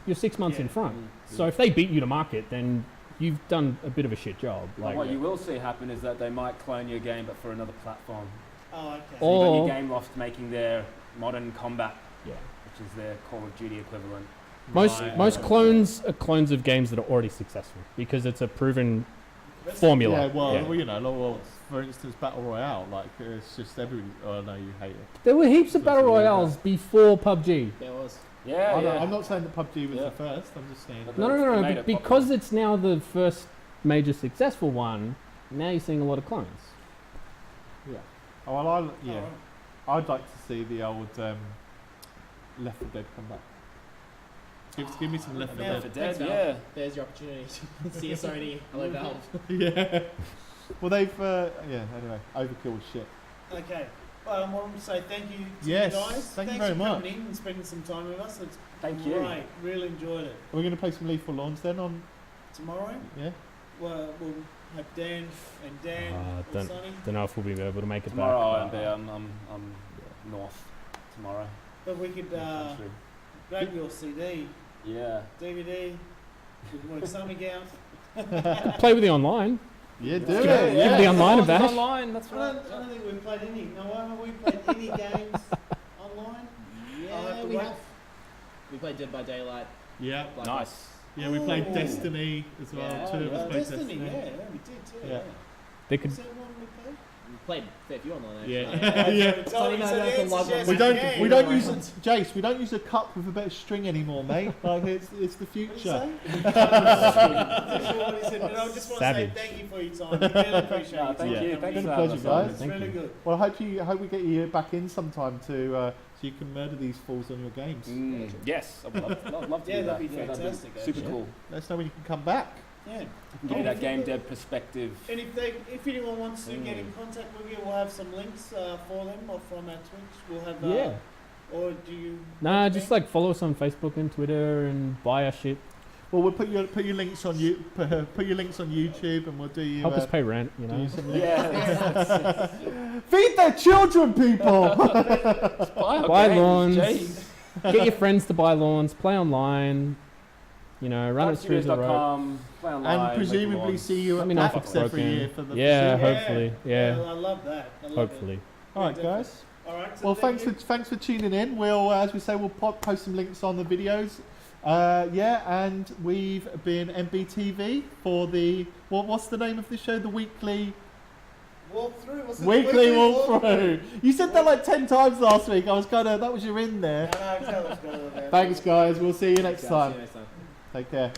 You're 6 months in Yeah. front. So if they beat you to market, then you've done a bit of a shit job. But Like what you will see happen is that they might clone your game, but for another platform. Oh, okay. So you've got Or- your Game Loft making their modern combat, yeah. which is their Call of Duty equivalent. Most Right. most clones are clones of games that are already successful because it's a proven formula. Yeah. Well, Yeah. well, you know, well, for instance, Battle Royale, like it's just everybody. Oh no, you hate it. There were heaps of So battle it's really royales before PUBG. There was. Yeah, yeah. I'm not saying that PUBG was Yeah. the first. I'm just saying. But No, They no, made no. it Because popular. it's now the first major successful one, now you're seeing a lot of clones. Yeah. Oh well, Oh, yeah. right. I'd like to see the old Left 4 Dead come back. Give me some Left 4 Left 4 Dead. Dead, Val. yeah. There's your opportunity. See you, Sony. Hello, Valve. Yeah. Well, they've yeah. Anyway, Overkill was shit. Okay. Well, I want to say thank you to Yes, you guys. thank you Thanks very for much. coming in and spending some time with us. It's Thank you. great. Really enjoyed it. Are we going to play some Lethal Lawns then? On Tomorrow, yeah. we'll Hope Dan and Dan or Sonny. Don't know if we'll be able to make it Tomorrow back. I'm north tomorrow. But we could grab your CD, Yeah. DVD, we can work summer gown. Play with the online. Yeah, do Give it. the online a bash. Online, that's I don't think we've played any. No, haven't we played any games online? Yeah, we have. We played Dead by Daylight. Yeah. Black Nice. Yeah, we played Ooh. Destiny as well. Yeah. Two of us played Destiny, Destiny. yeah, we did too. Yeah. They could. Is that one we played? We played a fair few online actually. Yeah. Yeah. Tony, so the answer's yes, We don't. yeah. We don't use it, Jace. We don't use a cup with a bit of string anymore, mate. Like it's the What did you future. say? I'm not sure what he said, but I just want to say Savage. thank you for your time. We really appreciate No, it. thank Yeah. you. Been Thanks a for pleasure, having us guys. It's on. really good. Well, I hope we get you back in sometime so you can murder these fools on your games. Yes, I would love to Yeah, do that'd that. be fantastic, Super actually. cool. Let us know when you can come back. Yeah. Give you that game dev perspective. And if anyone wants to get in contact with you, we'll have some links for them or from our Twitch. We'll have. Yeah. Or do you? Nah, just like follow us on Facebook and Twitter and buy our shit. Well, we'll put your links on you. Put your links on YouTube, and we'll do you. Help us pay rent, you do know. you some links. Yeah. Feed their children, people. Buy lawns. Get your friends to buy lawns. Play online. You know, run it through the road. Play online, And presumably make see you Let at me know if PAX it's every broken. year for the. Yeah, foreseeable. hopefully. Yeah. I love that. I love Hopefully. It. All right, guys. All right. So Well, thanks for tuning in. We'll, as we say, we'll post some links on the videos. And we've been MBTV for the what's the name of the show? The weekly walkthrough. What's it? weekly walkthrough. You said that like 10 times last week. I was that was your in there. I know, tell us, go there. Thanks, guys. We'll see you next See you time. next time. Take care.